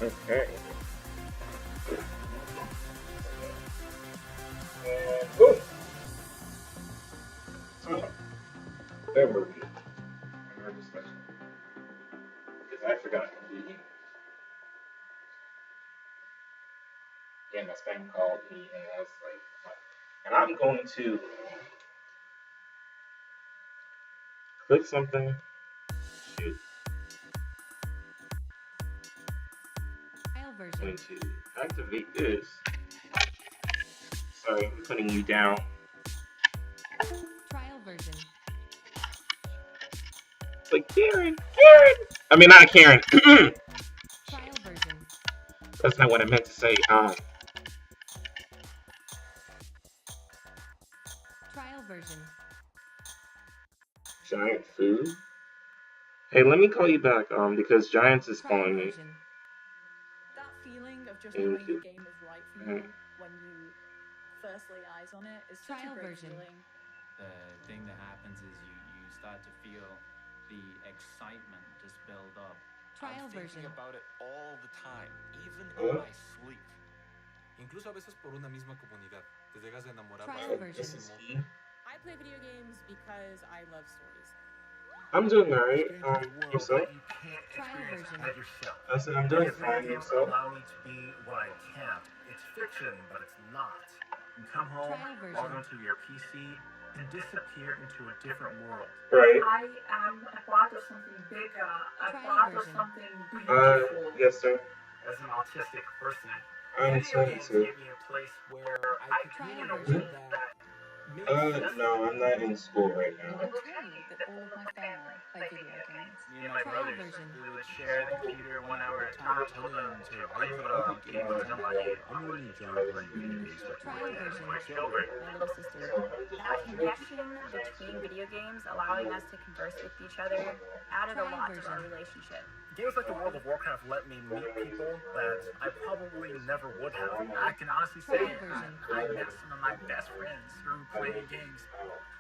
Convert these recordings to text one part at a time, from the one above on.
Okay. And boom! So, there were we in our discussion. Because I forgot completely. Again, my spam called me and I was like, what? And I'm going to click something. Shoot. I'm going to activate this. Sorry, I'm putting you down. Trial version. It's like, Karen! Karen! I mean, not Karen. Trial version. That's not what I meant to say. Trial version. Giant food? Hey, let me call you back, because Giants is Trial calling me. version. That feeling of just Thank knowing you. the game is right for you when you first lay eyes on it is such Trial a great version. feeling. The thing that happens is you start to feel the excitement just build up. Trial I'm thinking version. about it all the time, even in my sleep. Incluso a veces por una misma comunidad. Te llegas a enamorar Trial This is bastantísimo. he. I play video games because I love stories. I'm doing alright. Experience the world Yourself? that you can't Trial experience version. by yourself. I said I'm doing Video fine. games Yourself? allow me to be what I can't. It's fiction, but it's not. You come home, Trial version. log onto your PC, and disappear into a different world. Right. I am a part of something bigger, a Trial part of version. something beautiful. Yes, sir. As an autistic person, I'm video games 22. give me a place where I could be in a Trial world that makes sense. No, I'm not in school right I now. will tell you that all of my family play video games. Me and my Trial brothers, version. we would share the computer 1 hour at a time until the survival game was unlocked. I'm really enjoying playing video games with Trial version. my children. My little sister. That connection between video games, allowing us to converse with each other, added a lot to our relationship. Games like the World of Warcraft let me meet people that I probably never would have. I can honestly say I met some of my best friends through playing games.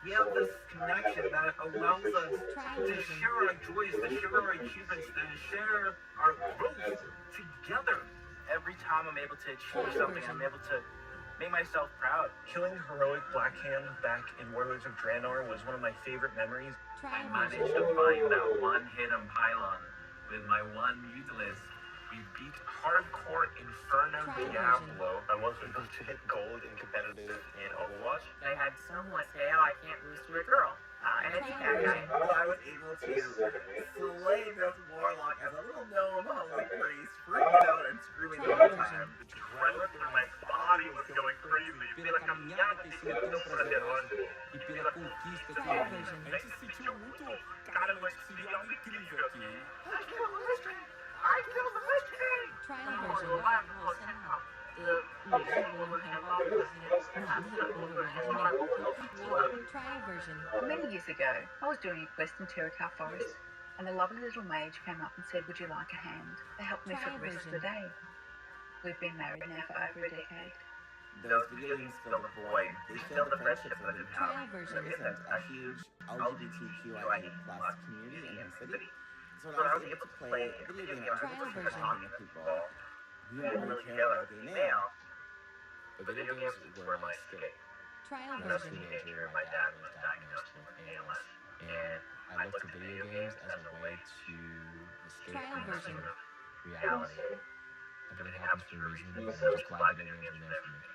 We have this connection that allows us to share our joys, to share our achievements, to share our growth together. Every time I'm able to achieve something, I'm able to make myself proud. Killing heroic Blackhand back in Warlords of Draenor was one of my favorite memories. Trial managed version. to find that one hidden pylon with my one Mutalisk. We beat hardcore Inferno Diablo. I was able to hit gold in competitive in Overwatch. I had someone say, oh, I can't lose to a girl. And it's that Well, I was able to slay this warlock as a little gnome holy priest, freaking out and screaming all the time. The adrenaline through my body was going crazy. Pela caminhada tem sido tão prazerosa e pela conquista que Trial eu vi. version. A gente se sentiu muito, cara, mas seria algo incrível aqui. Trial version. Trial version. Many years ago, I was doing a quest in Terracar Forest, and a lovely little mage came up and said, "Would you like a hand?" They helped me for the rest of the day. We've been married now for over a decade. Those video games fill the void. They fill the friendships that didn't Trial have. version. There isn't a huge LGBTQIA+ community in the city. So So when I was able to play video games, I was Trial able to version. talk to people who didn't really care about gay male, But video games were my escape. Trial As a version. teenager, my dad was diagnosed with ALS, and I looked to video games as a way to escape Trial from this version. sort of reality. Everything happens for a reason, and I'm just glad video games are there for me.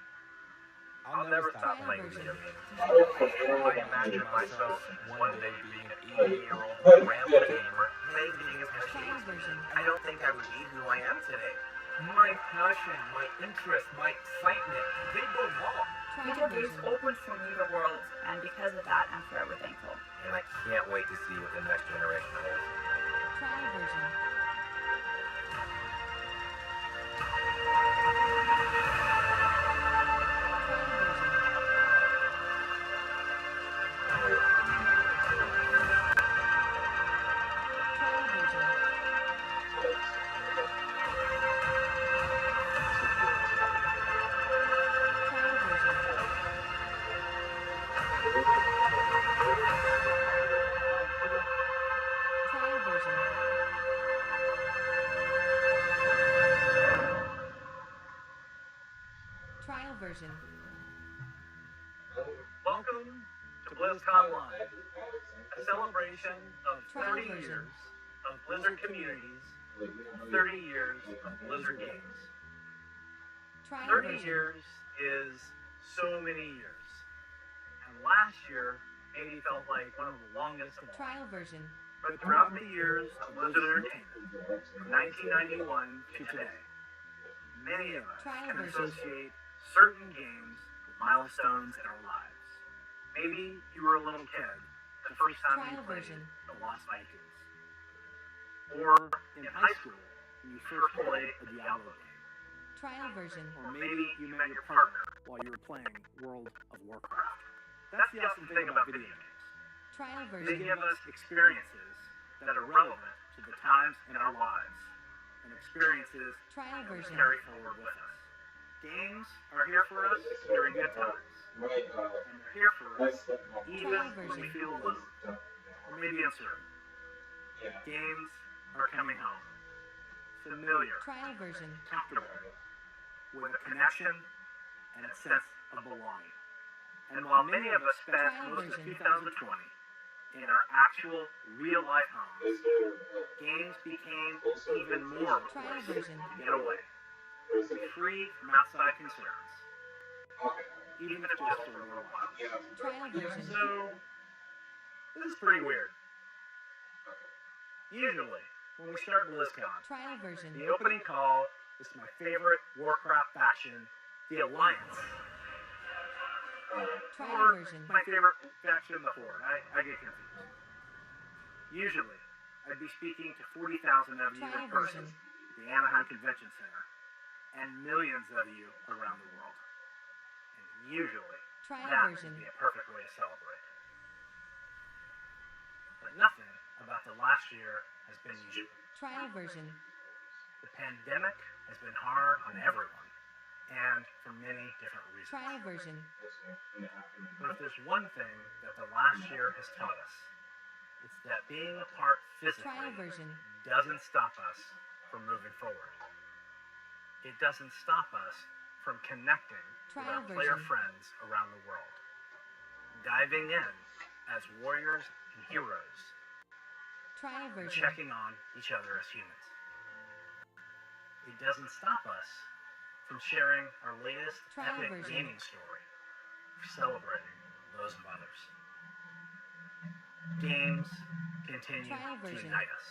I'll never stop Trial playing version. video games. I imagine myself one day being an 80-year-old grandpa gamer playing video games for Trial cheese. version. I don't think I would be who I am today. My passion, my interest, my excitement, they belong. Trial Video games version. opened for me the world, and because of that, I'm forever thankful. And I can't wait to see what the next generation is. Trial version. Trial version. Trial version. Welcome to Blizzcon Live, a celebration of 30 years of Blizzard communities, 30 years of Blizzard games. Trial 30 version. years is so many years. And last year, 80 felt like one of the longest of all. Trial version. But throughout the years of Blizzard Entertainment, from 1991 to today, many of us Trial can version. associate certain games with milestones in our lives. Maybe you were a little kid the first time you Trial played version. The Lost Vikings. Or in high school, when you first played a Diablo game. Trial version. Or maybe you met your partner while you were playing World of Warcraft. That's the awesome thing about video games. Trial They version. give us experiences that are relevant to the times in our lives, and experiences Trial that we version. carry forward with us. Games are here for us during good times, and they're here for us even when we feel alone, or maybe uncertain. Games are coming home, familiar, Trial version. comfortable, with a connection and a sense of belonging. And while many of us spent most of 2020 in our actual real-life homes, games became even more of a Trial place version. to get away, to be free from outside concerns, even if just for a little while. Trial version. So, this is pretty weird. Usually, when we start BlizzCon, Trial version. the opening call is my favorite Warcraft faction, the Alliance. Trial Or version. my favorite faction, the Horde. I get confused. Usually, I'd be speaking to 40,000 of you in Trial person version. at the Anaheim Convention Center, and millions of you around the world. And usually, Trial that version. would be a perfect way to celebrate. But nothing about the last year has been usual. Trial version. The pandemic has been hard on everyone, and for many different reasons. Trial version. But if there's one thing that the last year has taught us, it's that being apart Trial physically version. doesn't stop us from moving forward. It doesn't stop us from connecting with our Trial player version. friends around the world, diving in as warriors and heroes, Trial and version. checking on each other as humans. It doesn't stop us from sharing our latest Trial epic version. gaming story, or celebrating those of others. Games continue Trial to version. unite us.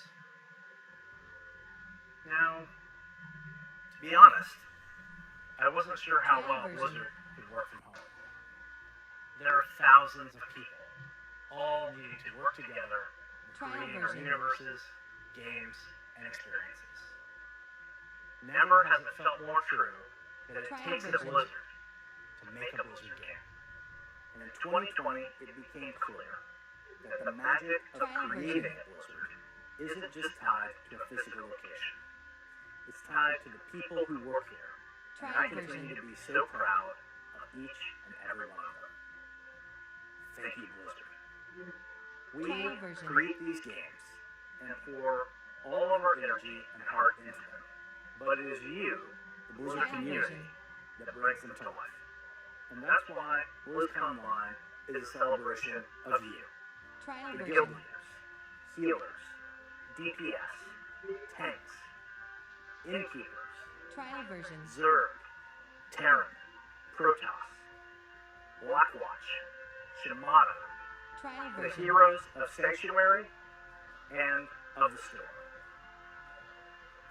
Now, to be honest, I wasn't sure how Trial well version. Blizzard could work from home. There are thousands of people, all needing to work together in Trial creating our version. universes, games, and experiences. Never has it felt more true that it Trial takes a version. Blizzard to make a Blizzard game. And in 2020, it became clear that the magic of Trial creating version. a Blizzard isn't just tied to a physical location. It's tied to the people who work here. And I Trial continue version. to be so proud of each and every one of them. Thank you, Blizzard. We Trial version. create these games and pour all of our energy and heart into them. But it is you, the Blizzard Trial community, version. that brings them to life. And that's why BlizzCon Live is a celebration of you. Trial The version. guild leaders, healers, DPS, tanks, innkeepers, Trial version. Zerg, Terran, Protoss, Blackwatch, Shimada, Trial the version. heroes of Sanctuary and of the Storm.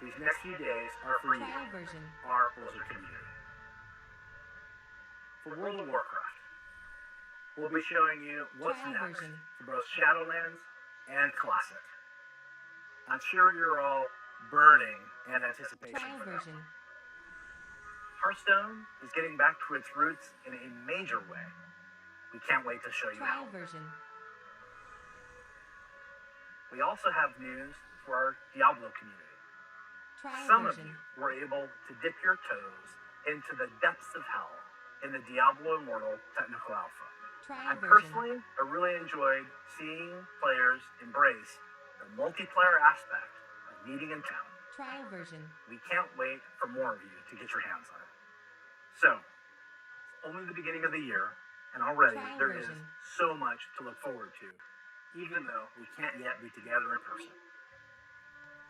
These next few days are for you, Trial version. our Blizzard community. For World of Warcraft, we'll be showing you what's Trial next version. for both Shadowlands and Classic. I'm sure you're all burning in anticipation Trial for that. version. Hearthstone is getting back to its roots in a major way. We can't wait to show you Trial how. version. We also have news for our Diablo community. Trial Some of version. you were able to dip your toes into the depths of hell in the Diablo Immortal Technical Alpha. Trial I version. personally really enjoyed seeing players embrace the multiplayer aspect of meeting in town. Trial version. We can't wait for more of you to get your hands on it. So, only the beginning of the year, and already Trial there is version. so much to look forward to, even though we can't yet be together in person.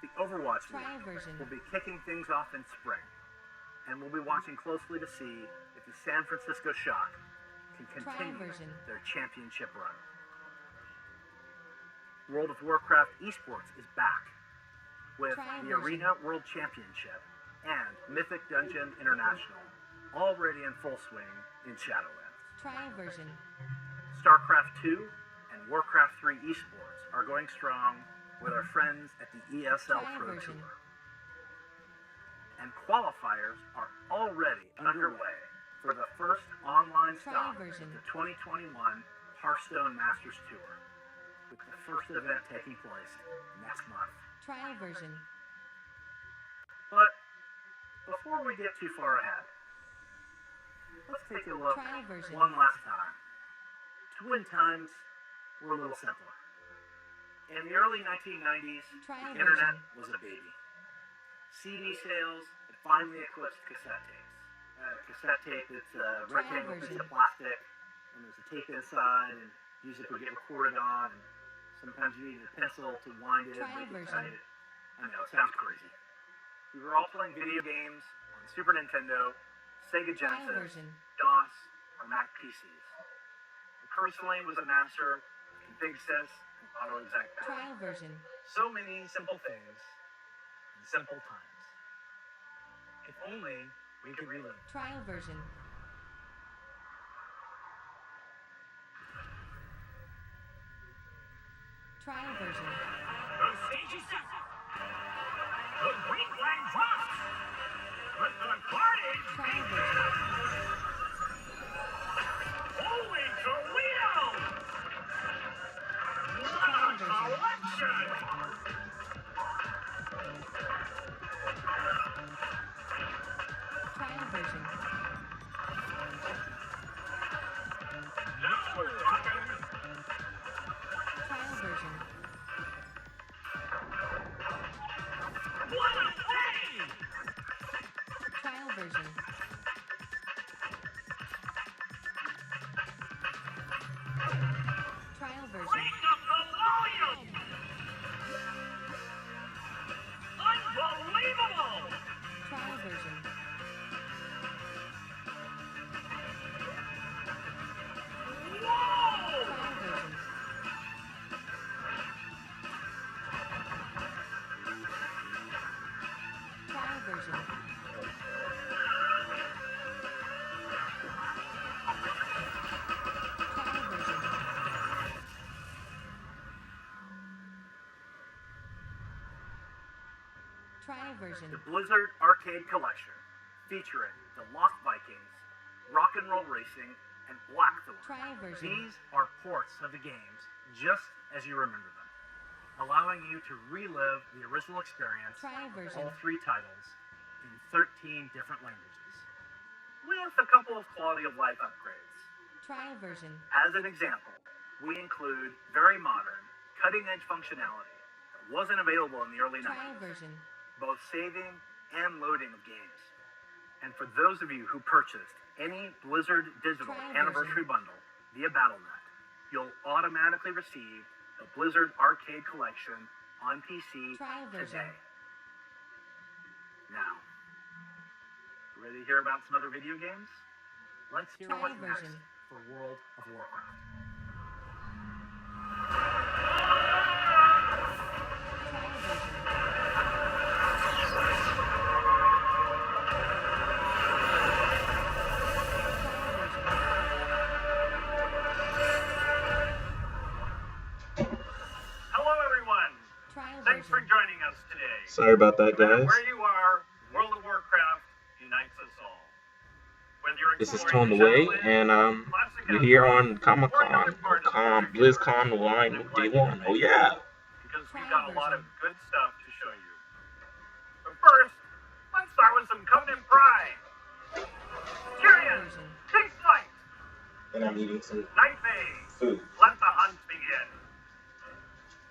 The Overwatch Trial League version. will be kicking things off in spring, and we'll be watching closely to see if the San Francisco Shock can continue version. their championship run. World of Warcraft Esports is back with Trial the version. Arena World Championship and Mythic Dungeon International already in full swing in Shadowlands. Trial version. StarCraft 2 and Warcraft 3 Esports are going strong with our friends at the ESL Trial Pro version. Tour. And qualifiers are already underway for the first online Trial stop version. of the 2021 Hearthstone Masters Tour, with the first event taking place next month. Trial version. But before we get too far ahead, let's take a look Trial version. one last time to when times were a little simpler. In the early 1990s, Trial the internet version. was a baby. CD sales had finally eclipsed cassette tapes. Cassette tape that's a rectangular piece of plastic, and there's a tape inside, and music would get recorded on, and sometimes you needed a pencil to wind it and Trial make it version. tight. I know, it sounds crazy. We were all playing video games on Super Nintendo, Sega Trial Genesis, version. DOS, or Mac PCs. I personally was a master of ConfigSys and AutoExec. Trial version. So many simple things in simple times. If only we could relive. Trial version. Trial version. The stage is set. The green flag drops. But the party. Trial version. Holy Toledo! Trial What a collection! Trial version. Now we're talking. Trial version. What a day! Trial version. Trial version. Crank up the volume! Unbelievable! Trial version. Whoa! Trial version. Trial version. Trial version. Trial version. The Blizzard Arcade Collection, featuring the Lost Vikings, Rock and Roll Racing, and Blackthorn. Trial version. These are ports of the games just as you remember them, allowing you to relive the original experience Trial of version. all three titles in 13 different languages, with a couple of quality of life upgrades. Trial version. As an example, we include very modern, cutting-edge functionality that wasn't available in the early 90s. Trial version. Both saving and loading of games. And for those of you who purchased any Blizzard Digital Trial Anniversary Bundle via Battle.net, you'll automatically receive the Blizzard Arcade Collection on PC Trial version. today. Now, ready to hear about some other video games? Let's hear Trial what's version. next for World of Warcraft. Trial version. Hello, everyone. Trial Thanks for version. joining us today. Sorry about that, No matter guys. where you are, World of Warcraft unites us all. Whether you're This is exploring Tone the Away, Shadowlands, and classic we're here Outlaws, on Comic or another Con, part of the Blizzard BlizzCon universe, Line then play Day 1. Oh yeah! because we've Trial got a lot of version. good stuff to show you. But first, let's start with some Covenant Pride. Tyrion, version. take flight. And I'm eating some Night Bay, food. let the hunt begin.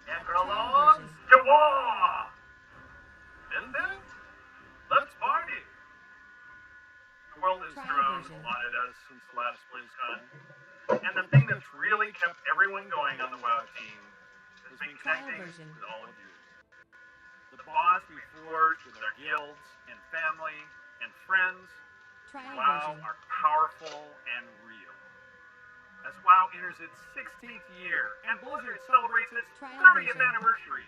Necrolords, to war! And then, let's party. world has Trial grown version. a lot it has since the last Blizzcon. And the thing that's really kept everyone going on the WoW team has been Trial connecting version. with all of you. The bonds we forge with our guilds and family and friends Trial WoW version. are powerful and real. As WoW enters its 16th year and Blizzard celebrates its Trial 30th version. anniversary,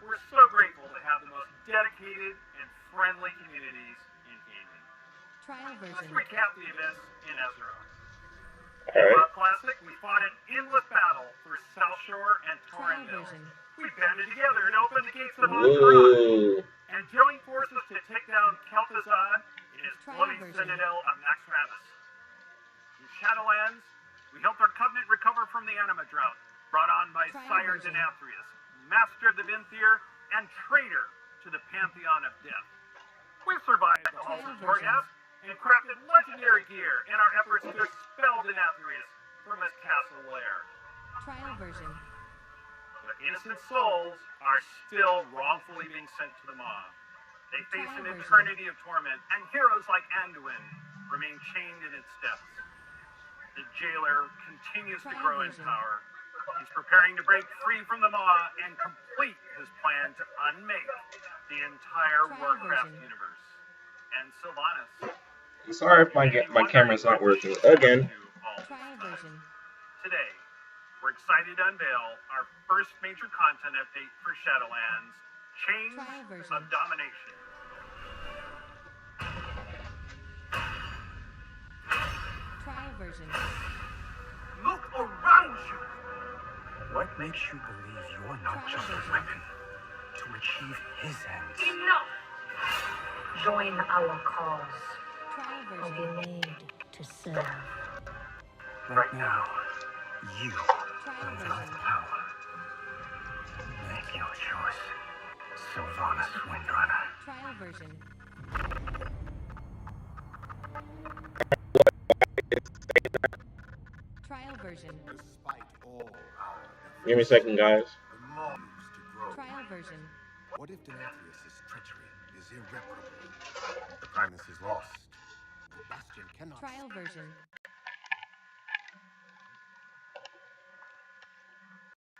we're so grateful to have the most dedicated and friendly communities in gaming. Trial Let's version. recap the events in Azeroth. Alright. WoW Classic, we fought an endless battle for South Shore and Trial Torrendale. version. We banded together and opened the gates of Azeroth. Ooh. And joined forces to take down Kel'Thuzad in his Trial bloody version. citadel of Naxxramas. In Shadowlands, we helped our covenant recover from the anima drought, brought on by Trial Sire version. Denathrius, master of the Vinthier, and traitor to the Pantheon of Death. We survived the halls of Trial version. Torghast and crafted legendary gear in our efforts to expel Denathrius from his castle lair. Trial version. But innocent souls are still wrongfully being sent to the maw. They face an Trial version. eternity of torment, and heroes like Anduin remain chained in its depths. The jailer continues to Trial grow in version. power. He's preparing to break free from the maw and complete his plan to unmake the entire Trial Warcraft version. universe. And Sylvanas. I'm sorry if my camera's not working again. Trial version. Today, we're excited to unveil our first major content update for Shadowlands, Chains Trial version. of Domination. Trial version. Look around you! What makes you believe you're not just a weapon to achieve his ends? Enough! Join our cause. Trial Or version. be made to serve. Right now, you Trial wield version. power. Make your choice, Sylvanas Windrunner. Trial version. Trial version. Despite all our Give me a second, guys. the maw moves to grow. Trial version. What if Denathrius' treachery is irreparable? The Primus is lost. The Bastion cannot. Trial version.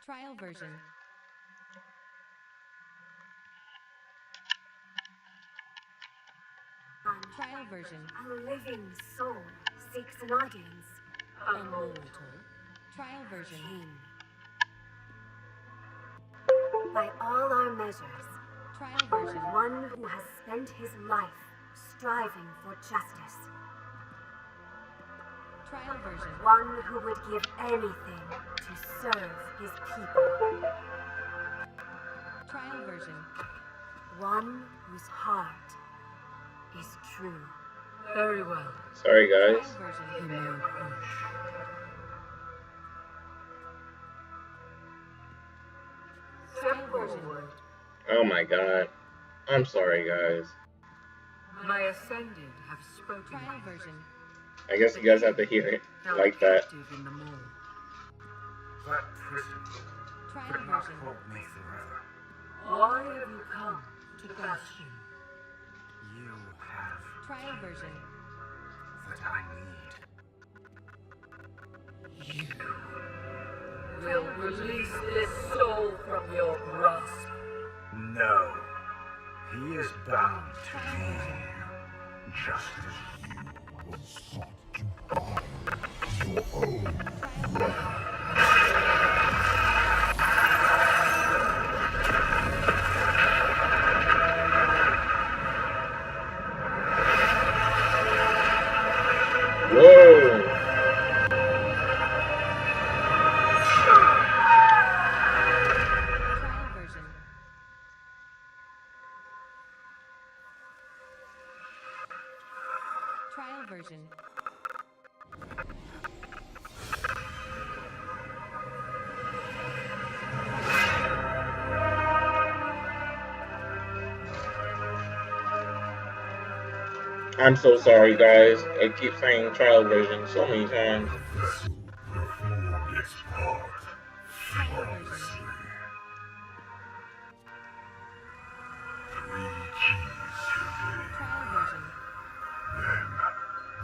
Trial version. Trial version. A living soul seeks an audience. A mortal Trial version. king. By all our measures, Trial version. one who has spent his life striving for justice. Trial version. One who would give anything to serve his people. Trial version. One whose heart is true. Very well. Sorry, Trial guys. version. You may approach. Trial version. Oh my god. I'm sorry, guys. My ascended have spoken. Trial version. I guess you guys have to hear it like that. In the mold. That prison Trial could not version. hold me forever. Why have you come to Bastion? You have Trial version. that I need. You will release this soul from your grasp. No. He is bound to me, just as you were sought to bind your own blood. Whoa! Trial version. Trial version. I'm so sorry, guys. I keep saying trial version so many times. The vessel performed its part Trial version. flawlessly. 3 keys today. Trial version. Then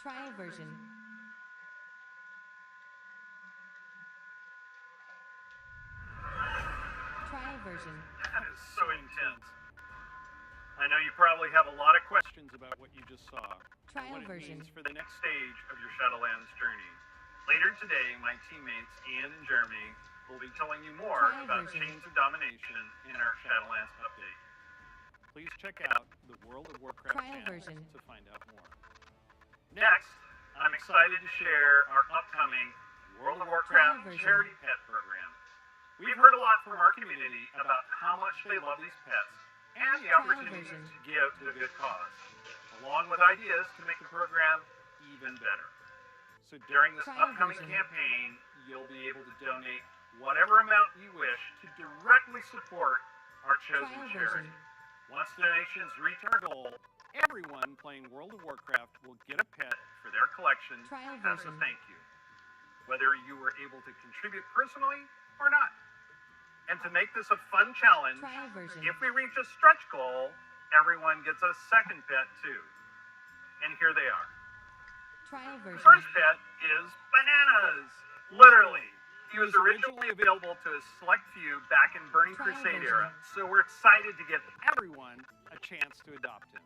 Trial version. Trial version. That is so intense. I know you probably have a lot of questions about what you just saw. Trial and what version. it means for the next stage of your Shadowlands journey. Later today, my teammates Ian and Jeremy will be telling you more Trial about version. Chains of Domination in our Shadowlands update. Please check out the World of Warcraft Trial channel version. to find out more. Next, I'm excited to share our upcoming World of Trial Warcraft version. charity pet program. We've heard a lot from our community about how much they love these pets and the opportunity version. to give to a good cause, along with ideas to make the program even better. So during this Trial upcoming version. campaign, you'll be able to donate whatever amount you wish to directly support our chosen Trial charity. version. Once donations reach our goal, everyone playing World of Warcraft will get a pet for their collection Trial as a version. thank you, whether you were able to contribute personally or not. And to make this a fun challenge, Trial version. if we reach a stretch goal, everyone gets a second pet too. And here they are. Trial The version. first pet is Bananas! Literally. He was originally available to a select few back in Burning Trial Crusade version. era, so we're excited to get everyone a chance to adopt him.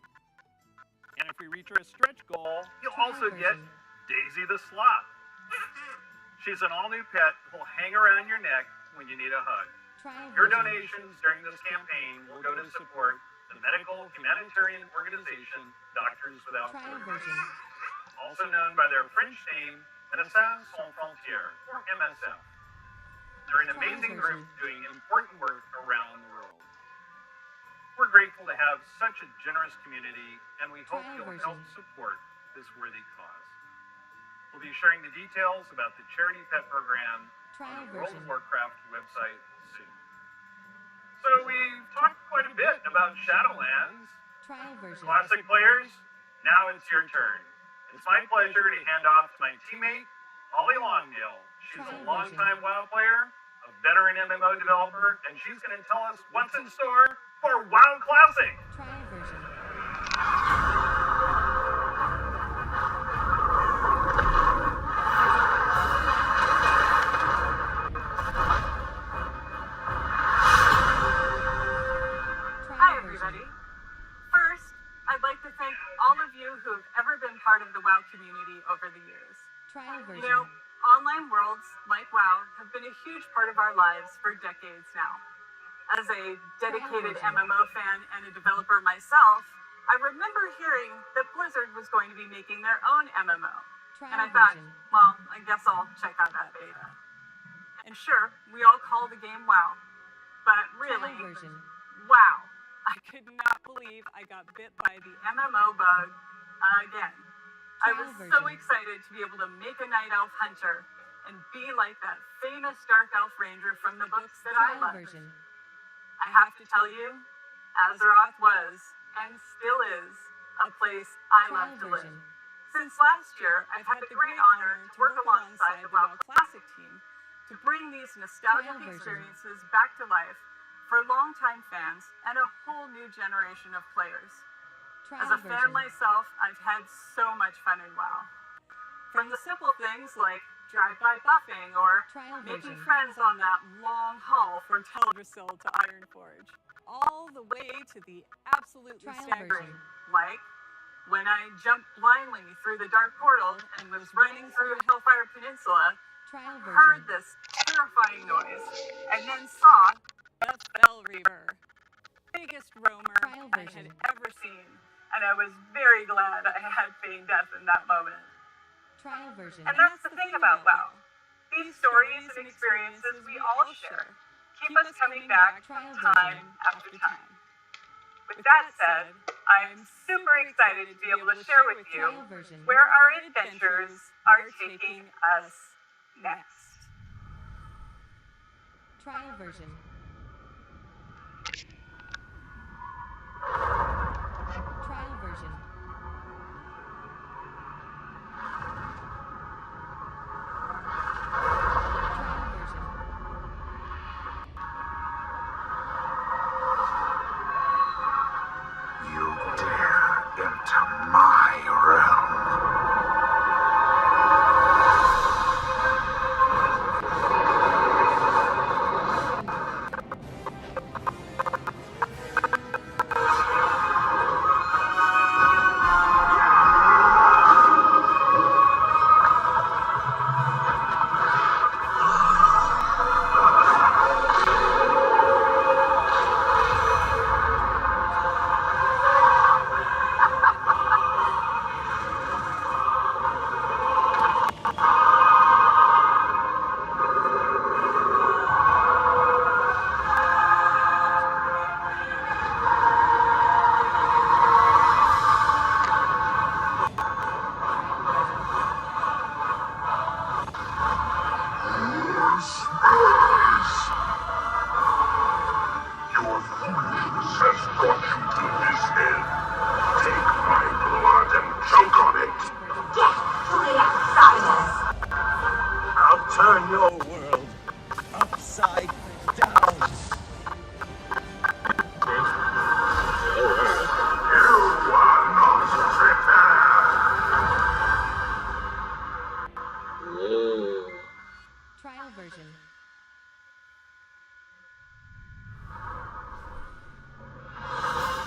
And if we reach our stretch goal, you'll Trial also get version. Daisy the Sloth. She's an all-new pet who'll hang around your neck when you need a hug. Trial Your version. donations during this campaign will go to support the medical humanitarian organization Doctors Without Trial Borders, version. also known by their French name, Médecins Sans Frontières, or MSF. They're an amazing group doing important work around the world. We're grateful to have such a generous community, and we hope Trial you'll version. help support this worthy cause. We'll be sharing the details about the charity pet program Trial on the World of version. Warcraft website soon. So we've talked quite a bit about Shadowlands. Trial version. Classic players, now it's your turn. It's my pleasure to hand off to my teammate, Holly Longdale. She's a Trial longtime WoW player, a veteran MMO developer, and she's going to tell us what's in store for WoW Classic. Trial version. Hi, everybody. First, I'd like to thank all of you who have ever been part of the WoW community over the years. Trial version. You know, online worlds like WoW have been a huge part of our lives for decades now. As a dedicated MMO fan and a developer myself, I remember hearing that Blizzard was going to be making their own MMO. And I Trial thought, version. well, I guess I'll check out that beta. And sure, we all call the game WoW. But really, Trial version. wow. I could not believe I got bit by the MMO bug again. I was Trial so version. excited to be able to make a night elf hunter and be like that famous dark elf ranger from the books that I Trial loved. version. I have to tell you, Azeroth was, and still is, a place I Trial love to live. version. Since last year, I've had the great honor to work alongside the WoW Classic team to bring these nostalgic Trial version. experiences back to life for longtime fans and a whole new generation of players. As Trial a fan version. myself, I've had so much fun in WoW. From the simple things like drive-by buffing or Trial making version. friends on that long haul from Teldrassil to Ironforge, all the way to the absolutely Trial staggering, version. like when I jumped blindly through the dark portal and was running through Hellfire Peninsula, Trial heard version. this terrifying noise, and then saw the Fell Reaver, biggest roamer Trial I version. had ever seen, and I was very glad I had Fane Death in that moment. Trial version. And that's the thing about WoW. These stories and experiences we all share keep us coming back Trial time version. after time. With that said, I'm super excited to be able to share with you Trial version. where our adventures are taking us next. Trial version. Trial version. Trial version. You dare enter my realm. your world upside down. Trial version.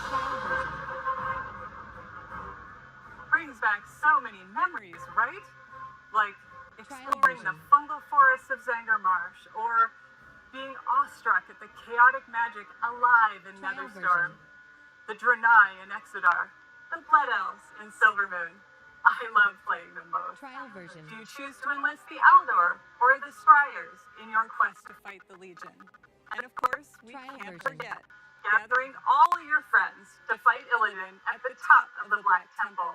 Trial version. Brings back so many memories, right? Like Trial exploring the version. fungal forests of Zangarmarsh, or being awestruck at the chaotic magic alive in Trial Netherstorm, version. the Draenei in Exodar, the Blood Elves in Silvermoon. I love playing them both. Trial version. Do you choose to enlist the Aldor or the Scryers in your quest to fight the Legion? And of course, we Trial can't version. forget gathering all your friends to fight Illidan at the top of the Black Temple.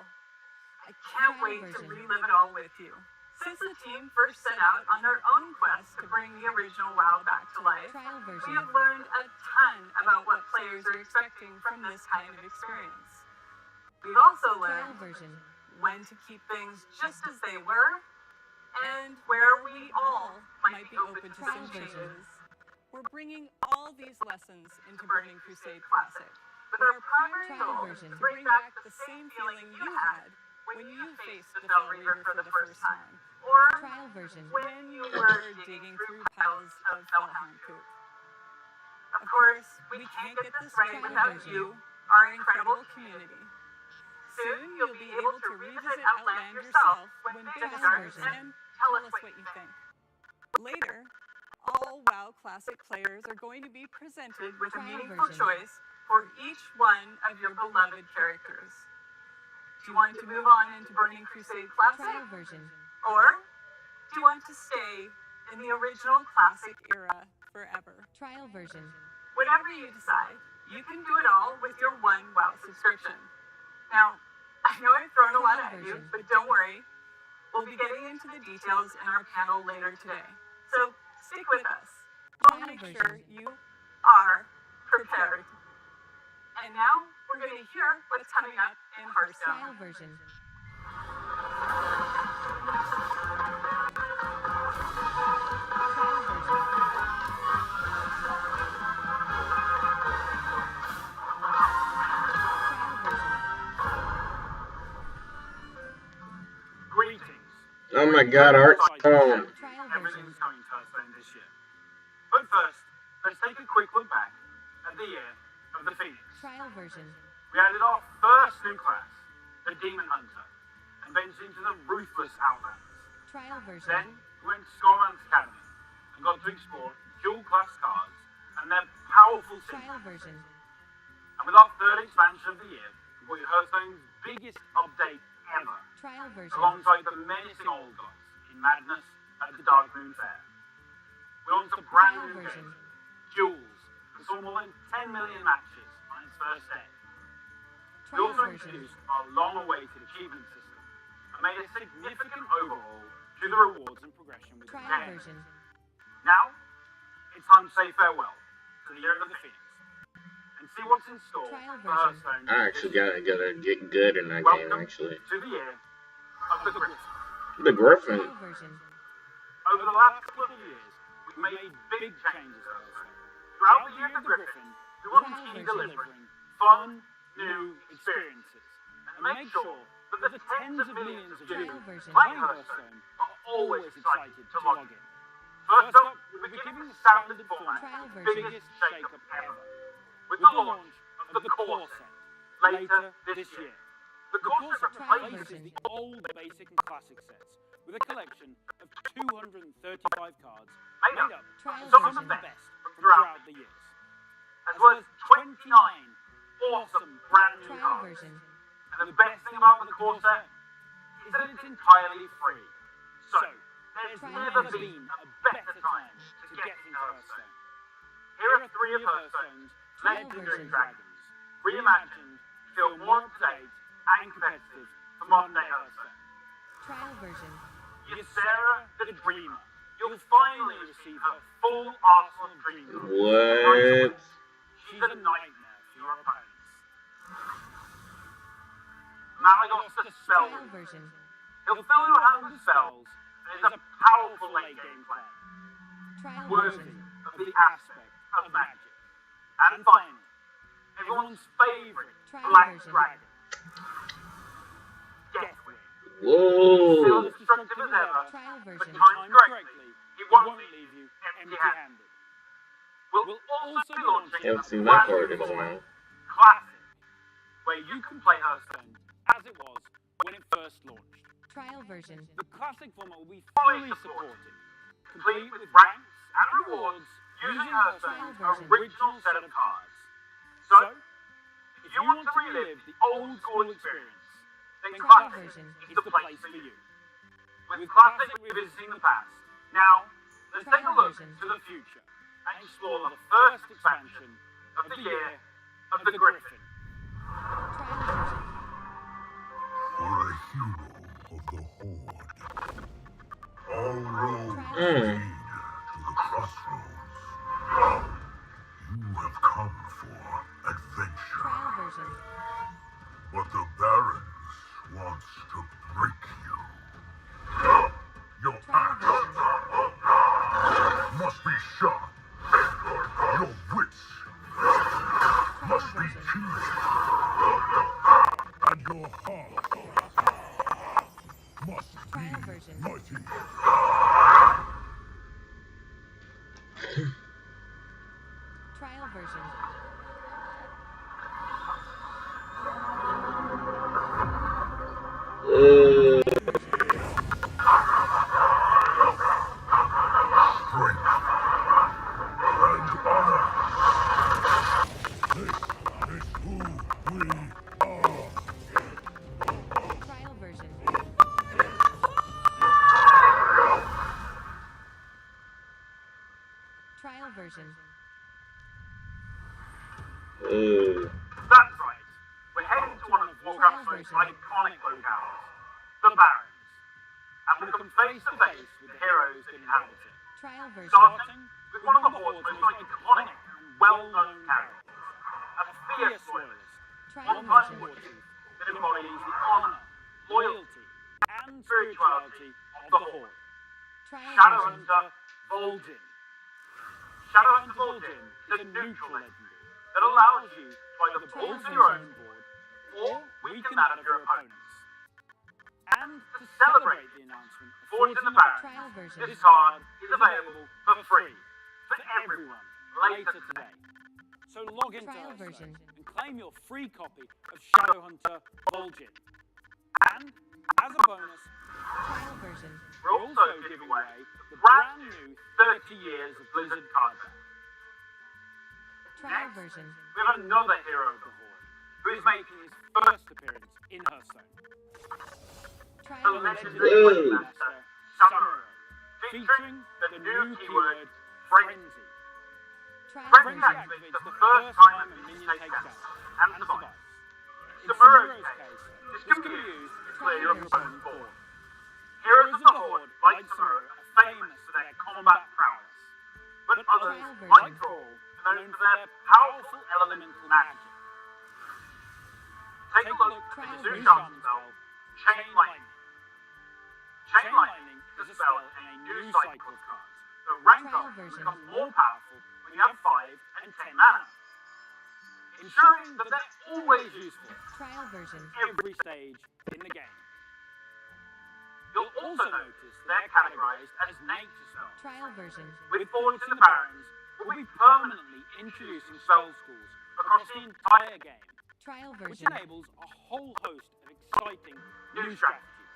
I can't Trial wait to version. relive it all with you. Since the team first set out on their own quest to bring the original WoW back to life, Trial we version. have learned a ton about what players are expecting from this kind of experience. We've also Trial learned version. when to keep things just as they were, and where we all might be open to some changes. We're bringing all these lessons into Burning Crusade Classic, with our primary Trial goal version. to bring back the same feeling you had when you faced the Fell Reaver for the first time, or Trial version. when you were digging through piles of Fellhound poop. Of course, we can't get this right without you, our incredible community. Soon you'll be able to revisit Outland yourself when beta starts and tell us what you think. Later, all WoW Classic players are going to be presented with a meaningful choice for each one of your beloved characters. Do you want to move on into Burning Crusade Classic? Trial version. Or do you want to stay in the original Classic era forever? Trial version. Whatever you decide, you can do it all with your one WoW subscription. Now, I know I've thrown a lot at you, but don't worry. We'll be getting into the details in our panel later today. So stick with us. We'll make sure you are prepared. And now we're going to hear what's coming up in Hearthstone. Trial version. Trial version. Trial version. Greetings. Oh my god, Hearthstone. Trial version. Everything's coming to Hearthstone this year. But first, let's take a quick look back at the year of the Phoenix. Trial version. We added our first new class, the Demon Hunter, and ventured into the ruthless Outlands. Trial version. Then we went to Scorman's Academy and got to explore dual class cards and their powerful Trial synergy. version. And with our third expansion of the year, we brought Hearthstone's biggest update ever, Trial version. alongside the menacing old gods in Madness at the Dark Moon Fair. We launched a brand Trial new version. game, Duels, that saw more than 10 million matches on its first day. We Trial also version. introduced our long-awaited achievement system and made a significant overhaul to the rewards and progression with the Trial game. version. Now, it's time to say farewell to the year of the Phoenix and see what's in store Trial for version. Hearthstone. I actually gotta get good in that game, Welcome actually. to the year of the Griffin. The Griffin. Trial version. Over the last couple of years, we've made big changes to Hearthstone. Throughout the year of the Griffin, we want to keep delivering fun, new experiences and make sure that the tens of millions of you Trial version. playing Hearthstone are always excited to log in. First up, we're beginning the standard format, Trial the version. biggest shake-up ever, with the launch of the core set later this year. The core set Trial replaces version. the old basic and classic sets with a collection of 235 cards made up Trial of some of version. the best from throughout the years, as well as 29 awesome brand new Trial cards. version. And the best thing about the core set is that it's entirely free. So, there's Trial never version. been a better time to get into Hearthstone. Here are 3 of Hearthstone's Trial legendary version. dragons, reimagined to feel more up-to-date and competitive for modern-day Hearthstone. Trial version. Ysera the Dreamer. You'll finally receive her full arsenal of dream cards. What? She's a nightmare for your opponents. Malagos the Trial Spell. version. He'll fill your hand with spells and is a powerful late game play, Trial worthy version. of the aspect of magic. And finally, everyone's favorite Trial black version. dragon, Deathwing. Whoa. Still as destructive as ever, Trial but version. timed correctly, he won't leave you empty-handed. We'll also be launching Haven't a seen that brand card new in a while. classic, where you can play Hearthstone as it was when it first launched. Trial version. The classic format will be fully supported, complete with ranks and rewards using Hearthstone's original set of cards. So, if you want to relive the old school experience, then Trial Classic version. is the place for you. With Classic revisiting the past, now let's take a look to the future and explore the first expansion of the year of the Griffin. For a hero of the Horde, our road lead to the crossroads. You have come for adventure. Trial version. But the Barons wants to break you. Your axe must be sharp. Your wits must be keen. And your heart must Trial be version. mighty. Trial version. Strength and honor. This is who we are. Trial version. Trial version. That's right. We're heading to one of Warcraft's most iconic locales, the Barrens. And we'll come face to face with the heroes that inhabit it. Trial version. Starting with one of the Horde's most iconic and well-known characters. A fierce loyalist, Trial one-time version. war chief that embodies the honor, loyalty, and spirituality of the Horde. Trial version. Shadowhunter Vol'jin. Shadowhunter Vol'jin is a neutral legendary that allows you to either pull to your own board or weaken that of your opponents. And to celebrate the announcement of Forged in the Trial Barrens, version. this card is available for free for everyone later today. So log into Trial Hearthstone version. and claim your free copy of Shadowhunter Vol'jin. And as a bonus, Trial version. we're also giving away the brand new 30 years of Blizzard card back. Trial Next, version. we have another hero of the Horde who is making his first appearance in Hearthstone. The Trial version. legendary weapon master, Summoner, featuring the new keyword, Frenzy. Trial Frenzy version. activates the first time a minion takes damage and survives. In Summoner's case, this can be used to clear your opponent's board. Heroes of the Horde, like Summoner, are famous for their combat prowess, but others, like Thrall, are known for their powerful elemental magic. Take a look at his new charm spell, Chain Lightning. Chain Lightning is a spell in a new cycle of cards. The rank up becomes more powerful when you have 5 and 10 mana, ensuring that they're always useful Trial version. every stage in the game. You'll also notice they're categorized as nature spells. Trial version. With Forged in the Barrens, we'll be permanently introducing spell schools across the entire game, Trial which version. enables a whole host of exciting new strategies.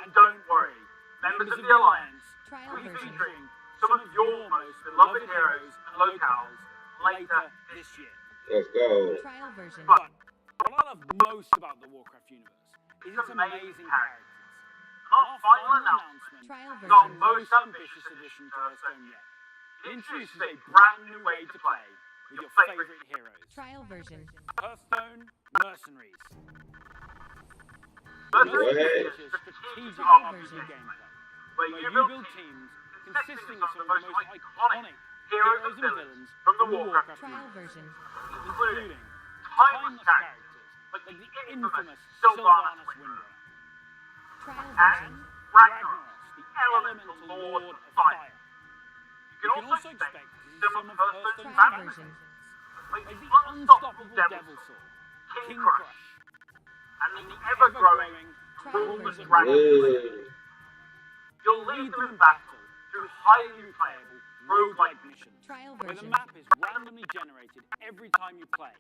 And don't worry, members of the Alliance Trial will be version. featuring some of your most beloved heroes and locales later this year. Let's go. Trial version. But what I love most about the Warcraft universe is its amazing characters. And our final announcement Trial is our version. most ambitious addition to Hearthstone yet. It introduces a brand new way to play with your favorite heroes. Trial version. Hearthstone Mercenaries. What? Mercenaries features strategic RPG gameplay, where you build teams consisting of some of the most iconic heroes and villains from the Warcraft Trial universe, version. including timeless characters like the infamous Sylvanas Windrunner Trial and version. Ragnaros, the Elemental Lord of Fire. You can also expect to see some of Hearthstone's Trial favorites, version. like the unstoppable Devil Sword, King Crush, and the ever-growing Rulers of Dragon. You'll lead them in battle through highly replayable roguelike missions, Trial where the version. map is randomly generated every time you play,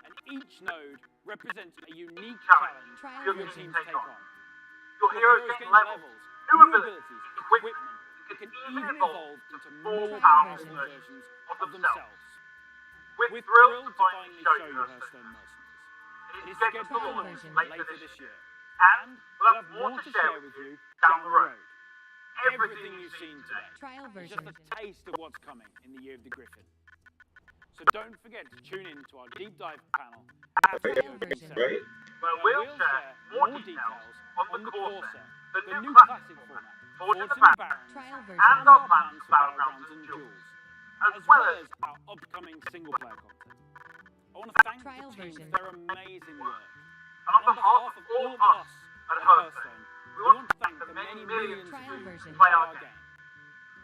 and each node represents a unique challenge Trial for your version. team to take on. Your heroes gain levels, new abilities, equipment, that can even evolve into more powerful versions of themselves. We're thrilled to finally show you Hearthstone Mercenaries. It is scheduled to launch later this year, and we'll have more to share with you down the road. Everything you've seen today Trial is version. just a taste of what's coming in the Year of the Griffin. So don't forget to tune in to our deep dive panel at Trial version. Right? Where we'll share more details on the core set, the new classic format, Forge in the Barrens, Trial and version. our plans for Battlegrounds and Duels, as well as our upcoming single-player content. I want to thank Trial the team version. for their amazing work. and on behalf of all of us at Hearthstone, we want to thank the many millions Trial who version. play our game.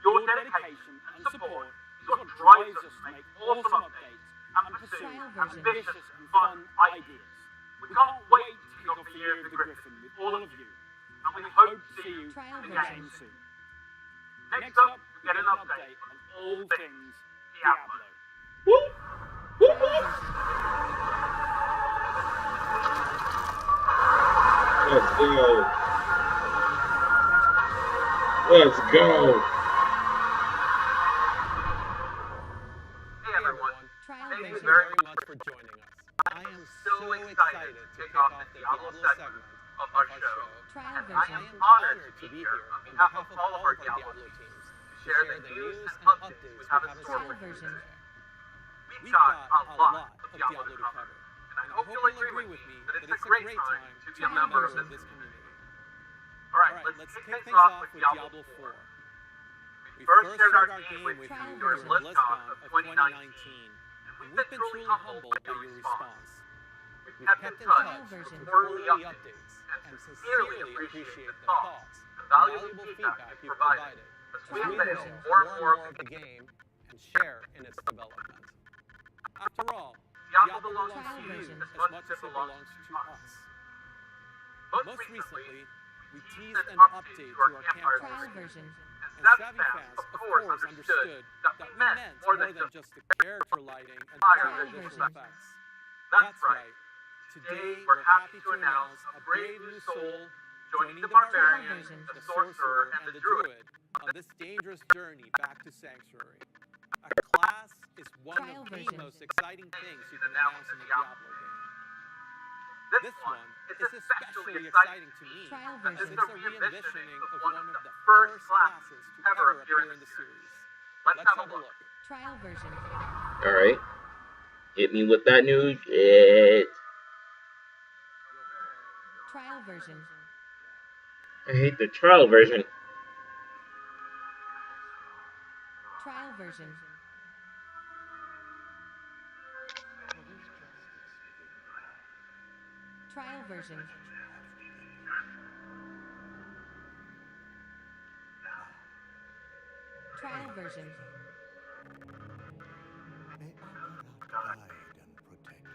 Your dedication and support is what drives us to make awesome updates and pursue Trial version. ambitious and fun ideas. We can't wait to kick off the Year of the Griffin with all of you, and we hope to see you Trial again version. soon. Next up, we get an update on all things Diablo. Let's go. Let's go. Hey everyone, Trial thank you version. very much for joining us. I am so excited to kick off the Diablo segment of our show. Trial And I version. am honored to be here on behalf of all of our Diablo teams to share the news and updates we have in store Trial for you version. today. We've got a lot of Diablo to cover, and I hope you'll agree with me that it's a great time to be a member of this community. Alright, let's kick things off with Diablo 4. We first shared our game with you during Blizzcon of 2019, and we've been truly humbled by your response. We've kept in touch with quarterly updates and sincerely appreciate the thoughts and valuable feedback you've provided as we unveil more and more of the game and share in its development. After all, Diablo belongs to you as much as it belongs to us. Most recently, we teased an update to our campfire Trial system, version. and Savvy fans, of course, understood that we meant more than just the character lighting and higher visual effects. That's right. Today, we're happy to announce a brave new soul joining the barbarian, the sorcerer, and the druid on this dangerous journey back to Sanctuary. A class is one Trial of the version. most exciting things you can announce in a Diablo game. This one is especially exciting to me Trial as it's version. a re-envisioning of one of the first classes to ever appear in the series. Let's have a look. Trial version. Alright. Hit me with that new shit. Trial version. I hate the trial version. Trial version. Trial version. Trial version. May God guide and protect me.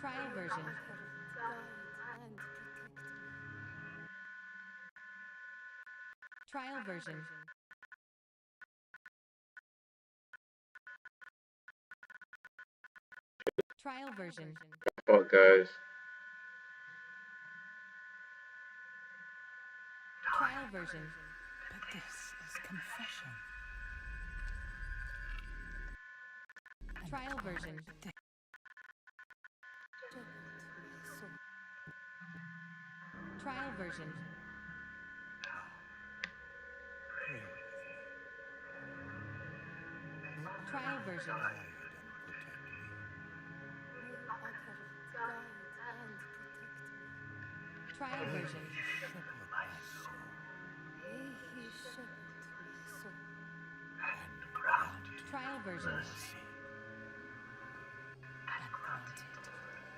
Trial version. Trial version. Trial version. Oh, guys. Trial version. But this is confession. Trial version. Trial version. Pray with me. May Trial version. guide and protect me. Trial May version. he shepherd my soul and grant Trial version. mercy.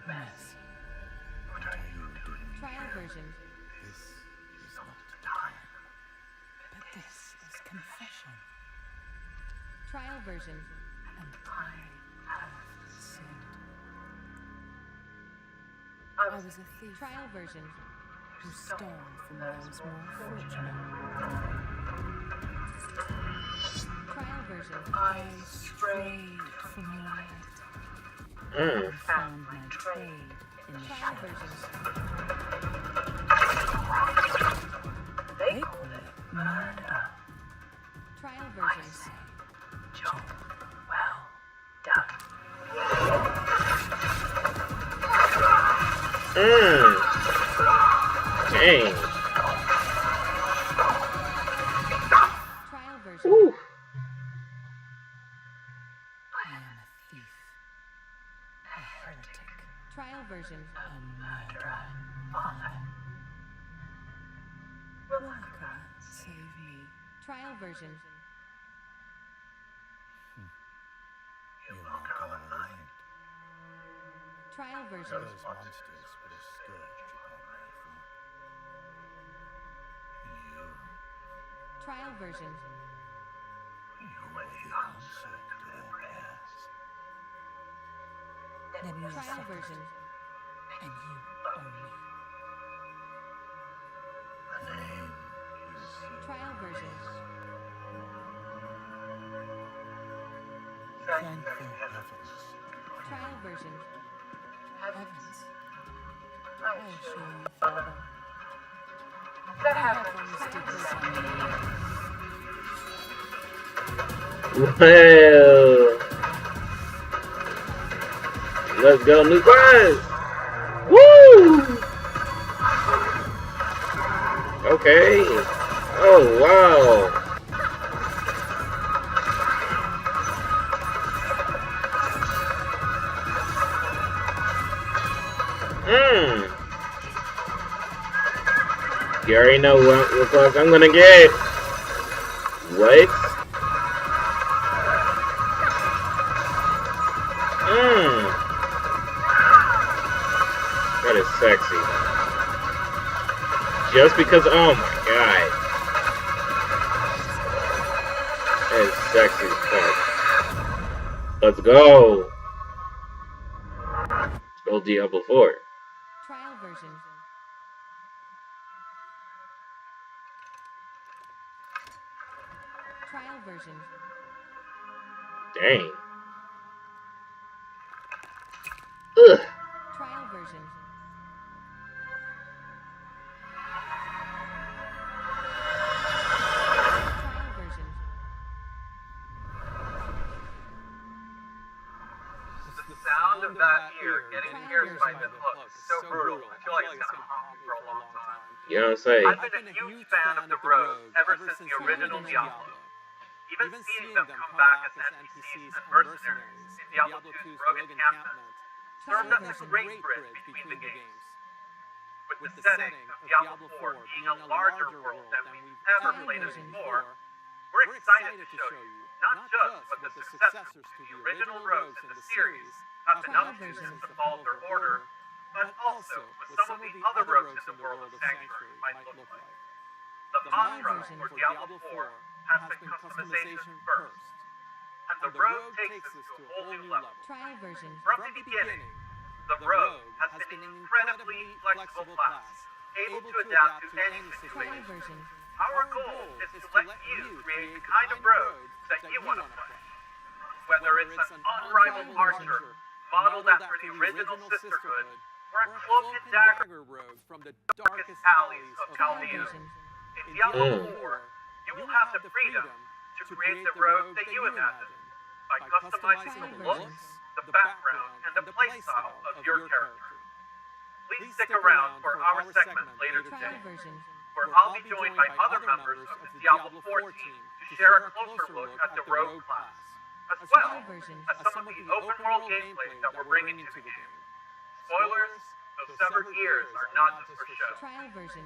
Mercy. What are you doing? Trial version. This is not the time. version. And I have sinned. I was a thief. Trial version. Who stole from those more fortunate. Trial version. I strayed from light. Mm. Found my trade in the Trial version. They call it murder. Trial version. Job well done. Mm. Dang. Trial version. Ooh. I am a thief. A heretic. Trial version. A murderer. Father. Worker, save me. Trial version. You walk all alone. Trial version. Those monsters put a scourge upon my flock. And you Trial version. were the answer to their prayers. Then we are Trial separate, version. and you owe me. The name is Trial version. Thank the heavens. Trial version. Heavens, I assure you, Father, the heavens Well, did descend. let's go, new prize. Woo! Okay. Oh wow. You already know what class I'm gonna get. What? That is sexy. Just because, oh my god. That is sexy as fuck. Let's go. Let's go Diablo 4. Trial version. Trial version. Dang. Ugh. Trial version. Trial version. The sound of that ear getting pierced by the hook is so brutal. I feel like it's gonna haunt me for a long time. You know what I'm saying? I've been a huge fan of the Rogue ever since the original Diablo. Even seeing them come back as NPCs and mercenaries in Diablo 2's Rogue Encampment served as a great bridge between the games. With the setting of Diablo 4 being a larger world than we've ever played it before, we're excited to show you not just what the successors to the original Rogues in the series have been up to since the fall of their order, but also what some of the other rogues in the world of Sanctuary might look like. The mantra for Diablo 4 has been customization first, and the Rogue takes us to a whole new level. Trial version. From the beginning, the Rogue has been an incredibly flexible class, able to adapt to any Trial situation. version. Our goal is to let you create the kind of rogue that you want to play. Whether it's an unrivaled archer, modeled after the original Sisterhood, or a cloak and dagger rogue from the darkest alleys of Chaldean. In Diablo 4, you will have the freedom to create the rogue that you imagine by customizing the looks, the background, and the playstyle of your character. Please stick around for our segment later today, Trial version. where I'll be joined by other members of the Diablo 4 team to share a closer look at the rogue class, as well as some of the open-world gameplay that we're bringing to the game. Spoilers, those severed ears are not just for show. Trial version.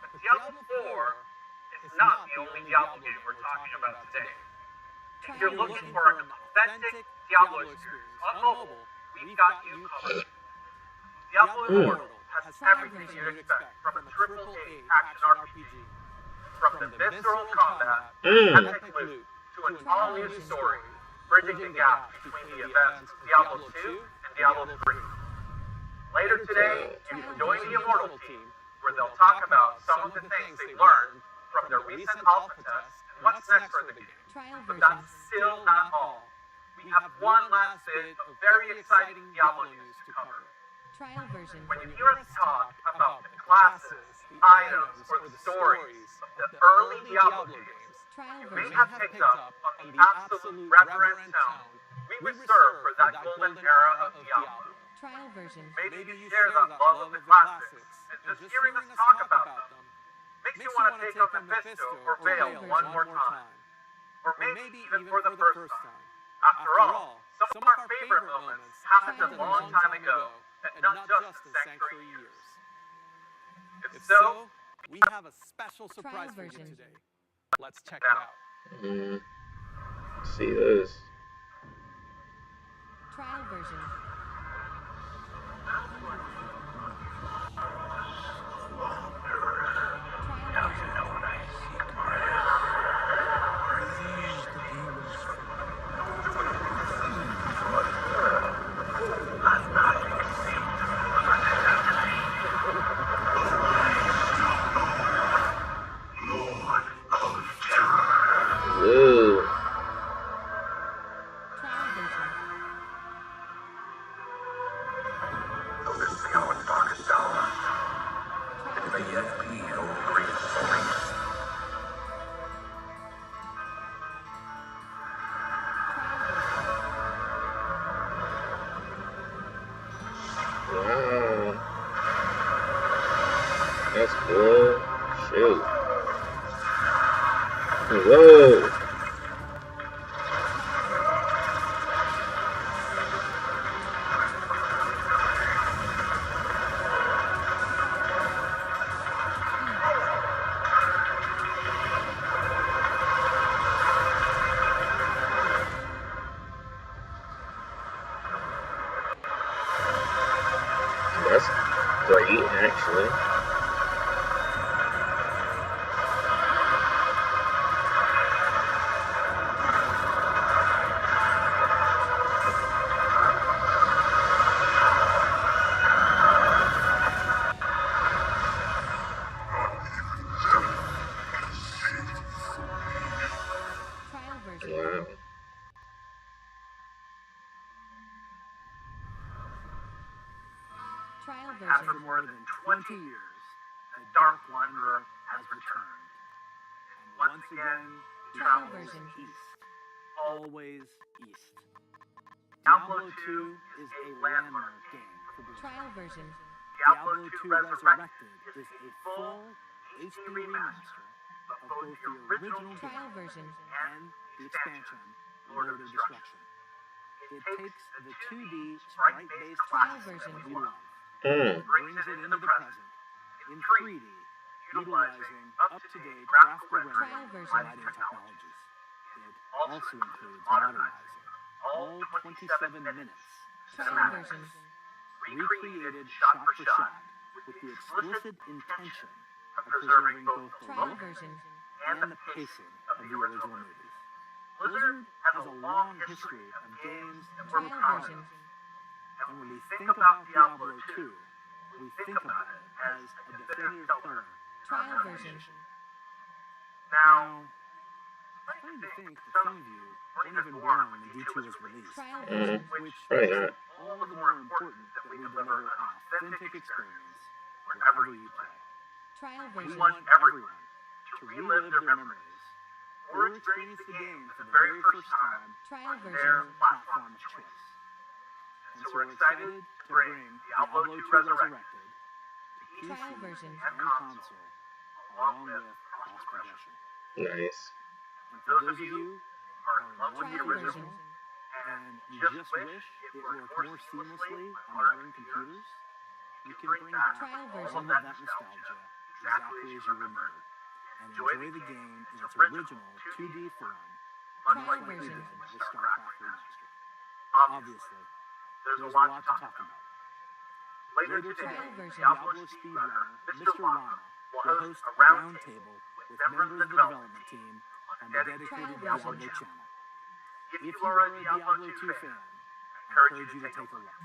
But Diablo 4 is not the only Diablo game we're talking about today. If you're looking for an authentic Diablo experience on mobile, we've got you covered. Diablo Immortal has everything you'd expect from a AAA action RPG. From the visceral combat and epic loot to to an all-new story, bridging the gap between the events of Diablo 2 and Diablo 3. Later today, you can join the Immortal team, where they'll talk about some of the things they've learned from their recent alpha tests and what's next for the game. But that's still not all. We have one last bit of very exciting Diablo news to cover. Trial version. When you hear us talk about the classes, the items, or the stories of the early Diablo games, you may have picked up on the absolute reverent tone we reserve for that golden era of Diablo. Trial version. Maybe you share that love of the classics, and just hearing us talk about them makes you want to take on Mephisto or Vale one more time. Or maybe even for the first time. After all, some of our favorite moments happened a long time ago, and not just in Sanctuary years. If so, we have a special surprise for you today. Let's check it out. See this. Trial version. Ooh. Wow. That's cool. Shoot. Whoa. That's great, actually. Trial version. Wow. Trial After version. more than 20 years, the Dark Wanderer has returned. And once again, Trial travels version. east. Always east. Diablo 2 is a landmark game for Blizzcon. Trial version. Diablo 2 Resurrected is a full HD remaster of both the original Trial game version. and the expansion, Lord of Destruction. It takes the 2D sprite-based Trial classic version. that we love Mm. and brings it into the present in 3D, utilizing up-to-date graphical Trial rendering version. and lighting technologies. It also includes modernizing all 27 minutes of Trial cinematics, version. recreated shot for shot with the explicit intention of preserving both the Trial look version. and the pacing of the original movies. Blizzard has a long history of games that we're Trial proud version. of. And when we think about Diablo 2, we think about it as a definitive pillar Trial of our version. nation. Now, it's funny to think that some of you weren't even born when the D2 was released, Trial Mm. version. which Probably makes not. it all the more important that we deliver an authentic experience wherever you play. Trial We version. want everyone to relive their memories or experience the game for the very first time Trial on their version. platform of choice. And so we're excited to bring Diablo 2 Resurrected to Trial PC version. and console, along with cross progression. Nice. And for those of you who are in love with the Trial original version. and you just wish it worked more seamlessly on modern computers, you can bring back Trial all version. of that nostalgia exactly as you remember and enjoy the game in its original 2D form, much Trial like we did version. with StarCraft Remastered. Obviously, there's a lot to talk about. Later today, Trial version. Diablo speedrunner Mr. Llama will host a roundtable with members of the development team on the dedicated Diablo channel. If you are a Diablo 2 fan, I encourage you to take a look.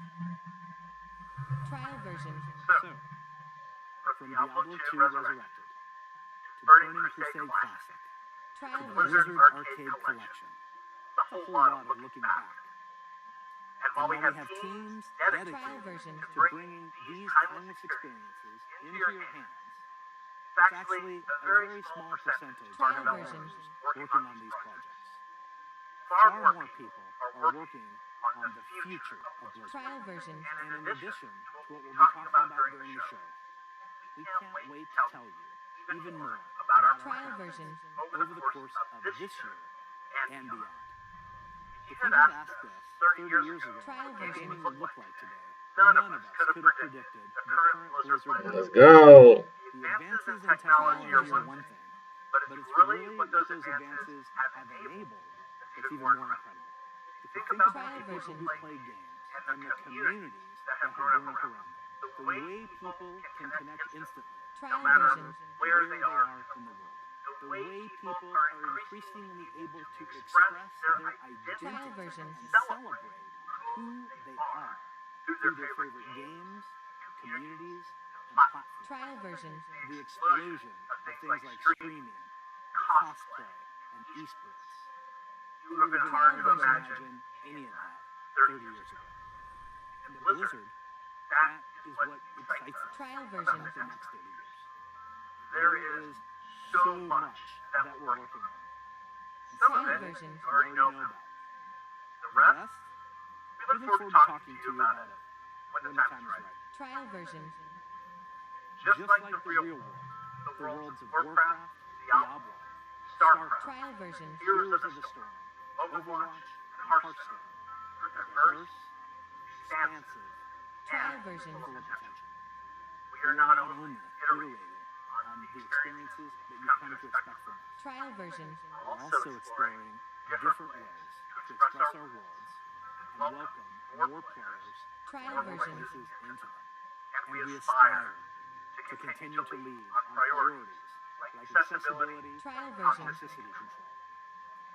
Trial version. So, from Diablo 2 Resurrected to Burning Crusade Classic Trial to the version. Blizzard Arcade Collection, it's a whole lot of looking back. And while we have teams Trial dedicated version. to bringing these timeless experiences into your hands, it's actually a very small percentage of Trial our version. developers working on these projects. Far more people are working on the future of Blizzard. Trial version. And in addition to what we'll be talking about during the show, we can't wait to tell you even more about our Trial plans version. over the course of this year and beyond. If you had asked us 30 years ago Trial what version. gaming would look like today, none of us could have predicted the current Blizzard. Let's go. The advances in technology are one thing, but it's really what those advances have enabled that's even more incredible. If you think about the people who play games and the communities that have grown up around them, the way people can connect instantly, Trial no matter version. where they are in the world, the way people are increasingly able to express their identity version. and celebrate who they are through their favorite games, communities, and platforms. Trial version. The explosion of things like streaming, cosplay, and esports. It would have been hard to imagine any of that 30 years ago. And at Blizzard, that is what excites us Trial about version. the next 30 years. There is so much that we're working on. And some Trial of it version. you already know about. The rest, we look forward to talking to you about it when the time is right. Trial version. Just like the real world, the worlds of Warcraft, Diablo, StarCraft, Trial version. Heroes of the Storm, Overwatch, and Hearthstone are diverse, expansive, Trial and version. full of potential. We are not only iterating on the experiences that you've come to expect from us, Trial version. we're also exploring different ways to express our worlds and welcome more players Trial and more version. places into them. And we aspire to continue to lead on priorities like accessibility Trial and version. toxicity control,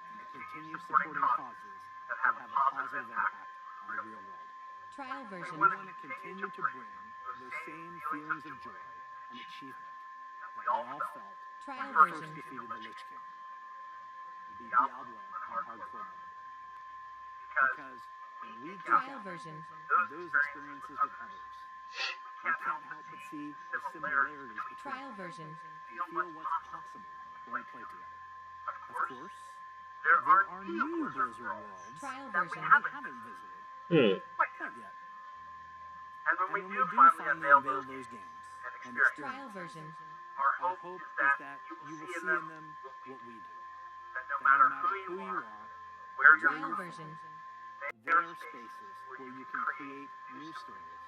and to continue supporting causes that have a positive impact on the real world. Trial We version. want to continue to bring those same feelings of joy and achievement that we all felt Trial when we first version. defeated the Lich King. And beat Diablo on hardcore mode. Because when we geek Trial out version. on those experiences with others, we can't help but see the similarities between Trial them. version. We feel what's possible when we play together. Of course, there are new Blizzard worlds Trial that we version. haven't visited quite yet. And when we do finally unveil those games and Trial experiences, version. our hope is that you will see in them what we do. That no matter who you are, where you're Trial from, version. there are spaces where you can create new stories,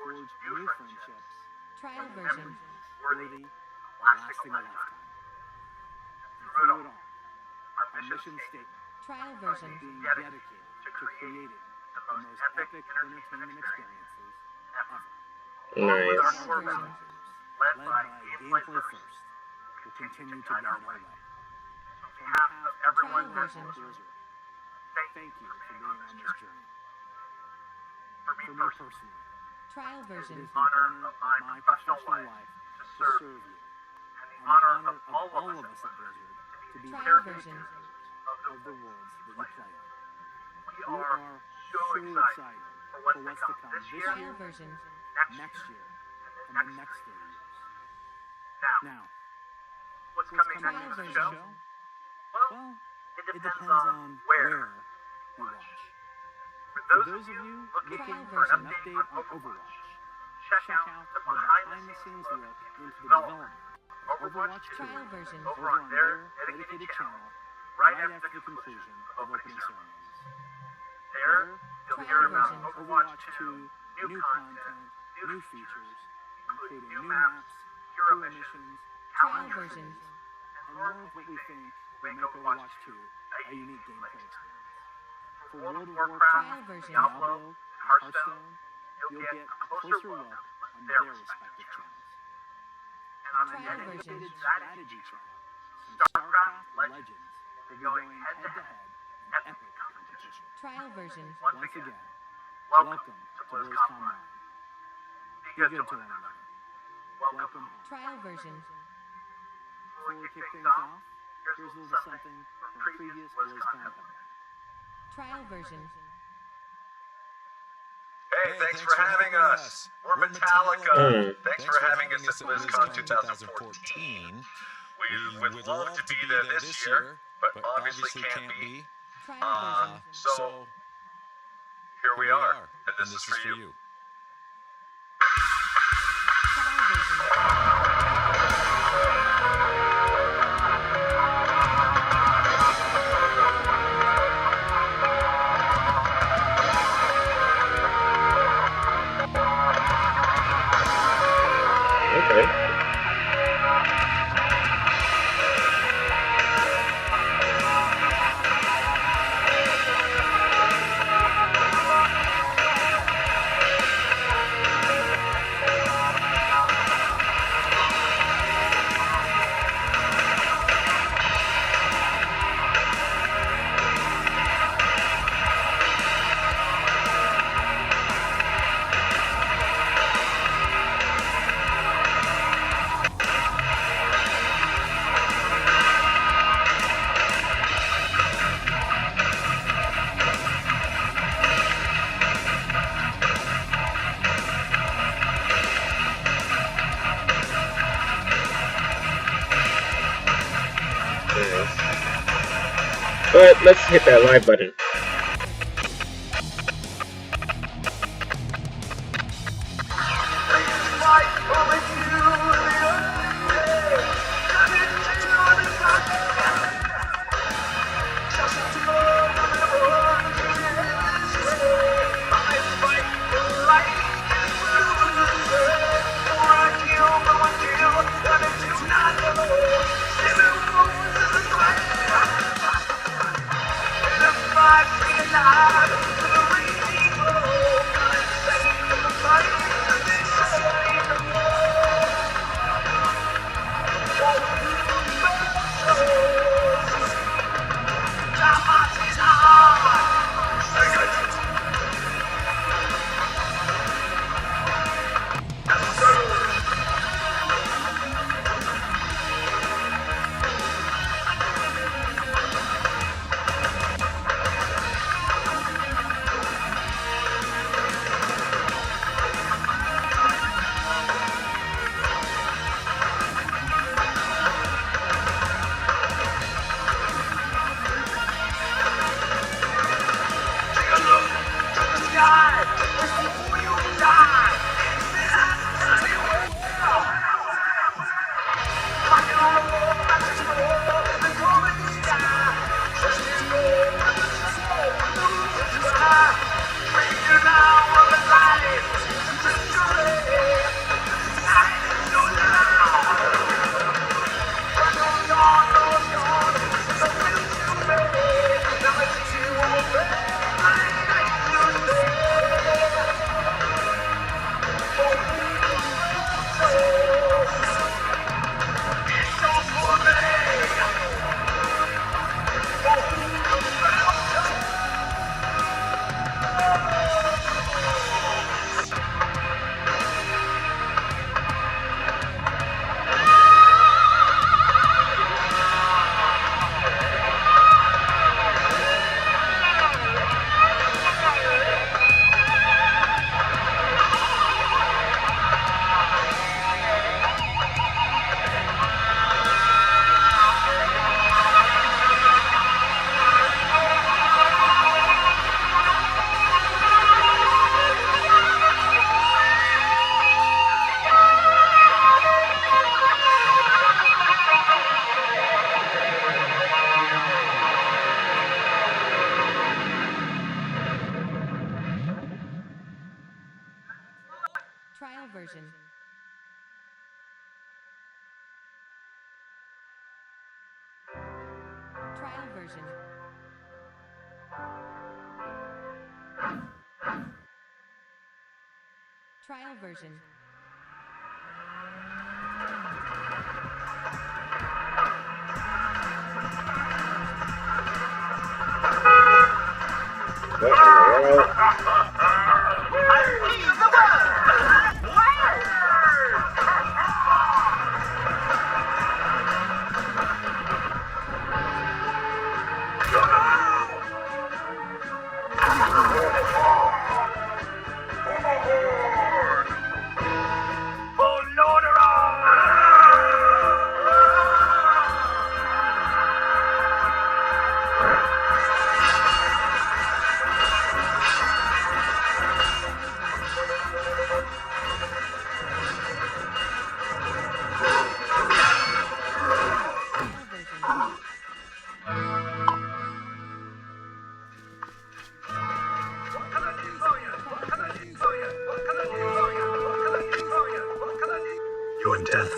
forge new friendships, Trial and version. memories worthy of lasting a lifetime. And through it all, our mission statement Trial is version. being dedicated to creating the most epic entertainment experiences ever. Nice. Our core values, led by Gameplay First, will continue to guide our way. So on behalf of everyone Trial at version. Blizzard, thank you for being on this journey. For me personally, Trial it version. is the honor of my professional life to serve you, and the honor of all of us at Blizzard to be Trial caretaker version. of the worlds that you play in. We are so excited for what's to come this Trial year, version. next year, and the next 30 years. Now, what's coming Trial next to the version. show? Well, it depends on where you watch. For those of you looking for an update on Overwatch, check out the behind-the-scenes look into the development of Overwatch 2 Trial version. over on their dedicated channel right after the conclusion of opening ceremonies. There, you'll hear about Overwatch 2, new content, new features, including new maps, hero missions, Trial talent version. trees, and more of what we think will make Overwatch 2 a unique gameplay experience. For World of Trial Warcraft, version. Diablo, and Hearthstone, you'll get a closer look on their respective channels. And on a Trial dedicated version. strategy channel, StarCraft Legends will be going head-to-head in epic competition. Trial version. Once again, welcome to Blizzcon 9. Be good to one another. Welcome home. Trial version. Before we kick things off, here's a little something from a previous Blizzcon headline. Trial version. Hey, thanks for having us. We're Metallica. Thanks for having us at BlizzCon 2014. We would love to be there this year, but obviously can't be. So here we are, and this is for you. Okay. But let's hit that like button. Trial version. Trial version. Trial version. Your death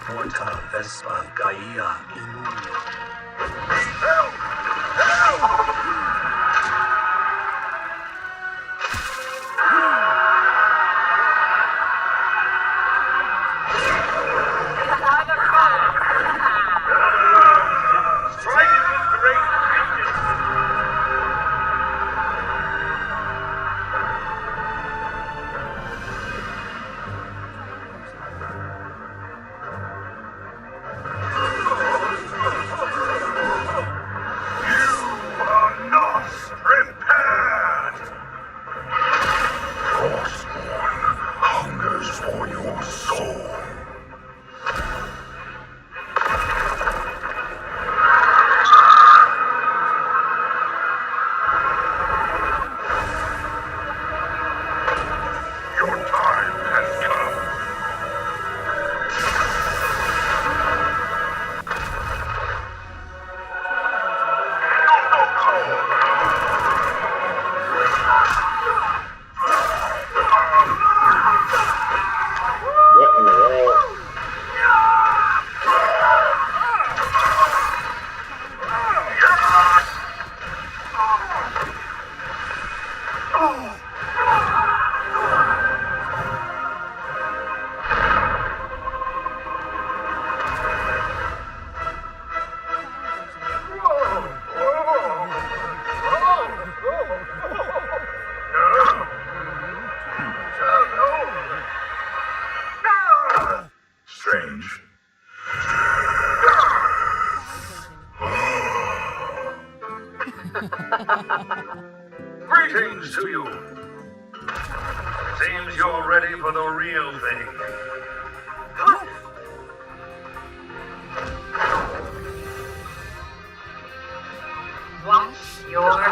Morta Vespa Gaia Inumio. Strange. Greetings to you. Seems you're ready for the real thing. Once you're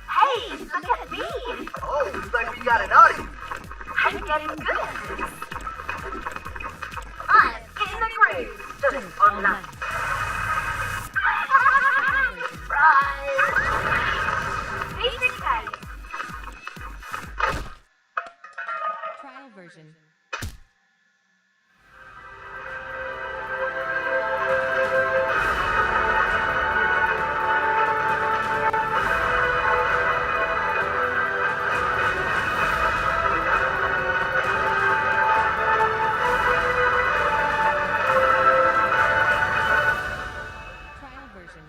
Hey, look at me! Oh, looks like we got an audience. I'm getting good at this. I'm in the grave, just for life. Surprise! Basic setting. Trial version. Trial version.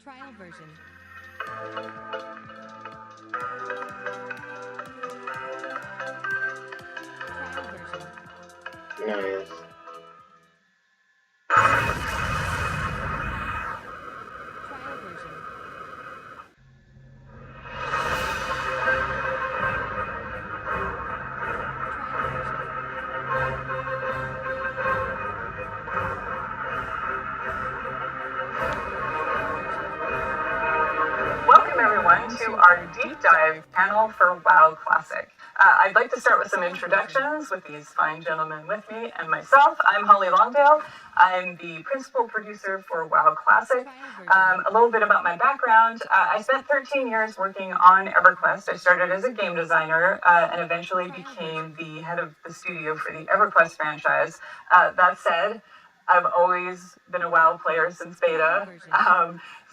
Trial version. Nice. Trial version. Welcome everyone to our deep dive panel for WoW Classic. Classic. I'd like to start with some introductions with these fine gentlemen with me and myself. I'm Holly Longdale. I'm the principal producer for WoW Classic. A little bit about my background. I spent 13 years working on EverQuest. I started as a game designer and eventually became the head of the studio for the EverQuest franchise. That said, I've always been a WoW player since beta.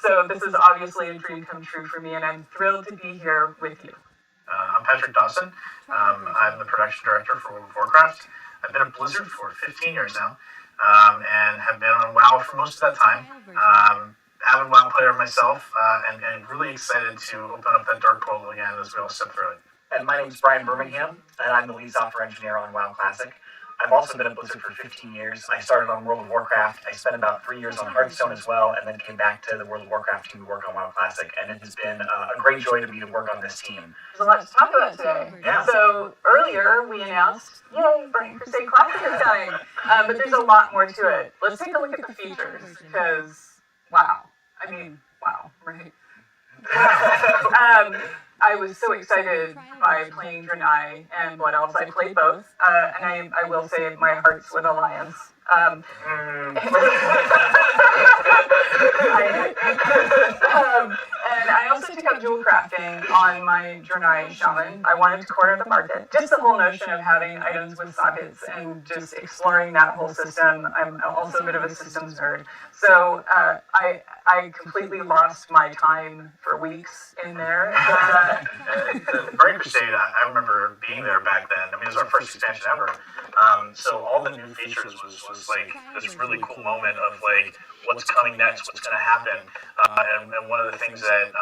So this is obviously a dream come true for me, and I'm thrilled to be here with you. I'm Patrick Dawson. I'm the production director for World of Warcraft. I've been at Blizzard for 15 years now, and have been on WoW for most of that time. Avid WoW player myself, and really excited to open up that dark portal again as we all step through it. And my name's Brian Birmingham, and I'm the lead software engineer on WoW Classic. I've also been at Blizzard for 15 years. I started on World of Warcraft. I spent about 3 years on Hearthstone as well, and then came back to the World of Warcraft to work on WoW Classic. And it has been a great joy to be to work on this team. There's a lot to talk about today. Yeah. So earlier we announced, yay, Burning Crusade Classic is coming. But there's a lot more to it. Let's take a look at the features, because, wow. I mean, wow, right? I was so excited by playing Draenei and Blood Elves. I played both, and I will say my heart's with Alliance. And I also took up dual crafting on my Draenei Shaman. I wanted to corner the market. Just the whole notion of having items with sockets and just exploring that whole system. I'm also a bit of a systems nerd. So I completely lost my time for weeks in there. The Burning Crusade, I remember being there back then. I mean, it was our first expansion ever. So all the new features was like this really cool moment of like what's coming next, what's going to happen. And one of the things that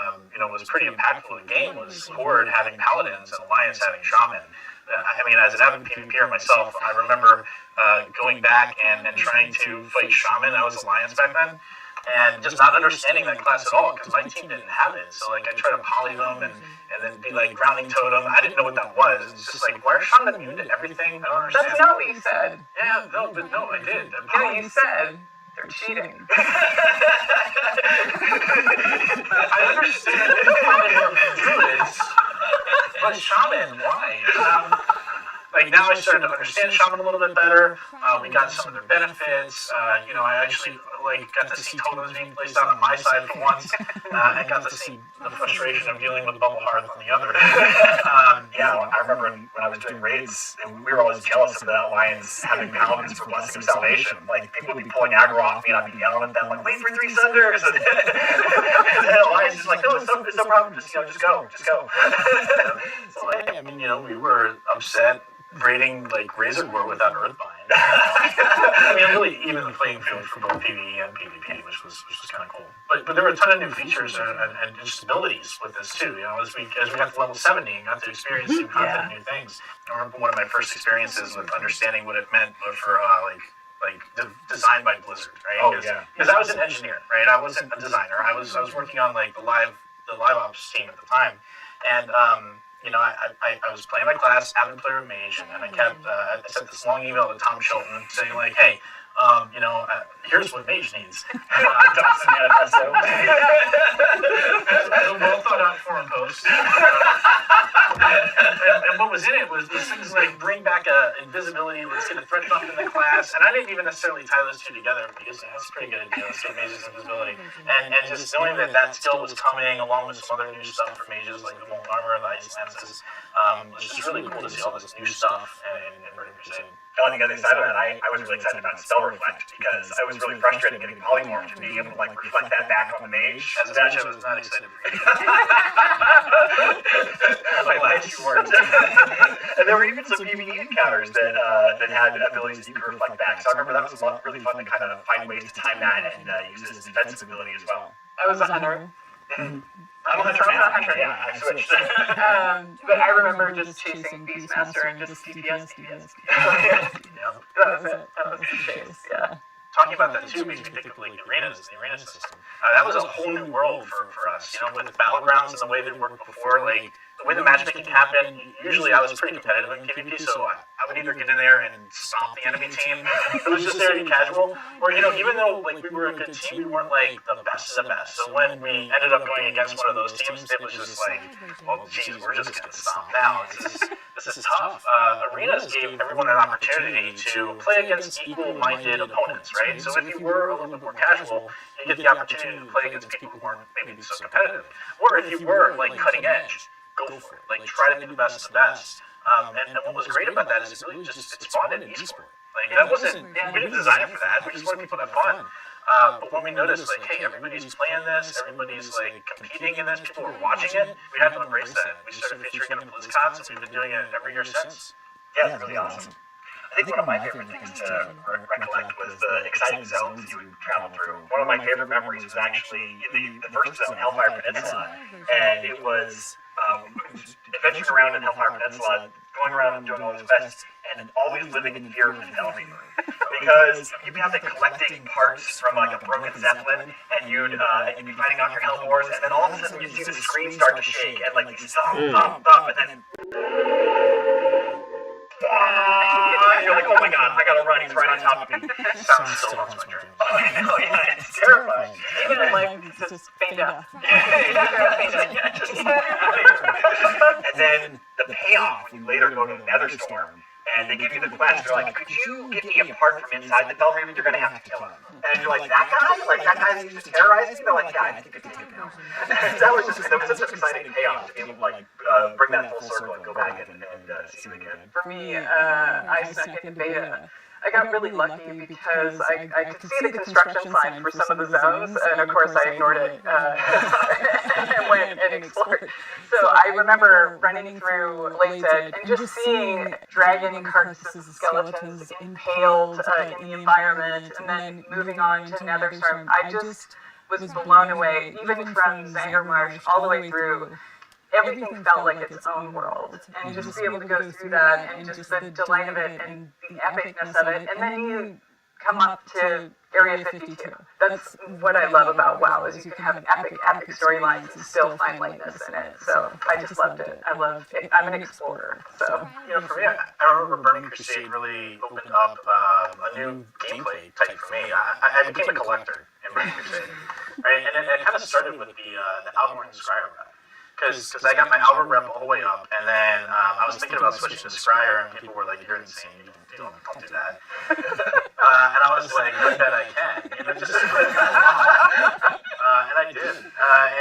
was pretty impactful in the game was Horde having Paladins and Alliance having Shaman. I mean, as an avid PvPer myself, I remember going back and trying to fight Shaman. I was Alliance back then. And just not understanding that class at all, because my team didn't have it. So, like, I tried to poly them and then be like grounding totem. I didn't know what that was. It's just like, why are Shaman immune to everything? I don't understand. That's not what you said. Yeah, no, I did. Yeah, you said they're cheating. I understand druids, but Shaman, why? Like, now I started to understand Shaman a little bit better. We got some of their benefits. I actually got to see totems being placed out on my side for once, and got to see the frustration of dealing with Bubble Hearth on the other. I remember when I was doing raids, we were always jealous of the Alliance having Paladins for Blessing of Salvation. Like, people would be pulling aggro off me, and I'd be yelling at them, like, wait for 3 Sunders! And the Alliance is like, no, it's no problem, just go. So, we were upset raiding Razor War without Earthbind. I mean, really even the playing field for both PvE and PvP, which was kind of cool. But there were a ton of new features and just abilities with this too. As we got to level 70 and got to experience new content and new things. I remember one of my first experiences with understanding what it meant for designed by Blizzard, right? Oh, yeah. Because I was an engineer, right? I wasn't a designer. I was working on the live ops team at the time, and I was playing my class, avid player mage, and I sent this long email to Tom Shelton saying hey, here's what mage needs. Dawson manifesto. A well thought out forum post. And what was in it was things like bring back invisibility, let's get a threat bump in the class, and I didn't even necessarily tie those two together because that's pretty good, let's get mages invisibility. And just knowing that skill was coming along with some other new stuff for mages like the Molten Armor and the Ice Senses, it's just really cool to see all this new stuff in Burning Crusade. The only thing I was excited about, I was really excited about Spell Reflect because I was really frustrated getting polymorphed and being able to reflect that back on the mage. As a match, I was not excited for you. And there were even some PvE encounters that had abilities that you could reflect back. So I remember that was really fun to kind of find ways to time that and use it as a defensive ability as well. I was a hunter. I'm a hunter, yeah, I switched. But I remember just chasing Beastmaster and just DPS. That was it. That was the chase, yeah. Talking about that too makes me think of the arena system. That was a whole new world for us. With Battlegrounds and the way they worked before, the way the matchmaking happened, usually I was pretty competitive in PvP, so I would either get in there and stomp the enemy team who was just there to be casual, or, you know, even though, like, we were a good team, we weren't, like, the best of the best. So when we ended up going against one of those teams, it was just like, well, geez, we're just gonna stop now. This is tough. Arenas gave everyone an opportunity to play against equal-minded opponents, right? So if you were a little bit more casual, you get the opportunity to play against people who weren't maybe so competitive. Or if you were, like, cutting edge, go for it. Like, try to be the best of the best. And what was great about that is it really just, it spawned an esport. Like, that wasn't, we didn't design it for that, we just wanted people to have fun. But when we noticed, like, hey, everybody's playing this, everybody's, like, competing in this, people are watching it, we had to embrace that. We started featuring it at Blizzcon, so we've been doing it every year since. Yeah, it's really awesome. I think one of my favorite things to recollect was the exciting zones you would travel through. One of my favorite memories was actually the first zone, Hellfire Peninsula, and it was adventuring around in Hellfire Peninsula, going around and doing all those quests, and always living in fear of fatality. Because you'd be out there collecting parts from, like, a broken Zeppelin, and you'd be fighting off your Hellbores, and then all of a sudden you'd see the screen start to shake, and, like, these thump, and then... You're like, oh my god, I gotta run, he's right on top of me. Sounds so much better. Oh, I know, yeah, it's terrifying. Even in life, it's just faint out. And then the payoff, when you later go to Netherstorm, and they give you the quest, they're like, could you get me a part from inside the Belhaven? You're gonna have to kill him. And you're like, that guy? Like, that guy that used to terrorize me? They're like, yeah, I think I can take him out. That was such an exciting payoff to be able to, like, bring that full circle and go back and see it again. For me, I snuck into beta. I got really lucky because I could see the construction sign for some of the zones, and of course I ignored it and went and explored. So I remember running through Blazed and just seeing dragon carcasses, skeletons impaled in the environment, and then moving on to Netherstorm. I just was blown away, even from Zangarmarsh all the way through. Everything felt like its own world, and just to be able to go through that, and just the delight of it, and the epicness of it, and then you come up to Area 52. That's what I love about WoW, is you can have epic storylines and still find lightness in it, so I just loved it. I'm an explorer, so. You know, for me, I remember Burning Crusade really opened up a new gameplay type for me. I became a collector in Burning Crusade, right, and it kind of started with the Algorand Scryer rep. Because I got my Albert rep all the way up, and then I was thinking about switching to Scryer, and people were like, you're insane, don't do that. And I was like, I bet I can. And I did.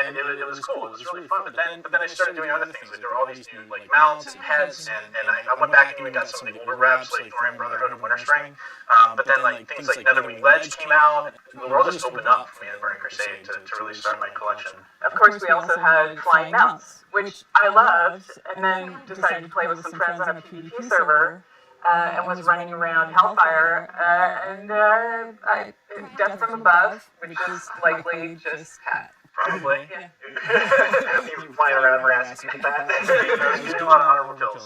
And it was cool, it was really fun. But then I started doing other things. Like, there were all these new, like, mounts and heads, and I went back and we got some of the older reps, like Thorium Brotherhood and Winterspring. But then, like, things like Netherwing Ledge came out. The world just opened up for me in Burning Crusade to really start my collection. Of course, we also had Flying Mounts, which I loved, and then decided to play with some friends on a PvP server, and was running around Hellfire, and I Death from Above, which is likely just Pat. Probably. Yeah. You flying around harassing people with that. You do a lot of honorable kills.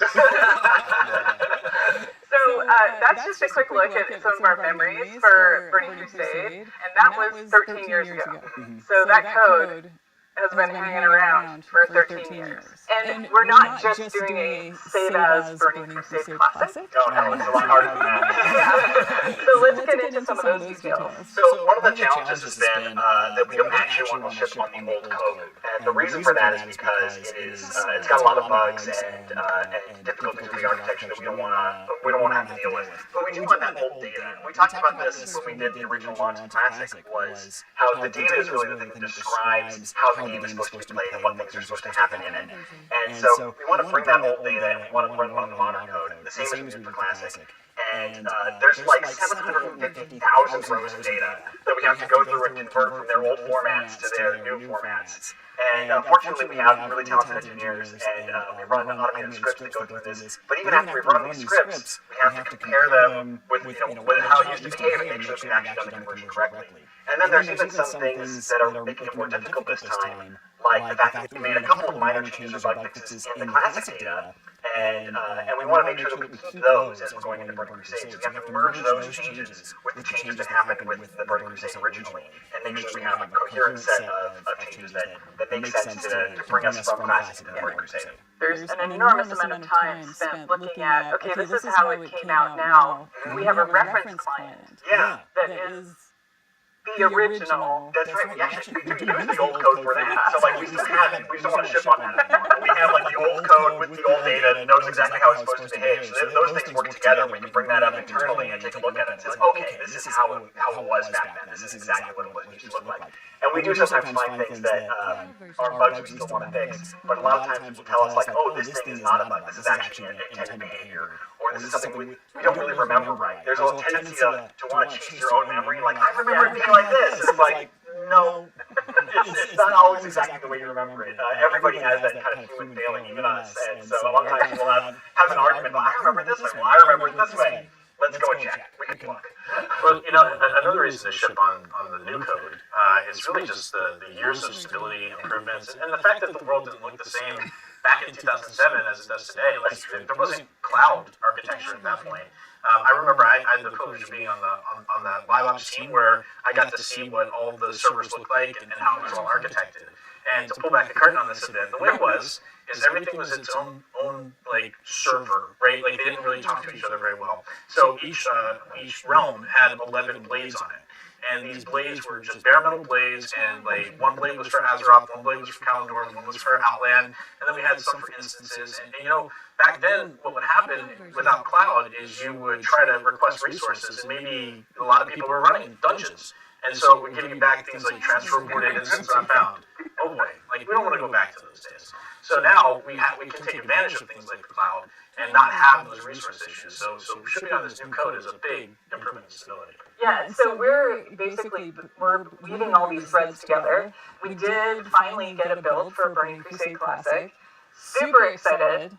So that's just a quick look at some of our memories for Burning Crusade, and that was 13 years ago. So that code has been hanging around for 13 years. And we're not just doing a save as Burning Crusade Classic. No, it's a lot harder than that. So let's get into some of those details. So one of the challenges has been that we don't actually want to ship on the old code. And the reason for that is because it's got a lot of bugs and difficulties with the architecture that we don't want to have to deal with. But we do want that old data. We talked about this when we did the original launch of Classic, was how the data is really the thing that describes how the game is supposed to be played and what things are supposed to happen in it. And so we want to bring that old data and we want to run on the modern code, the same as we did for Classic. And there's like 750,000 rows of data that we have to go through and convert from their old formats to their new formats. And fortunately, we have really talented engineers, and we run automated scripts to go through this. But even after we run these scripts, we have to compare them with how it used to behave and make sure that we've actually done the conversion correctly. And then there's even some things that are making it more difficult this time, like the fact that we made a couple of minor changes or bug fixes in the classic data, and we want to make sure that we keep those as we're going into Burning Crusade. So we have to merge those changes with the changes that happened with the Burning Crusade originally, and make sure we have a coherent set of changes that make sense to bring us from Classic to Burning Crusade. there's an enormous amount of time spent looking at, okay, this is how it came out now. We have a reference client that is the original. That's right. We actually do use the old code for that. So like we still want to ship on that anymore. We have like the old code with the old data that knows exactly how it's supposed to behave. So those things work together. We can bring that up internally and take a look at it and say, okay, this is how it was back then. This is exactly what it used to look like. And we do sometimes find things that are bugs we still want to fix, but a lot of times people tell us like, oh, this thing is not a bug. This is actually an intended behavior, or this is something we don't really remember right. There's a tendency to want to change your own memory. Like, I remember it being like this. And it's like, no, it's not always exactly the way you remember it. Everybody has that kind of human failing, even us. And so a lot of times we'll have an argument, well, I remember it this way. Well, I remember it this way. Let's go and check. We can look. Well, another reason to ship on the new code is really just the years of stability, improvements, and the fact that the world didn't look the same back in 2007 as it does today. Like, there wasn't cloud architecture at that point. I remember I had the privilege of being on the live ops team where I got to see what all the servers looked like and how it was all architected. And to pull back the curtain on this a bit, the way it was is everything was its own like server, right? Like they didn't really talk to each other very well. So each realm had 11 blades on it. And these blades were just bare metal blades, and like one blade was for Azeroth, one blade was for Kalimdor, one was for Outland, and then we had some for instances. And back then, what would happen without cloud is you would try to request resources, and maybe a lot of people were running dungeons. And so it would give you back things like transferable data that's unfound. Oh boy, like we don't want to go back to those days. So now we can take advantage of things like the cloud and not have those resource issues. So shipping on this new code is a big improvement in stability. Yeah, and so we're weaving all these threads together. We did finally get a build for Burning Crusade Classic. Super excited.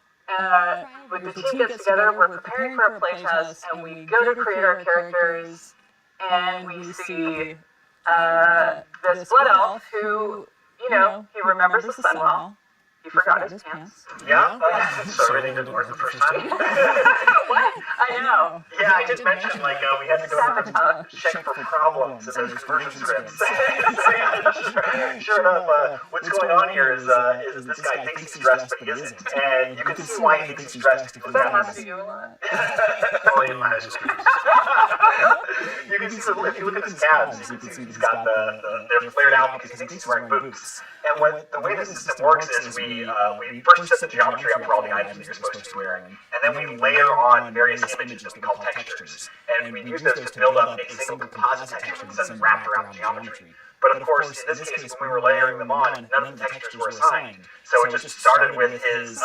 With the team gets together, we're preparing for a playtest, and we go to create our characters, and we see this blood elf who, he remembers the sun well. He forgot his pants. Yeah, so everything didn't work the first time. What? I know. Yeah, I did mention, like, we had to go check for problems in those version scripts. Sure enough, what's going on here is this guy thinks he's dressed, but he isn't. And you can see why he thinks he's dressed. Does that have to do with that? You can see, if you look at his calves, you can see he's got they're flared out because he thinks he's wearing boots. And the way the system works is we first set the geometry up for all the items you're supposed to be wearing, and then we layer on various images that we call textures. And we use those to build up a single composite texture that's then wrapped around geometry. But of course, in this case, when we were layering them on, none of the textures were assigned. So it just started with his,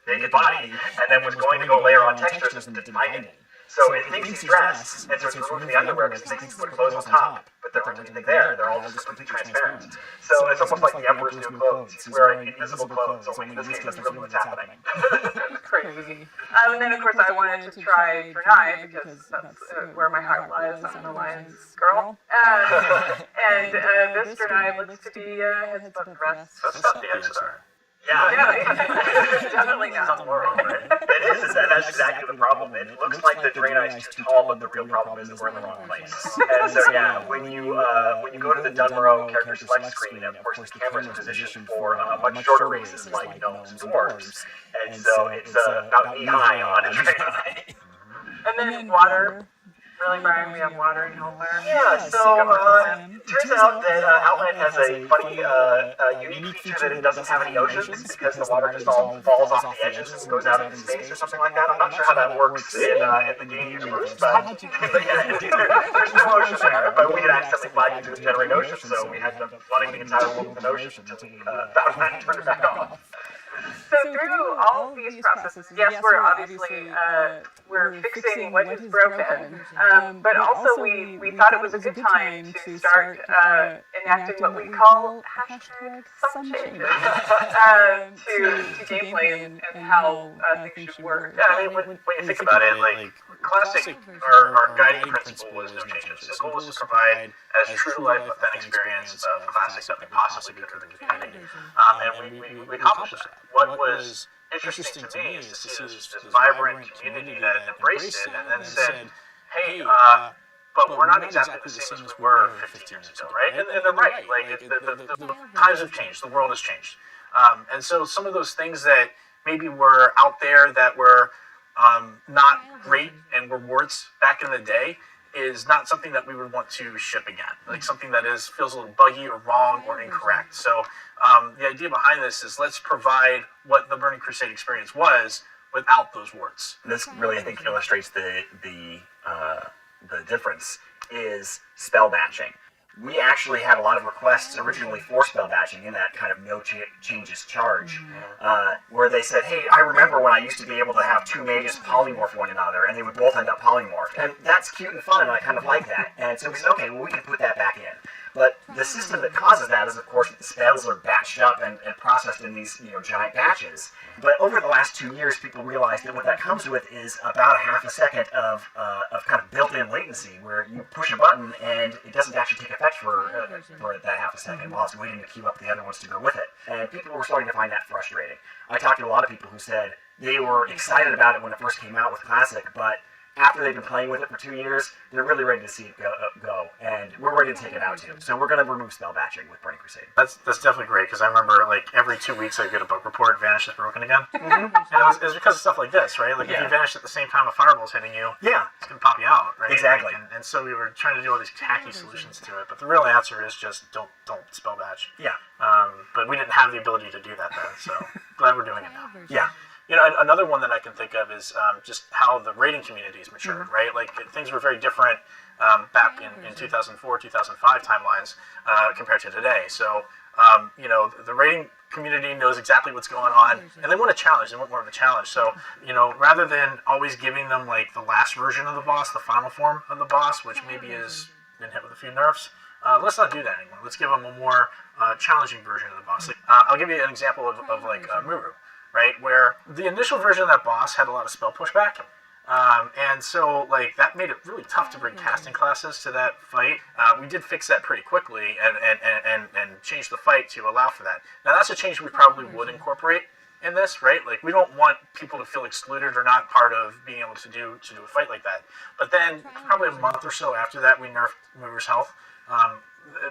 naked body, and then was going to go layer on textures and didn't find any. So it thinks he's dressed, and so it's removing the underwear because it thinks he put clothes on top, but there aren't anything there. They're all just completely transparent. So it's almost like the Emperor's new clothes. He's wearing invisible clothes, only in this case that's really what's happening. Crazy. And then, of course, I wanted to try Brunei because that's where my heart lies. I'm an Alliance girl. And this Brunei looks to be heads above breasts. That's not the answer. Yeah, definitely not. It is, and that's exactly the problem. It looks like the Draenei is too tall, but the real problem is that we're in the wrong place. And so, when you go to the Dunmorrow character select screen, of course the camera's positioned for much shorter races like gnomes and dwarves, and so it's about knee high on a Draenei. And then water. Really, Brian, we have water in Outland. Yeah, so it turns out that Outland has a funny, unique feature that it doesn't have any oceans because the water just all falls off the edges and goes out into space or something like that. I'm not sure how that works in the game universe, but there's no ocean there. But we had accidentally flagged it to generate ocean, so we had to flood the entire world with an ocean until we found that and turned it back off. So through all of these processes, yes, we're obviously we're fixing what is broken, but also we thought it was a good time to start enacting what we call some changes to gameplay and how things should work. Yeah, I mean, when you think about it, like Classic, our guiding principle was no changes. The goal is to provide as true to life authentic experience of Classic that we possibly could in the community, and we accomplished that. What was interesting to me is to see this vibrant community that embraced it and then said, hey, but we're not exactly the same as we were 15 years ago, right? And they're right. Like, the times have changed. The world has changed. And so some of those things that maybe were out there that were not great and were warts back in the day is not something that we would want to ship again. Like something that feels a little buggy or wrong or incorrect. So the idea behind this is let's provide what the Burning Crusade experience was without those warts. This really, I think, illustrates the difference is spell batching. We actually had a lot of requests originally for spell batching in that kind of no changes charge, where they said, hey, I remember when I used to be able to have two mages polymorph one another, and they would both end up polymorphed. And that's cute and fun, and I kind of like that. And so we said, okay, well, we can put that back in. But the system that causes that is, of course, that the spells are batched up and processed in these giant batches. But over the last 2 years, people realized that what that comes with is about a half a second of kind of built-in latency, where you push a button and it doesn't actually take effect for that half a second while it's waiting to queue up the other ones to go with it. And people were starting to find that frustrating. I talked to a lot of people who said they were excited about it when it first came out with Classic, but after they've been playing with it for 2 years, they're really ready to see it go, and we're ready to take it out too. So we're going to remove spell batching with Burning Crusade. That's definitely great, because I remember like every 2 weeks I get a bug report, Vanish is broken again. And it was because of stuff like this, right? Like if you vanish at the same time a fireball's hitting you, it's going to pop you out, right? Exactly. Like, and so we were trying to do all these tacky solutions to it, but the real answer is just don't spell batch. Yeah. But we didn't have the ability to do that then, so glad we're doing it now. Yeah. You know, another one that I can think of is just how the rating community has matured, right? Like things were very different back in 2004, 2005 timelines compared to today. So, you know, the rating community knows exactly what's going on, and they want a challenge. They want more of a challenge. So, you know, rather than always giving them like the last version of the boss, the final form of the boss, which maybe has been hit with a few nerfs, let's not do that anymore. Let's give them a more challenging version of the boss. Like, I'll give you an example of like Muru. Right, where the initial version of that boss had a lot of spell pushback, and so like that made it really tough to bring casting classes to that fight. We did fix that pretty quickly and change the fight to allow for that. Now that's a change we probably would incorporate in this, right? Like we don't want people to feel excluded or not part of being able to do a fight like that. But then probably a month or so after that, we nerfed Muru's health.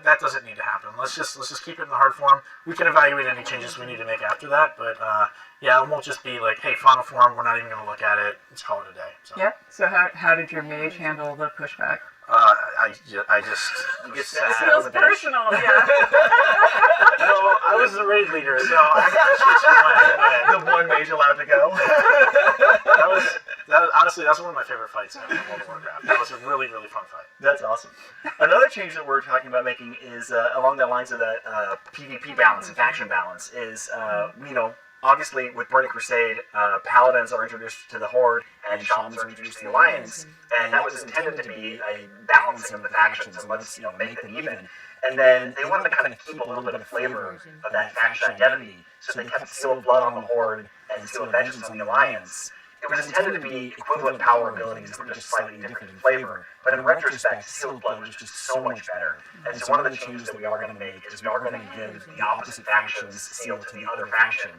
That doesn't need to happen. Let's just keep it in the hard form. We can evaluate any changes we need to make after that, but yeah, it won't just be like, hey, final form, we're not even going to look at it. Let's call it a day. So. Yeah. So how did your mage handle the pushback? I just get sad. It feels personal, yeah. No, I was the raid leader, so I got to chase you away. The one mage allowed to go. Honestly, that's one of my favorite fights in World of Warcraft. That was a really, really fun fight. That's awesome. Another change that we're talking about making is along the lines of the PvP balance and faction balance is, you know, obviously with Burning Crusade, Paladins are introduced to the Horde and Shamans are introduced to the Alliance, and that was intended to be a balance in the factions, and let's, you know, make them even. And then they wanted to kind of keep a little bit of flavor of that faction identity, so they kept Seal of Blood on the Horde and Seal of Vengeance on the Alliance. It was intended to be equivalent power abilities that were just slightly different in flavor, but in retrospect, Seal of Blood was just so much better. And so one of the changes that we are going to make is we are going to give the opposite factions Seal to the other faction,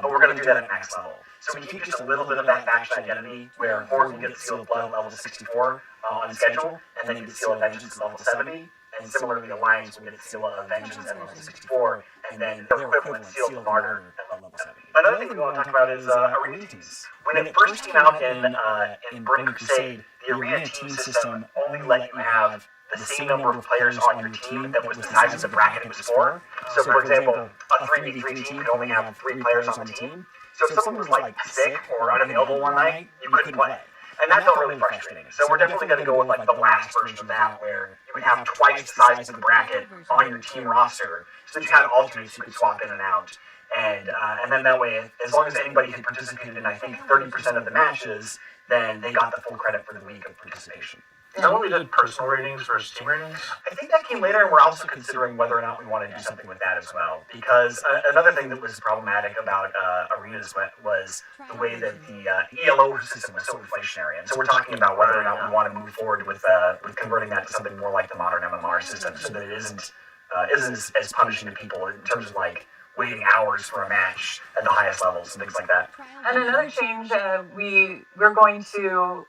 but we're going to do that at max level. So we keep just a little bit of that faction identity, where Horde will get Seal of Blood level 64 on schedule, and then you get Seal of Vengeance level 70. And similarly, the Alliance will get Seal of Vengeance at level 64, and then their equivalent Seal of Martyr at level 70. Another thing we want to talk about is arena teams. When it first came out in Burning Crusade, the arena team system only let you have the same number of players on your team that was the size of the bracket it was for. So for example, a 3v3 team could only have 3 players on the team. So if someone was like sick or unavailable one night, you couldn't play. And that felt really frustrating. So we're definitely going to go with like the last version of that, where you would have twice the size of the bracket on your team roster, so you had alternates you could swap in and out. And then that way, as long as anybody had participated in, I think, 30% of the matches, then they got the full credit for the week of participation. Is that when we did personal ratings versus team ratings? I think that came later, and we're also considering whether or not we want to do something with that as well. Because another thing that was problematic about arenas was the way that the ELO system was so inflationary. And so we're talking about whether or not we want to move forward with converting that to something more like the modern MMR system, so that it isn't as punishing to people in terms of like waiting hours for a match at the highest levels and things like that. And another change, we're going to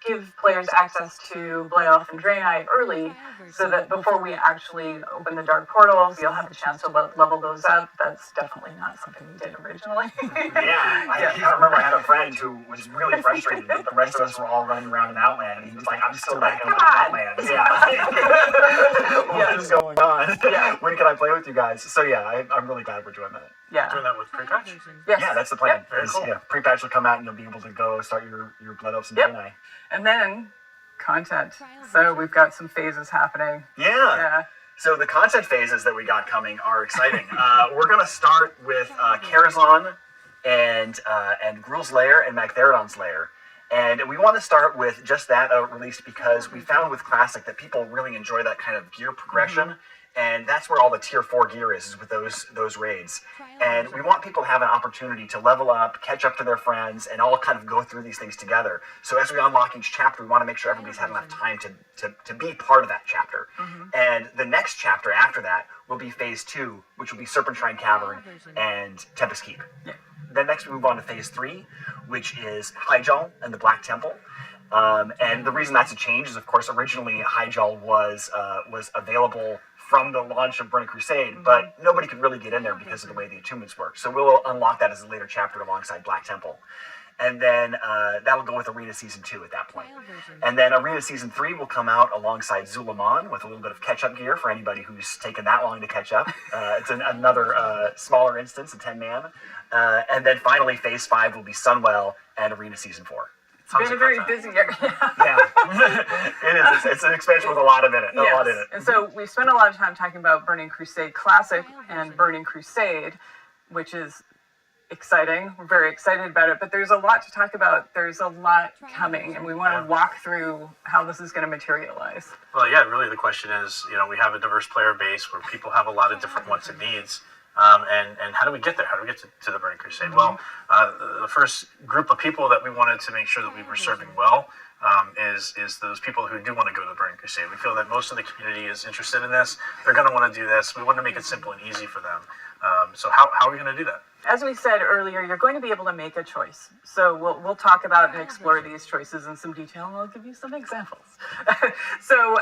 give players access to Blayoff and Draenei early, so that before we actually open the dark portals, you'll have a chance to level those up. That's definitely not something we did originally. I remember I had a friend who was really frustrated that the rest of us were all running around in Outland, and he was like, I'm still back in Outland. What is going on? When can I play with you guys? So I'm really glad we're doing that. Doing that with pre-patch? Yes. Yeah, that's the plan. Very cool. Pre-patch will come out and you'll be able to go start your Blood Elves and Draenei. And then content. So we've got some phases happening. Yeah. So the content phases that we got coming are exciting. We're going to start with Karazhan and Gruul's Lair and Magtheridon's Lair. And we want to start with just that release because we found with Classic that people really enjoy that kind of gear progression. And that's where all the tier 4 gear is with those raids. And we want people to have an opportunity to level up, catch up to their friends, and all kind of go through these things together. So as we unlock each chapter, we want to make sure everybody's had enough time to be part of that chapter. And the next chapter after that will be phase 2, which will be Serpentine Cavern and Tempest Keep. Then next we move on to phase 3, which is Hyjal and the Black Temple. And the reason that's a change is, of course, originally Hyjal was available from the launch of Burning Crusade, but nobody could really get in there because of the way the attunements work. So we'll unlock that as a later chapter alongside Black Temple. And then that'll go with Arena Season 2 at that point. And then Arena Season 3 will come out alongside Zulaman with a little bit of catch-up gear for anybody who's taken that long to catch up. It's another smaller instance, a 10-man. And then finally, Phase 5 will be Sunwell and Arena Season 4. It's been a very busy year. It is. It's an expansion with a lot in it. And so we spent a lot of time talking about Burning Crusade Classic and Burning Crusade, which is exciting. We're very excited about it, but there's a lot to talk about. There's a lot coming, and we want to walk through how this is going to materialize. Well, really the question is, we have a diverse player base where people have a lot of different wants and needs. And how do we get there? How do we get to the Burning Crusade? Well, the first group of people that we wanted to make sure that we were serving well is those people who do want to go to the Burning Crusade. We feel that most of the community is interested in this. They're going to want to do this. We want to make it simple and easy for them. So how are we going to do that? As we said earlier, you're going to be able to make a choice. So we'll talk about and explore these choices in some detail, and I'll give you some examples. So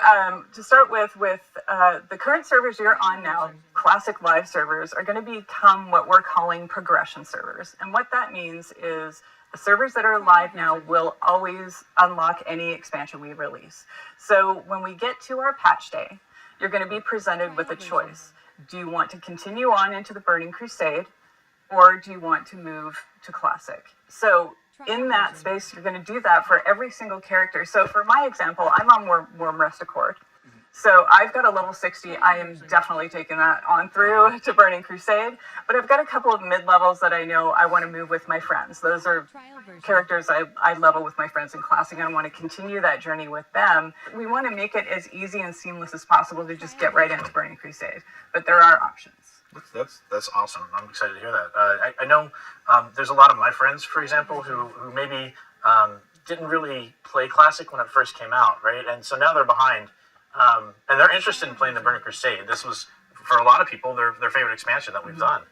to start with the current servers you're on now, Classic Live servers, are going to become what we're calling progression servers. And what that means is the servers that are live now will always unlock any expansion we release. So when we get to our patch day, you're going to be presented with a choice. Do you want to continue on into the Burning Crusade, or do you want to move to Classic? So in that space, you're going to do that for every single character. So for my example, I'm on Worm Rest Accord. So I've got a level 60. I am definitely taking that on through to Burning Crusade. But I've got a couple of mid-levels that I know I want to move with my friends. Those are characters I level with my friends in Classic, and I want to continue that journey with them. We want to make it as easy and seamless as possible to just get right into Burning Crusade. But there are options. That's awesome. I'm excited to hear that. I know there's a lot of my friends, for example, who maybe didn't really play Classic when it first came out, right? And so now they're behind. And they're interested in playing the Burning Crusade. This was, for a lot of people, their favorite expansion that we've done.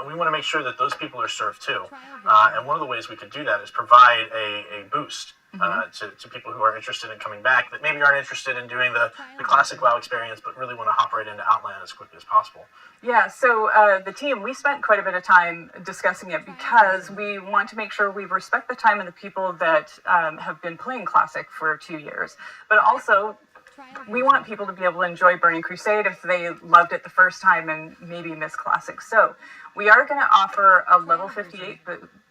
We want to make sure that those people are served too. And one of the ways we could do that is provide a boost to people who are interested in coming back, that maybe aren't interested in doing the Classic WoW experience, but really want to hop right into Outland as quickly as possible. Yeah, so the team, we spent quite a bit of time discussing it because we want to make sure we respect the time of the people that have been playing Classic for 2 years. But also, we want people to be able to enjoy Burning Crusade if they loved it the first time and maybe miss Classic. So we are going to offer a level 58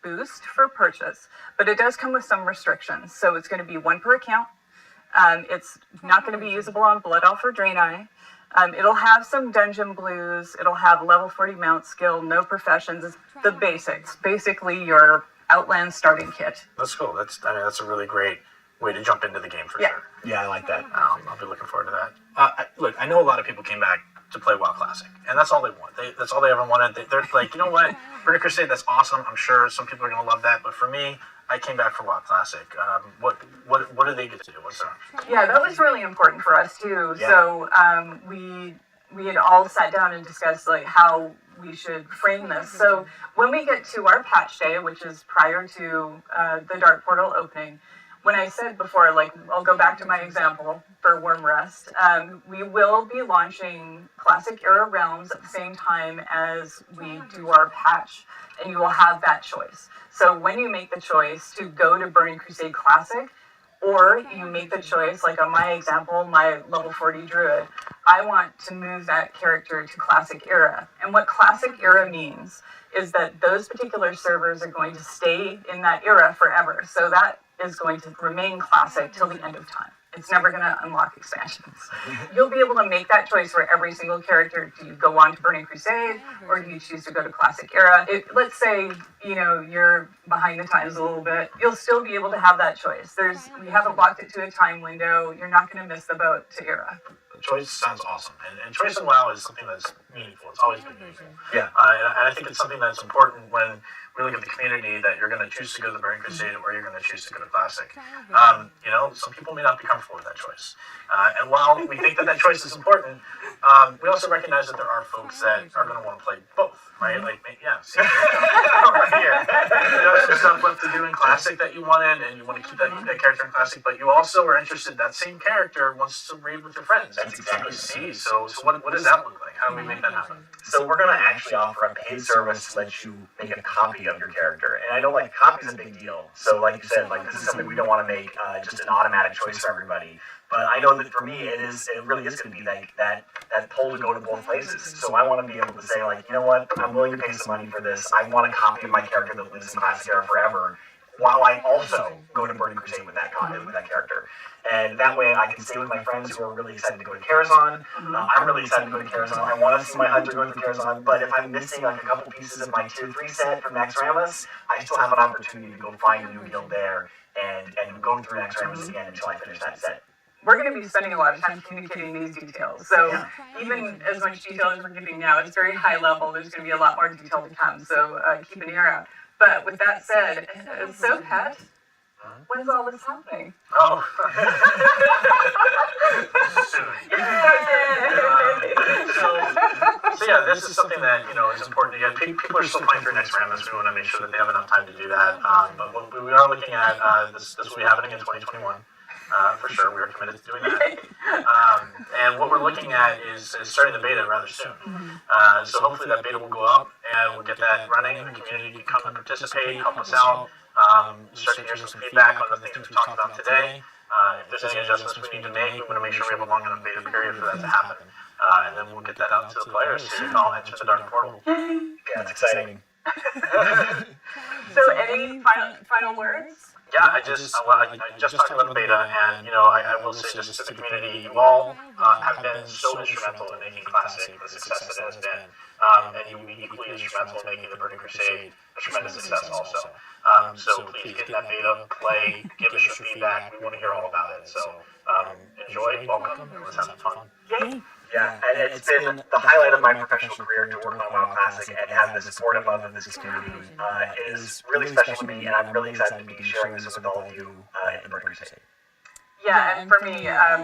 boost for purchase, but it does come with some restrictions. So it's going to be 1 per account. It's not going to be usable on Blood Elf or Draenei. It'll have some dungeon blues. It'll have level 40 mount skill, no professions. It's the basics. Basically your Outland starting kit. That's cool. That's a really great way to jump into the game for sure. Yeah, I like that. I'll be looking forward to that. Look, I know a lot of people came back to play WoW Classic, and that's all they want. That's all they ever wanted. They're like, you know what, Burning Crusade, that's awesome. I'm sure some people are going to love that, but for me, I came back for WoW Classic. What do they get to do? What's that? Yeah, that was really important for us too. Yeah. So we had all sat down and discussed like how we should frame this. So when we get to our patch day, which is prior to the Dark Portal opening, when I said before, like, I'll go back to my example for Worm Rest, we will be launching Classic Era Realms at the same time as we do our patch, and you will have that choice. So when you make the choice to go to Burning Crusade Classic, or you make the choice, like on my example, my level 40 druid, I want to move that character to Classic Era. And what Classic Era means is that those particular servers are going to stay in that era forever. So that is going to remain classic till the end of time. It's never going to unlock expansions. You'll be able to make that choice for every single character. Do you go on to Burning Crusade, or do you choose to go to Classic Era? Let's say, you know, you're behind the times a little bit. You'll still be able to have that choice. We haven't blocked it to a time window. You're not going to miss the boat to Era. Choice sounds awesome, and choice in WoW is something that's meaningful. It's always been meaningful. Yeah, and I think it's something that's important when we look at the community, that you're going to choose to go to the Burning Crusade or you're going to choose to go to Classic. You know, some people may not be comfortable with that choice, and while we think that that choice is important, we also recognize that there are folks that are going to want to play both, right? Like, yeah, see, right here. You know, some stuff left to do in Classic that you wanted, and you want to keep that character in Classic, but you also are interested that same character wants to raid with your friends. That's exactly see. So what does that look like? How do we make that happen? So we're going to actually offer a paid service to let you make a copy of your character. And I know, like, copy is a big deal. So like you said, like, this is something we don't want to make just an automatic choice for everybody. But I know that for me, it really is going to be like that pull to go to both places. So I want to be able to say, like, you know what, I'm willing to pay some money for this. I want a copy of my character that lives in Classic Era forever, while I also go to Burning Crusade with that character. And that way I can stay with my friends who are really excited to go to Karazhan. I'm really excited to go to Karazhan. I want to see my hunter go to Karazhan. But if I'm missing like a couple pieces of my tier 3 set from Naxxramas, I still have an opportunity to go find a new guild there and go through Naxxramas again until I finish that set. We're going to be spending a lot of time communicating these details. So even as much detail as we're giving now, it's very high level. There's going to be a lot more detail to come. So keep an ear out. But with that said, so Pat, when is all this happening? Oh. So yeah, this is something that, you know, is important. Again, people are still playing through Naxxramas. We want to make sure that they have enough time to do that. But what we are looking at, this will be happening in 2021. For sure, we are committed to doing that. And what we're looking at is starting the beta rather soon. So hopefully that beta will go up and we'll get that running, and the community can come and participate, help us out, start to hear some feedback on the things we talked about today. If there's any adjustments we need to make, we want to make sure we have a long enough beta period for that to happen. And then we'll get that out to the players so you can all enter the Dark Portal. Yeah, it's exciting. So any final words? Yeah, I just talked about the beta, and, you know, I will say just to the community, you all have been so instrumental in making Classic the success that it has been, and you will be equally instrumental in making the Burning Crusade a tremendous success also. So please get in that beta, play, give us your feedback. We want to hear all about it. So enjoy, welcome, and let's have some fun. Yay! Yeah, and it's been the highlight of my professional career to work on WoW Classic and have the support of this community. It is really special to me, and I'm really excited to be sharing this with all of you in Burning Crusade. Yeah, and for me, I've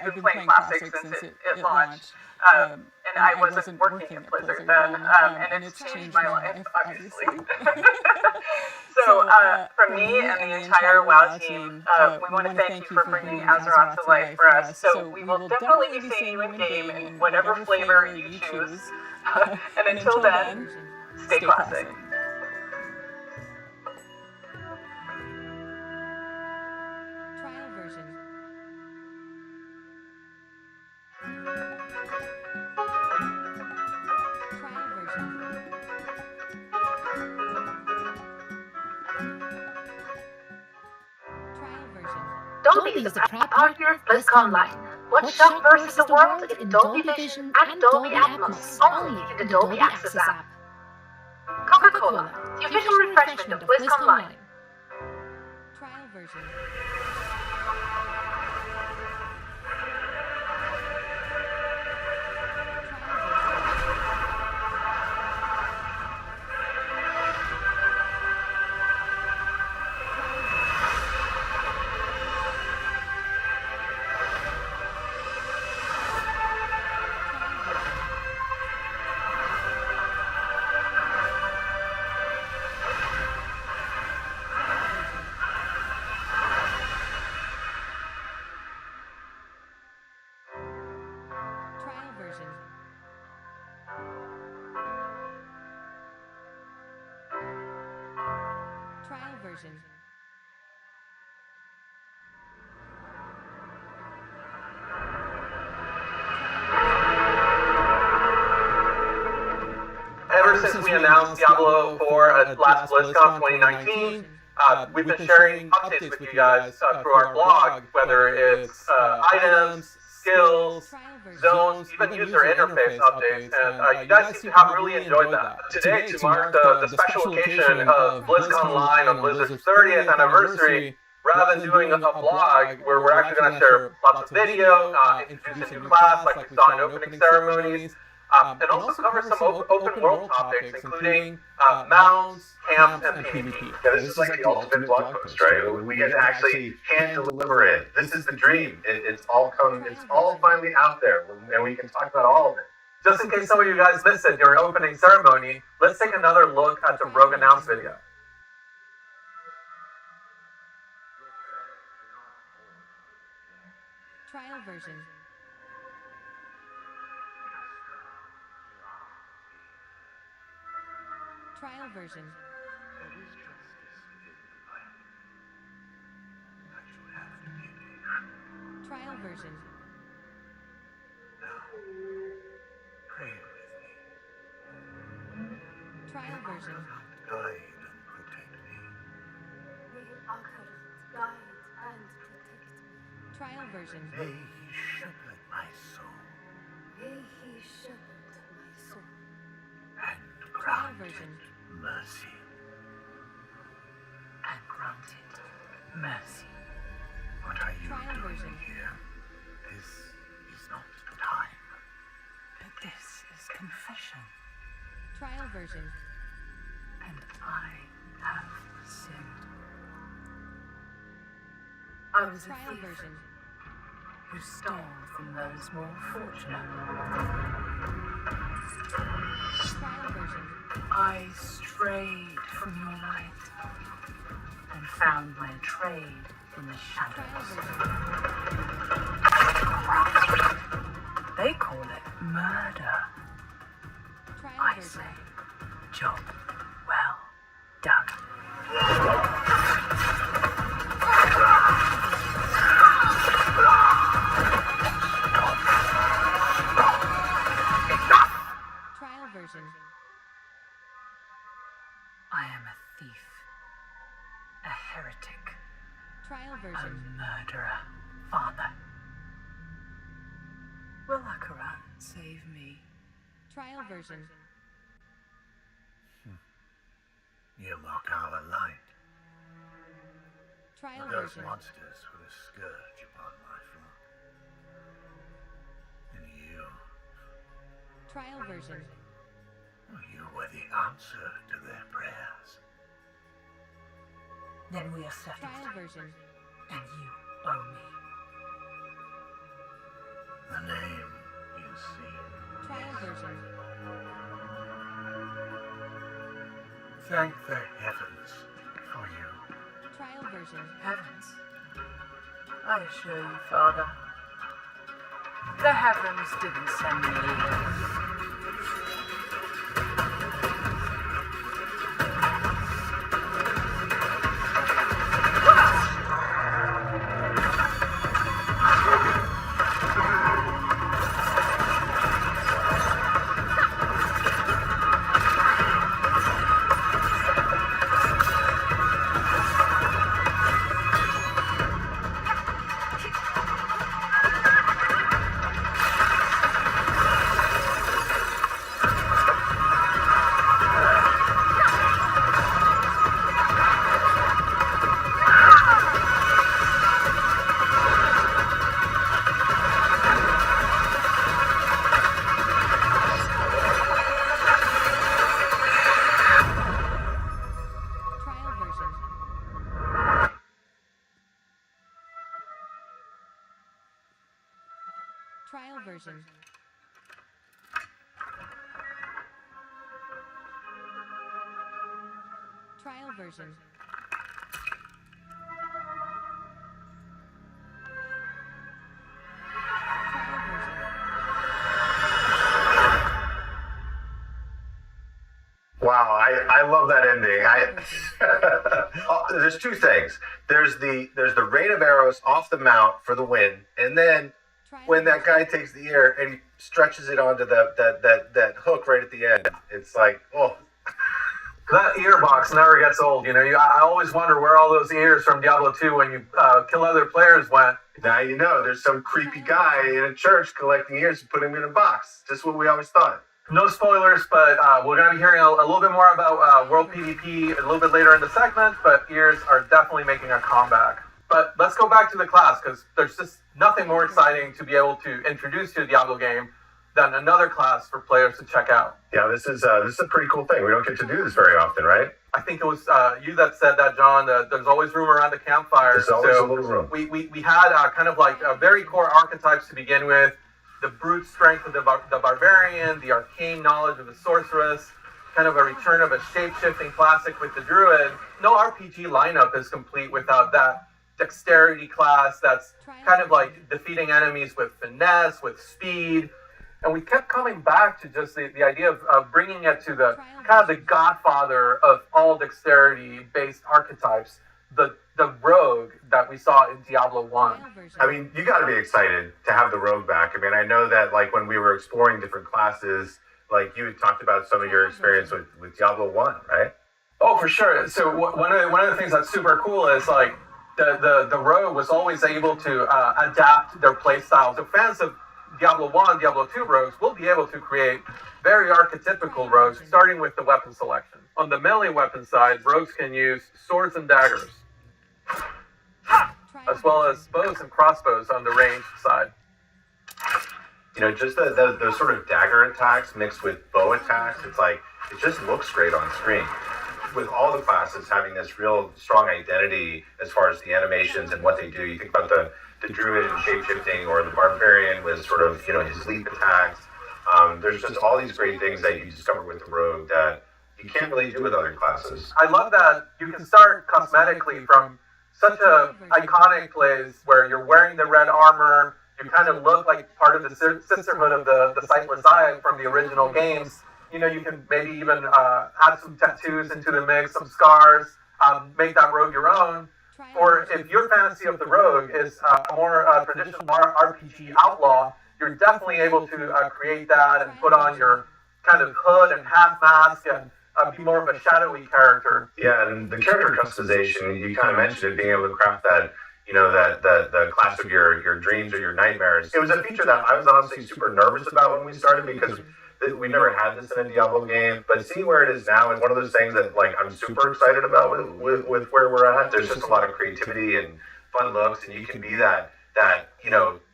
been playing Classic since it launched. And I wasn't working at Blizzard then, and it's changed my life, obviously. So, from me and the entire WoW team, we want to thank you for bringing Azeroth to life for us. So, we will definitely be seeing you in game in whatever flavor you choose. And until then, stay classic. Trial version. Trial version. Trial version. Dolby is a proud partner of Blizzcon Online. Watch Shock versus the World in Dolby Vision and Dolby Atmos, only in the Dolby Access app. Coca-Cola, the official refreshment of Blizzcon Online. Trial version. version. Ever since we announced Diablo 4 at last Blizzcon 2019, we've been sharing updates with you guys through our blog, whether it's items, skills, zones, even user interface updates, and you guys seem to have really enjoyed that. Today, to mark the special occasion of BlizzCon Online on Blizzard's 30th anniversary, rather than doing a blog where we're actually going to share lots of video, introduce a new class like we saw in opening ceremonies, and also cover some open world topics, including mounts, camps, and PvP. Yeah, this is like the ultimate blog post, right? We get to actually hand deliver it. This is the dream. It's all finally out there, and we can talk about all of it. Just in case some of you guys missed it during opening ceremony, let's take another look at the Rogue Announce video. Trial version. Trial version. Trial version. Pray with me. Trial version. Guide and protect me. May Akarat guide and protect me. Trial version. May he shepherd my soul. May he shepherd my soul. And Trial grant version. it mercy. And grant it mercy. What are you Trial doing version. here? This is not the time. But this is confession. Trial version. And I have sinned. I was a Trial thief version. who stole from those more fortunate. Trial version. I strayed from your light and found my trade in the Trial shadows. version. They call it murder. Trial I version. say, job well done. Trial version. I am a thief, a heretic, Trial a version. murderer, father. Will Akarat save me? Trial version. You mock our light. Trial Those version. monsters were a scourge upon my flock. And you, Trial version. you were the answer to their prayers. Then we are settled, Trial version. and you owe me. The name you see. Trial version. Thank the heavens for you. Trial version. Heavens, I assure you, Father, the heavens didn't send me here. Trial version. Trial version. Trial version. Trial version. Wow, I love that ending. There's two things. There's the rain of arrows off the mount for the win, and then when that guy takes the ear and he stretches it onto that hook right at the end, it's like, oh. That ear box never gets old. I always wonder where all those ears from Diablo 2 when you kill other players went. Now you know there's some creepy guy in a church collecting ears and putting them in a box. Just what we always thought. No spoilers, but we're going to be hearing a little bit more about World PvP a little bit later in the segment, but ears are definitely making a comeback. But let's go back to the class, because there's just nothing more exciting to be able to introduce to a Diablo game than another class for players to check out. Yeah, this is a pretty cool thing. We don't get to do this very often, right? I think it was you that said that, John. There's always room around the campfire. There's always a little room. We had kind of like very core archetypes to begin with. The brute strength of the barbarian, the arcane knowledge of the sorceress, kind of a return of a shape-shifting classic with the druid. No RPG lineup is complete without that dexterity class that's kind of like defeating enemies with finesse, with speed. And we kept coming back to just the idea of bringing it to the kind of the godfather of all dexterity-based archetypes, the rogue that we saw in Diablo 1. I mean, you got to be excited to have the rogue back. I mean, I know that like when we were exploring different classes, like you had talked about some of your experience with Diablo 1, right? Oh, for sure. So one of the things that's super cool is like the rogue was always able to adapt their play styles. So fans of Diablo 1, Diablo 2 rogues will be able to create very archetypical rogues, starting with the weapon selection. On the melee weapon side, rogues can use swords and daggers, as well as bows and crossbows on the ranged side. Just the sort of dagger attacks mixed with bow attacks, it's like, it just looks great on screen. With all the classes having this real strong identity as far as the animations and what they do, you think about the druid and shape-shifting, or the barbarian with sort of, his leap attacks. There's just all these great things that you discover with the rogue that you can't really do with other classes. I love that you can start cosmetically from such a iconic place where you're wearing the red armor, you kind of look like part of the sisterhood of the Sightless Eye from the original games. You can maybe even add some tattoos into the mix, some scars, make that rogue your own. Or if your fantasy of the rogue is a more traditional RPG outlaw, you're definitely able to create that and put on your kind of hood and half mask and be more of a shadowy character. Yeah, and the character customization, you kind of mentioned it, being able to craft that, the class of your dreams or your nightmares. It was a feature that I was honestly super nervous about when we started, because we never had this in a Diablo game, but seeing where it is now is one of those things that like I'm super excited about with where we're at. There's just a lot of creativity and fun looks, and you can be that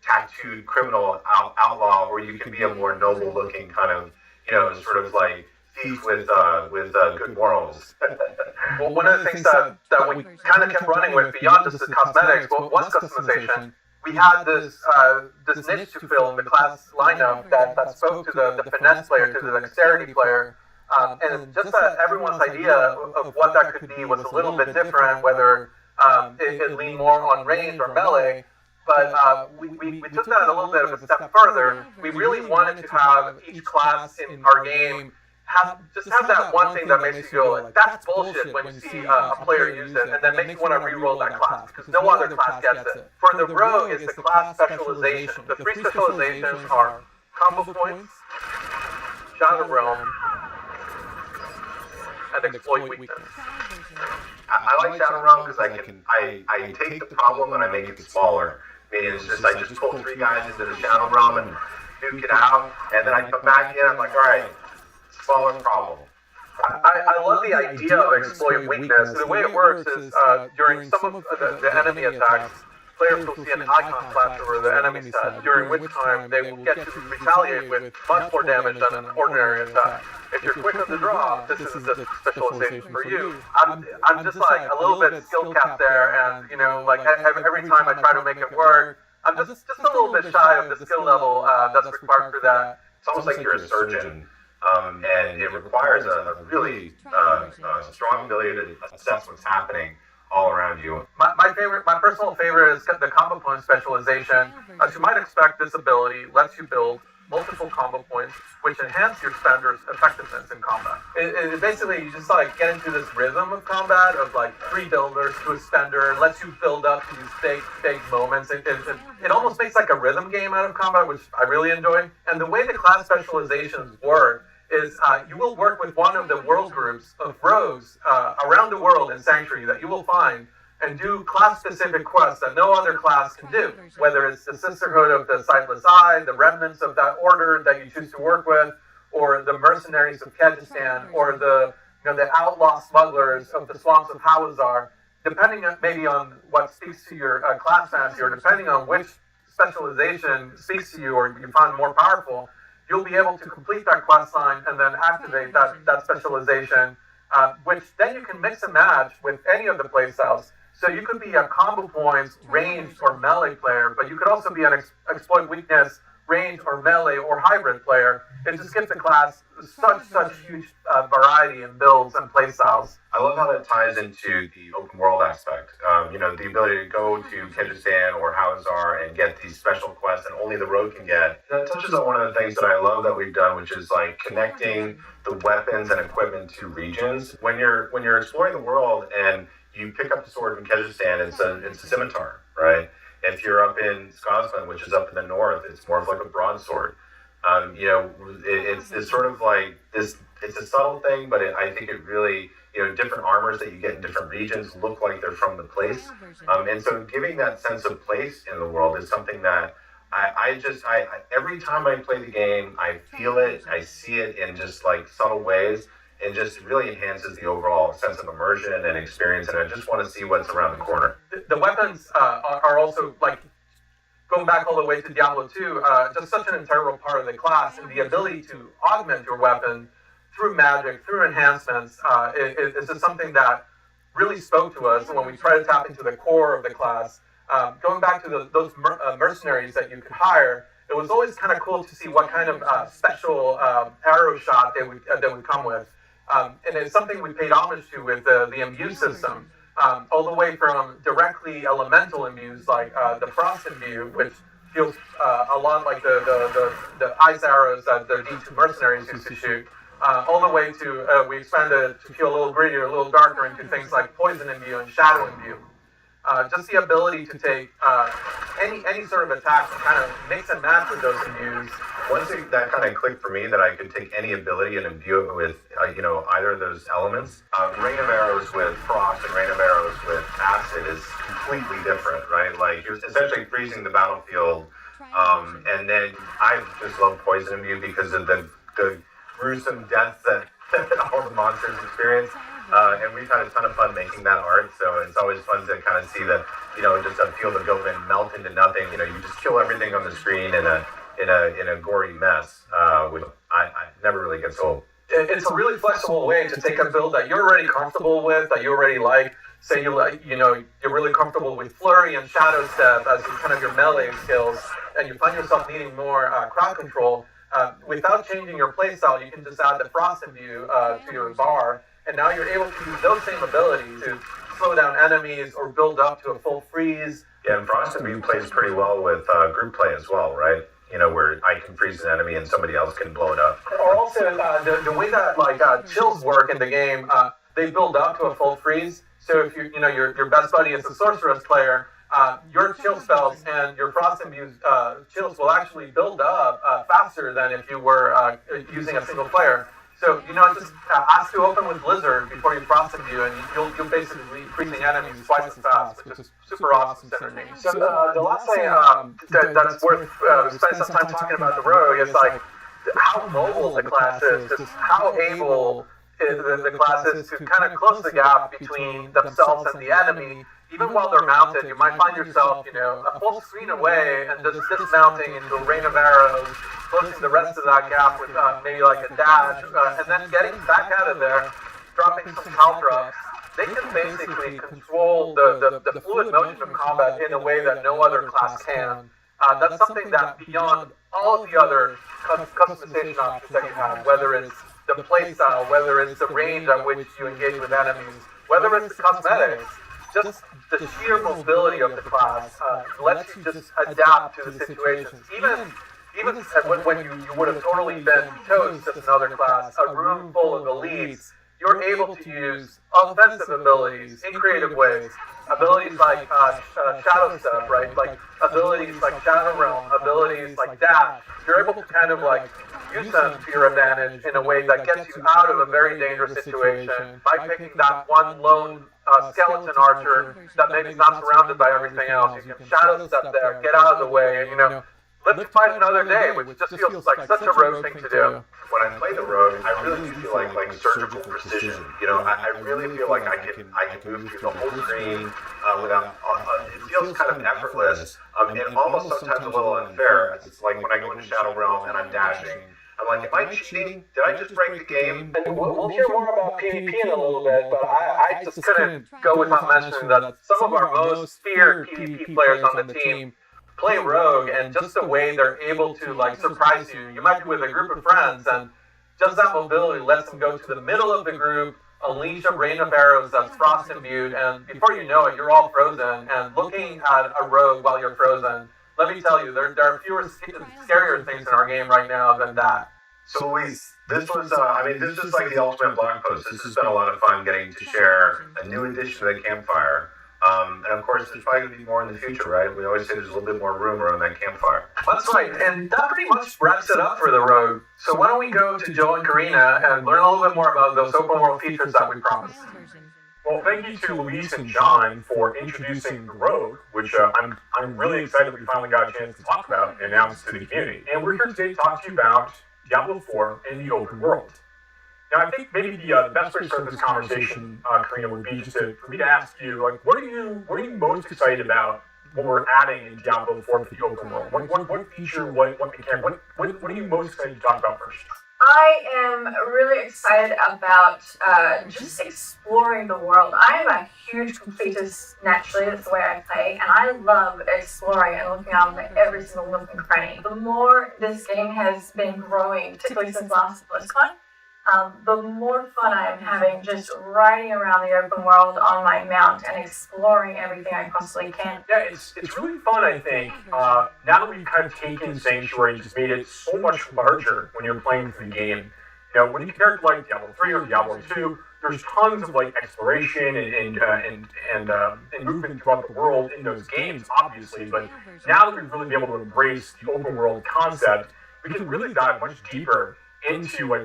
tattooed criminal outlaw, or you can be a more noble looking kind of sort of like thief with good morals. Well, one of the things that we kind of kept running with beyond just the cosmetics, what was customization, we had this niche to fill in the class lineup that spoke to the finesse player, to the dexterity player, and just that everyone's idea of what that could be was a little bit different, whether it leaned more on range or melee. But we took that a little bit of a step further. We really wanted to have each class in our game have that one thing that makes you feel like that's bullshit when you see a player use it, and then makes you want to re-roll that class, because no other class gets it. For the rogue, it's the class specialization. The three specializations are combo points, Shadow Realm, and exploit weakness. I like Shadow Realm because I take the problem and I make it smaller. Meaning it's just I just pull 3 guys into the Shadow Realm and nuke it out, and then I come back in. I'm like, all right, smaller problem. I love the idea of exploit weakness. The way it works is during some of the enemy attacks, players will see an icon flash over the enemy's head, during which time they will get to retaliate with much more damage than an ordinary attack. If you're quick on the draw, this is the specialization for you. I'm just like a little bit skill capped there, and like every time I try to make it work, I'm just a little bit shy of the skill level that's required for that. It's almost like you're a surgeon. And it requires a really strong ability to assess what's happening all around you. My personal favorite is the combo point specialization. As you might expect, this ability lets you build multiple combo points, which enhance your spender's effectiveness in combat. Basically, you just like get into this rhythm of combat of like 3 builders to a spender, lets you build up to these big moments. It almost makes like a rhythm game out of combat, which I really enjoy. And the way the class specializations work is you will work with one of the world groups of rogues around the world in Sanctuary that you will find and do class-specific quests that no other class can do, whether it's the Sisterhood of the Sightless Eye, the remnants of that order that you choose to work with, or the mercenaries of Kyrgyzstan, or the outlaw smugglers of the swamps of Hawazar, depending maybe on what speaks to your class fantasy, or depending on which specialization speaks to you or you find more powerful, you'll be able to complete that quest line and then activate that specialization, which then you can mix and match with any of the playstyles. So you could be a combo points, ranged, or melee player, but you could also be an exploit weakness, range, or melee, or hybrid player. It just gives the class such huge variety in builds and playstyles. I love how that ties into the open world aspect. The ability to go to Kyrgyzstan or Hawazar and get these special quests that only the rogue can get. That touches on one of the things that I love that we've done, which is like connecting the weapons and equipment to regions. When you're exploring the world and you pick up the sword from Kyrgyzstan, it's a scimitar, right? If you're up in Scotland, which is up in the north, it's more of like a broadsword. It's sort of like this. It's a subtle thing, but I think it really, different armors that you get in different regions look like they're from the place. And so giving that sense of place in the world is something that I every time I play the game, I feel it, I see it in just like subtle ways. It just really enhances the overall sense of immersion and experience, and I just want to see what's around the corner. The weapons are also, like, going back all the way to Diablo 2, just such an integral part of the class, and the ability to augment your weapon through magic, through enhancements, is just something that really spoke to us when we tried to tap into the core of the class. Going back to those mercenaries that you could hire, it was always kind of cool to see what kind of special arrow shot they would come with. And it's something we paid homage to with the imbue system, all the way from directly elemental imbues like the frost imbue, which feels a lot like the ice arrows that the D2 mercenaries used to shoot, all the way to we expanded to feel a little grittier, a little darker into things like poison imbue and shadow imbue. Just the ability to take any sort of attack and kind of mix and match with those imbues. Once that kind of clicked for me that I could take any ability and imbue it with, either of those elements. Rain of Arrows with Frost and Rain of Arrows with Acid is completely different, right? Like, you're essentially freezing the battlefield. And then I just love Poison Imbue because of the gruesome deaths that all the monsters experience. And we've had a ton of fun making that art, so it's always fun to kind of see that, just a field of Goblin melt into nothing. You just kill everything on the screen in a gory mess, which I never really gets old. It's a really flexible way to take a build that you're already comfortable with, that you already like. Say you're really comfortable with Flurry and Shadow Step as kind of your melee skills, and you find yourself needing more crowd control. Without changing your playstyle, you can just add the Frost Imbue to your bar, and now you're able to use those same abilities to slow down enemies or build up to a full freeze. Yeah, and Frost Imbue plays pretty well with group play as well, right? Where I can freeze an enemy and somebody else can blow it up. Or also, the way that chills work in the game, they build up to a full freeze. So if your best buddy is a sorceress player, your chill spells and your Frost Imbue chills will actually build up faster than if you were using a single player. So, just ask to open with Blizzard before you Frost Imbue, and you'll basically be freezing enemies twice as fast, which is super awesome synergy. So the last thing that's worth spending some time talking about the Rogue is like how mobile the class is, just how able the class is to kind of close the gap between themselves and the enemy. Even while they're mounted, you might find yourself, a full screen away and just dismounting into a rain of arrows, closing the rest of that gap with maybe like a dash, and then getting back out of there, dropping some health drops. They can basically control the fluid motion of combat in a way that no other class can. That's something that beyond all of the other customization options that you have, whether it's the playstyle, whether it's the range at which you engage with enemies, whether it's the cosmetics, just the sheer mobility of the class lets you just adapt to the situations. even when you would have totally been toast as another class, a room full of elites, you're able to use offensive abilities in creative ways. Abilities like Shadow Step, right? Like abilities like Shadow Realm, abilities like Dash. You're able to kind of like use them to your advantage in a way that gets you out of a very dangerous situation by picking that one lone skeleton archer that maybe is not surrounded by everything else. You can Shadow Step there, get out of the way, and live to fight another day, which just feels like such a rogue thing to do. When I play the rogue, I really feel like surgical precision. I really feel like I can move through the whole screen without. It feels kind of effortless and almost sometimes a little unfair. It's like when I go into Shadow Realm and I'm dashing. I'm like, am I cheating? Did I just break the game? And we'll hear more about PvP in a little bit, but I just couldn't go without mentioning that some of our most feared PvP players on the team play rogue, and just the way they're able to surprise you. You might be with a group of friends, and just that mobility lets them go to the middle of the group, unleash a rain of arrows that's frost imbued, and before you know it, you're all frozen. And looking at a rogue while you're frozen, let me tell you, there are fewer scarier things in our game right now than that. So Luis, this was like the ultimate blog post. This has been a lot of fun getting to share a new addition to the campfire. And of course, there's probably going to be more in the future, right? We always say there's a little bit more room around that campfire. That's right, and that pretty much wraps it up for the rogue. So why don't we go to Joe and Karina and learn a little bit more about those open world features that we promised. Well, thank you to Luis and John for introducing the Rogue, which I'm really excited that we finally got a chance to talk about and announce to the community. And we're here today to talk to you about Diablo 4 in the open world. Now, I think maybe the best way to start this conversation, Karina, would be just for me to ask you, what are you most excited about what we're adding in Diablo 4 for the open world? What feature, what mechanic, what are you most excited to talk about first? I am really excited about just exploring the world. I am a huge completist naturally, that's the way I play, and I love exploring and looking out at every single nook and cranny. The more this game has been growing, particularly since last Blizzcon, the more fun I am having just riding around the open world on my mount and exploring everything I possibly can. Yeah, it's really fun, I think. Now that we've kind of taken Sanctuary and just made it so much larger when you're playing through the game. When you compare it to like Diablo 3 or Diablo 2, there's tons of exploration and movement throughout the world in those games, obviously. But now that we've really been able to embrace the open world concept, we can really dive much deeper into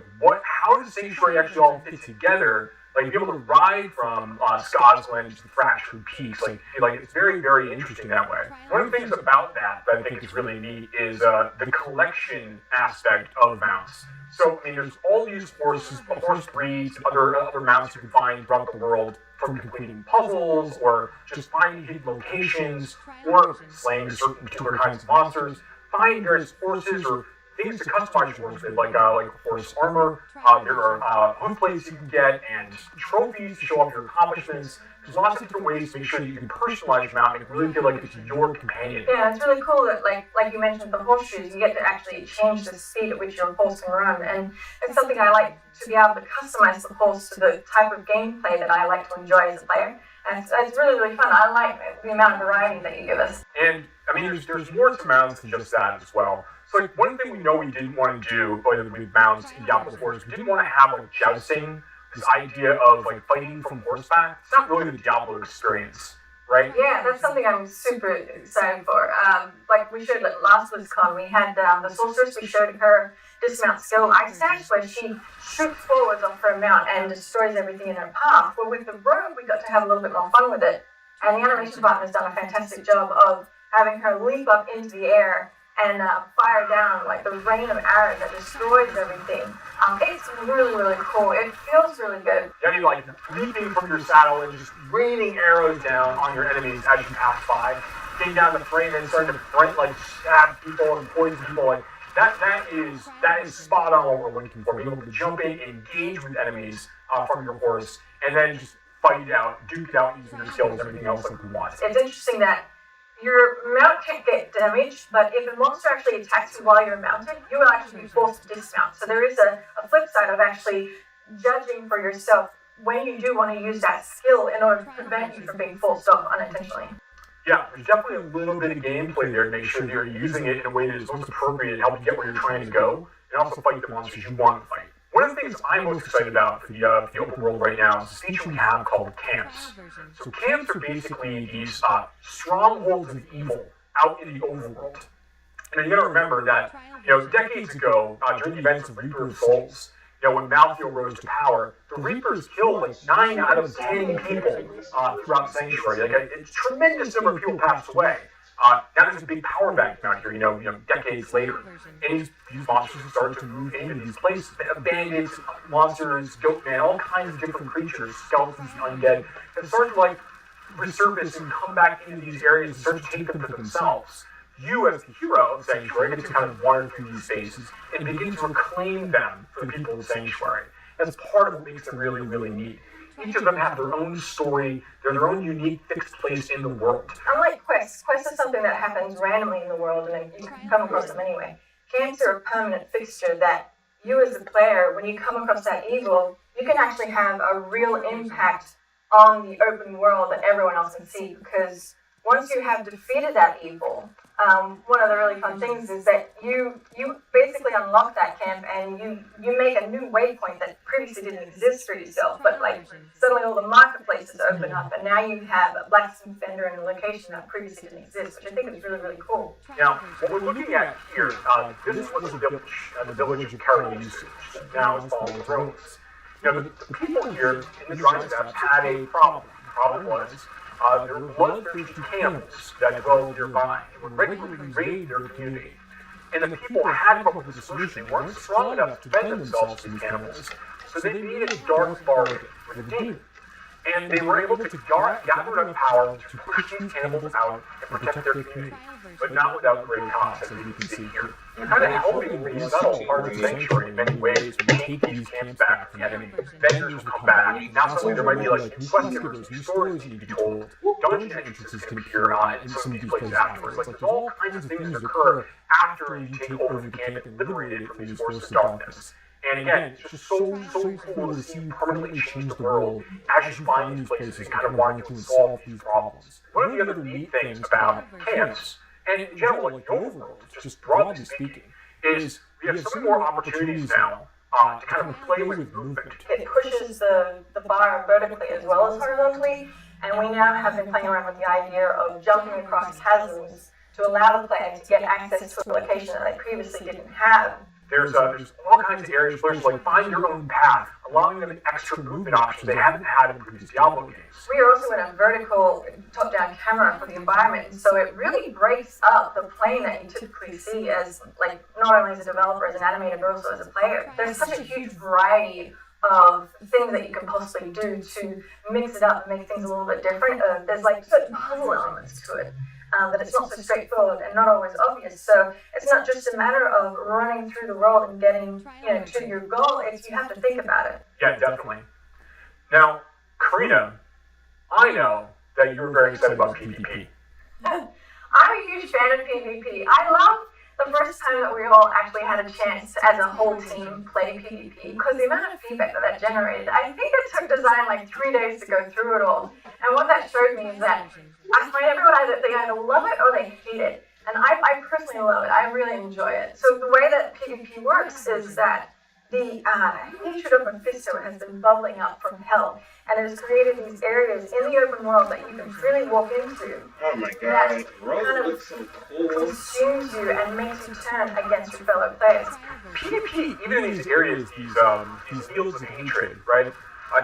how does Sanctuary actually all fit together? Be able to ride from Scotland to the Fractured Peaks, it's very, very interesting that way. One of the things about that I think is really neat is the collection aspect of mounts. So, there's all these horse breeds, other mounts you can find throughout the world, from completing puzzles, or just finding hidden locations, or slaying certain particular kinds of monsters, finding various horses or things to customize your horse with, like horse armor. There are hoof plates you can get, and trophies to show off your accomplishments. There's lots of different ways to make sure that you can personalize your mount and really feel like it's your companion. Yeah, it's really cool that, like you mentioned, the horseshoes, you get to actually change the speed at which your horse can run, and it's something I like to be able to customize the horse to the type of gameplay that I like to enjoy as a player. And it's really, really fun. I like the amount of variety that you give us. And, there's more to mounts than just that as well. So, one thing we know we didn't want to do with mounts in Diablo 4 is we didn't want to have, jousting, this idea of, fighting from horseback. It's not really the Diablo experience, right? Yeah, that's something I'm super excited for. Like we showed at last Blizzcon, we had the sorceress, we showed her dismount skill ice dash, where she shoots forwards off her mount and destroys everything in her path. But with the rogue, we got to have a little bit more fun with it. And the animation department has done a fantastic job of having her leap up into the air and fire down the rain of arrows that destroys everything. It's really, really cool. It feels really good. Yeah, you leaping from your saddle and just raining arrows down on your enemies as you pass by, getting down the frame and starting to stab people and poison people. That is spot on what we're looking for. Being able to jump in, engage with enemies from your horse, and then just fight it out, duke it out using your skills and everything else we want. It's interesting that your mount can't get damaged, but if a monster actually attacks you while you're mounted, you will actually be forced to dismount. So there is a flip side of actually judging for yourself when you do want to use that skill in order to prevent you from being forced off unintentionally. Yeah, there's definitely a little bit of gameplay there to make sure that you're using it in a way that is most appropriate to help you get where you're trying to go, and also fight the monsters you want to fight. One of the things I'm most excited about for the open world right now is this feature we have called camps. So camps are basically these strongholds of evil out in the overworld. And you gotta remember that, decades ago, during the events of Reaper of Souls, when Malthael rose to power, the Reapers killed like 9 out of 10 people throughout the Sanctuary. Like a tremendous number of people passed away. Now there's a big power bank down here, decades later. And these monsters have started to move into these places. They have bandits, monsters, goatmen, all kinds of different creatures, skeletons and undead, that start to like resurface and come back into these areas and start to take them for themselves. You, as the hero of the Sanctuary, get to kind of wander through these spaces and begin to reclaim them for the people of the Sanctuary. That's part of what makes them really, really neat. Each of them have their own story, their own unique fixed place in the world. Unlike quests, quests is something that happens randomly in the world and you can come across them anyway. Camps are a permanent fixture that you as a player, when you come across that evil, you can actually have a real impact on the open world that everyone else can see, because once you have defeated that evil, one of the really fun things is that you basically unlock that camp and you make a new waypoint that previously didn't exist for yourself, but like suddenly all the marketplaces open up and now you have a blacksmith vendor in a location that previously didn't exist, which I think is really, really cool. Now, what we're looking at here, this was a village, the village of Karayusu, now it's fallen to ruins. The people here in the dry steppes had a problem. The problem was there were bloodthirsty cannibals that dwelled nearby and would regularly raid their community. And the people had come up with a solution. They weren't strong enough to defend themselves from these cannibals, so they made a dark bargain with a demon. And they were able to gather enough power to push these cannibals out and protect their community, but not without great cost, as you can see here. Kind of helping resettle part of the Sanctuary in many ways. We take these camps back from the enemy. Vendors will come back. Now suddenly there might be like new quest givers, new stories need to be told. Dungeon entrances can appear in some of these places afterwards. Like there's all kinds of things that occur after you take over the camp and liberate it from these forces of darkness. And again, it's just so cool to see you permanently change the world as you find these places and kind of wander through and solve these problems. One of the other neat things about camps, and in general, like the overworld, just broadly speaking, is we have some more opportunities now to kind of play with movement. It pushes the bar vertically as well as horizontally, and we now have been playing around with the idea of jumping across chasms to allow the player to get access to a location that they previously didn't have. There's all kinds of areas where it's like find your own path, allowing them an extra movement option they haven't had in previous Diablo games. We are also in a vertical top-down camera for the environment, so it really breaks up the plane that you typically see as, like, not only as a developer, as an animator, but also as a player. There's such a huge variety of things that you can possibly do to mix it up and make things a little bit different. There's like certain puzzle elements to it. But it's not so straightforward and not always obvious. So it's not just a matter of running through the world and getting, to your goal. It's you have to think about it. Yeah, definitely. Now, Karina, I know that you're very excited about PvP. I'm a huge fan of PvP. I love the first time that we all actually had a chance as a whole team play PvP, because the amount of feedback that generated, I think it took design like 3 days to go through it all. And what that showed me is that I find everyone either they either love it or they hate it. And I personally love it. I really enjoy it. So the way that PvP works is that the hatred of Mephisto has been bubbling up from hell, and it has created these areas in the open world that you can freely walk into. Oh my that kind of consumes you and makes you turn against your fellow players. PvP, even in these areas, these fields of hatred, right?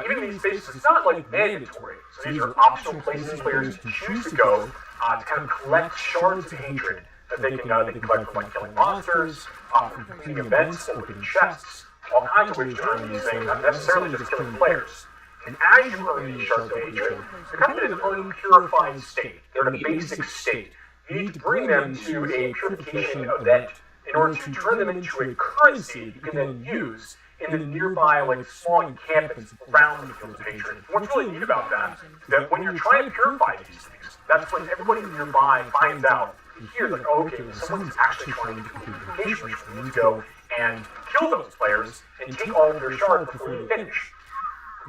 Even in these spaces, it's not like mandatory. So these are optional places players can choose to go to kind of collect shards of hatred that they can collect from like killing monsters, from completing events, opening chests, all kinds of ways to earn these things, not necessarily just killing players. And as you earn these shards of hatred, they're kind of in an unpurified state. They're in a basic state. You need to bring them to a purification event in order to turn them into a currency you can then use in the nearby, like, small encampments around the fields of hatred. What's really neat about that is that when you're trying to purify these things, that's when everybody nearby finds out and hears, like, oh, okay, well, someone's actually trying to complete the purification, so we need to go and kill those players and take all of their shards before they finish.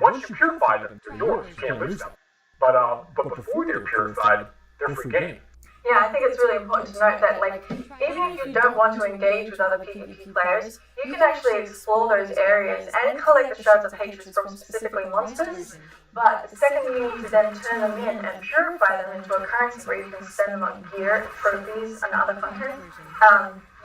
Once you purify them, they're yours. You can't lose them. But before they're purified, they're free game. Yeah, I think it's really important to note that, like, even if you don't want to engage with other PvP players, you can actually explore those areas and collect the shards of hatred from specifically monsters, but the second you need to then turn them in and purify them into a currency where you can spend them on gear, trophies, and other content,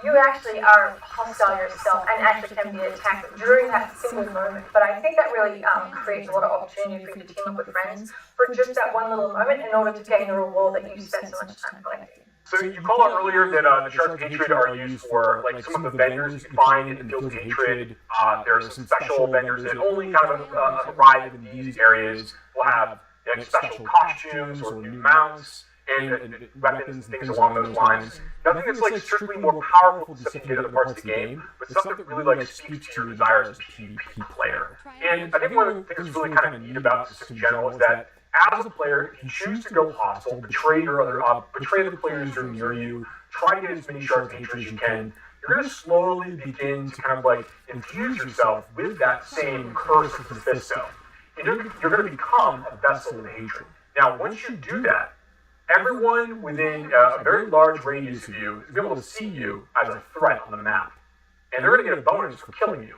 you actually are hostile yourself and actually can be attacked during that single moment. But I think that really creates a lot of opportunity for you to team up with friends for just that one little moment in order to gain the reward that you spent so much time collecting. So you called out earlier that the shards of hatred are used for like some of the vendors you can find in the Fields of Hatred. There are some special vendors that only kind of arrive in these areas. Will have special costumes or new mounts and weapons and things along those lines. Nothing that's like strictly more powerful than stuff you get in other parts of the game, but stuff that really like speaks to your desires as a PvP player. And I think one of the things that's really kind of neat about this in general is that as a player, you choose to go hostile, betray the players who are near you, try to get as many shards of hatred as you can. You're going to slowly begin to kind of like infuse yourself with that same curse of the Mephisto. And you're going to become a vessel of hatred. Now, once you do that, everyone within a very large radius of you is able to see you as a threat on the map. And they're going to get a bonus for killing you.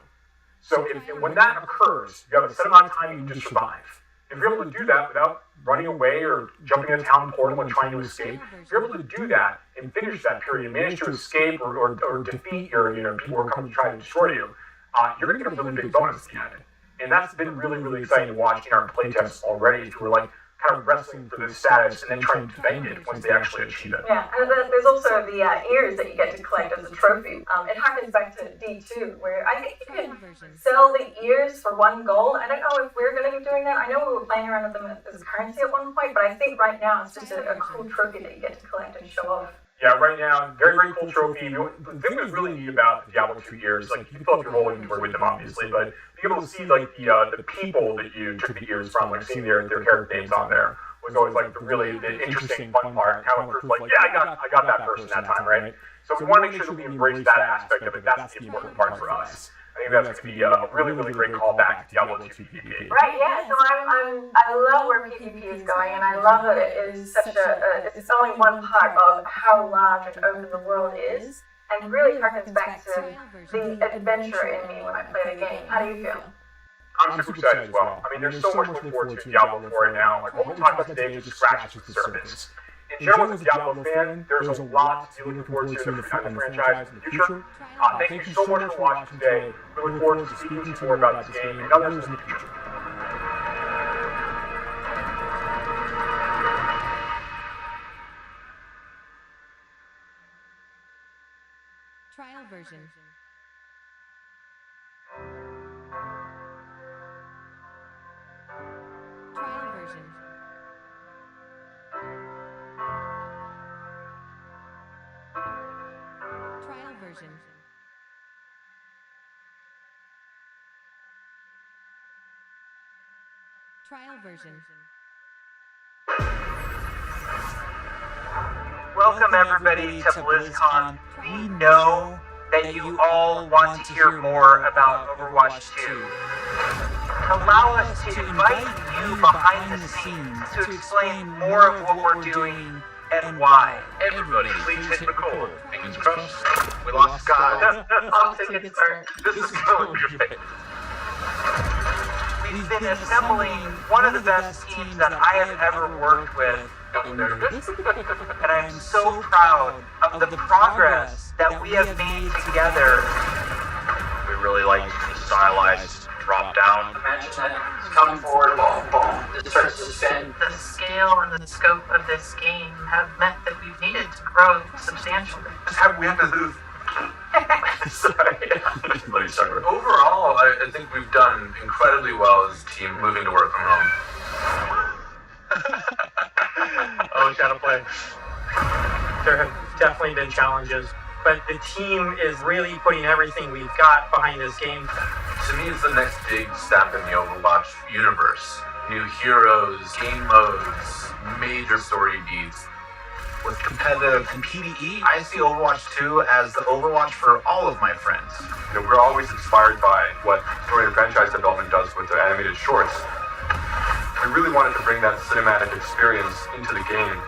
So when that occurs, you have a set amount of time you can just survive. If you're able to do that without running away or jumping in a town portal and trying to escape, if you're able to do that and finish that period and manage to escape or defeat your people who are coming to try to destroy you, you're going to get a really big bonus at the end. And that's been really, really exciting to watch in our playtests already, who are like kind of wrestling for this status and then trying to defend it once they actually achieve it. Yeah, and there's also the ears that you get to collect as a trophy. It harkens back to D2, where I think you can sell the ears for one gold. I don't know if we're going to be doing that. I know we were playing around with them as a currency at one point, but I think right now it's just a cool trophy that you get to collect and show off. Yeah, right now, very, very cool trophy. The thing that's really neat about the Diablo 2 ears, like, you can fill up your whole inventory with them, obviously, but being able to see, like, the people that you took the ears from, like, seeing their character names on there, was always, like, the interesting, fun part. How it proved, like, yeah, I got that person that time, right? So we want to make sure that we embrace that aspect of it. That's the important part for us. I think that's going to be a really, really great callback to Diablo 2 PvP. Right, yeah, so I love where PvP is going, and I love that it is such it's only one part of how large and open the world is, and really harkens back to the adventure in me when I play the game. How do you feel? I'm super excited as well. I mean, there's so much to look forward to Diablo 4 right now. Like, what we're talking about today just scratches the surface. In general, as a Diablo fan, there's a lot to be looking forward to in the franchise in the future. Thank you so much for watching today. We look forward to speaking to you more about this game and others in the future. Trial version. Trial version. Trial version. Trial version. Welcome everybody to BlizzCon. We know that you all want to hear more about Overwatch 2. Allow us to invite you behind the scenes to explain more of what we're doing and why. Everybody, please hit record. Fingers crossed. We lost Scott. I'll take it, sir. This is going great. We've been assembling one of the best teams that I have ever worked with. And I am so proud of the progress that we have made together. We really like the stylized drop down. Imagine that. Come forward, ball. It starts to spin. The scale and the scope of this game have meant that we've needed to grow substantially. We have to move. Overall, I think we've done incredibly well as a team moving to work from home. Oh, Shadowplay. There have definitely been challenges, but the team is really putting everything we've got behind this game. To me, it's the next big step in the Overwatch universe. New heroes, game modes, major story beats. With competitive and PvE, I see Overwatch 2 as the Overwatch for all of my friends. You know, we're always inspired by what story and franchise development does with the animated shorts. We really wanted to bring that cinematic experience into the game,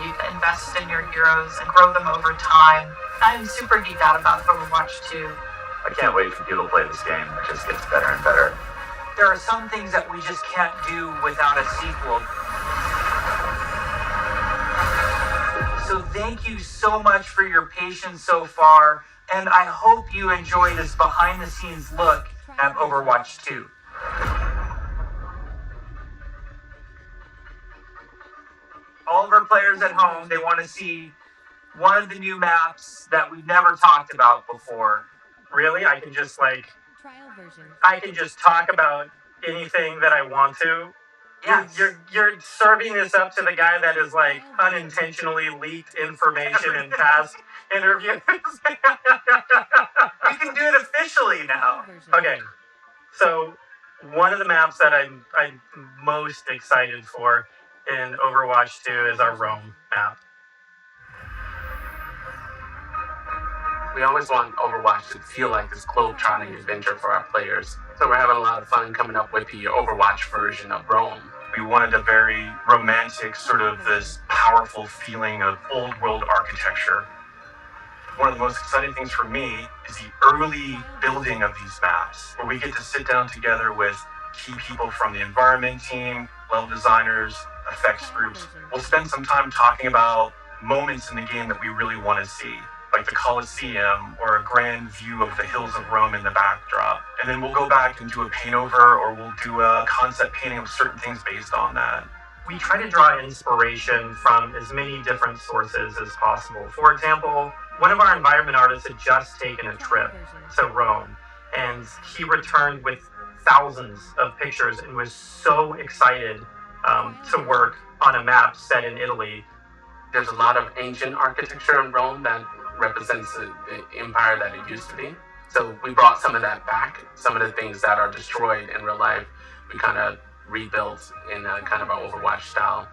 You can invest in your heroes and grow them over time. I'm super geeked out about Overwatch 2. I can't wait for people to play this game. It just gets better and better. There are some things that we just can't do without a sequel. So thank you so much for your patience so far, and I hope you enjoy this behind-the-scenes look at Overwatch 2. All of our players at home, they want to see one of the new maps that we've never talked about before. Really? I can just Trial version. I can just talk about anything that I want to. Yes. You're serving this up to the guy that is like unintentionally leaked information in past interviews. We can do it officially now. Okay, so one of the maps that I'm most excited for in Overwatch 2 is our Rome map. We always want Overwatch to feel like this globe-trotting adventure for our players. So we're having a lot of fun coming up with the Overwatch version of Rome. We wanted a very romantic, sort of this powerful feeling of old world architecture. One of the most exciting things for me is the early building of these maps, where we get to sit down together with key people from the environment team, level designers, effects groups. We'll spend some time talking about moments in the game that we really want to see, like the Colosseum or a grand view of the hills of Rome in the backdrop. And then we'll go back and do a paint over, or we'll do a concept painting of certain things based on that. We try to draw inspiration from as many different sources as possible. For example, one of our environment artists had just taken a trip to Rome, and he returned with thousands of pictures and was so excited to work on a map set in Italy. There's a lot of ancient architecture in Rome that represents the empire that it used to be. So we brought some of that back. Some of the things that are destroyed in real life, we kind of rebuilt in a kind of an Overwatch style.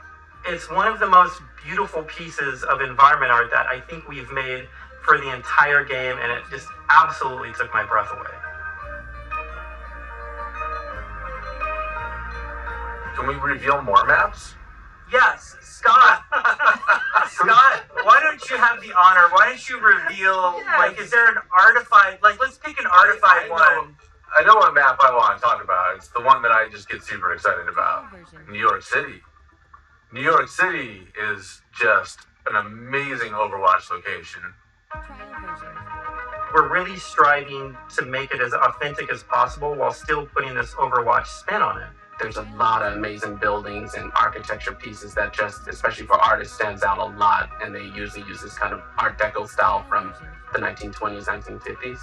It's one of the most beautiful pieces of environment art that I think we've made for the entire game, and it just absolutely took my breath away. Can we reveal more maps? Yes, Scott. Scott, why don't you have the honor? Why don't you reveal, like, is there an artified, like, let's pick an artified one. I know what map I want to talk about. It's the one that I just get super excited about. New York City. New York City is just an amazing Overwatch location. We're really striving to make it as authentic as possible while still putting this Overwatch spin on it. There's a lot of amazing buildings and architecture pieces that just, especially for artists, stands out a lot. And they usually use this kind of Art Deco style from the 1920s, 1950s.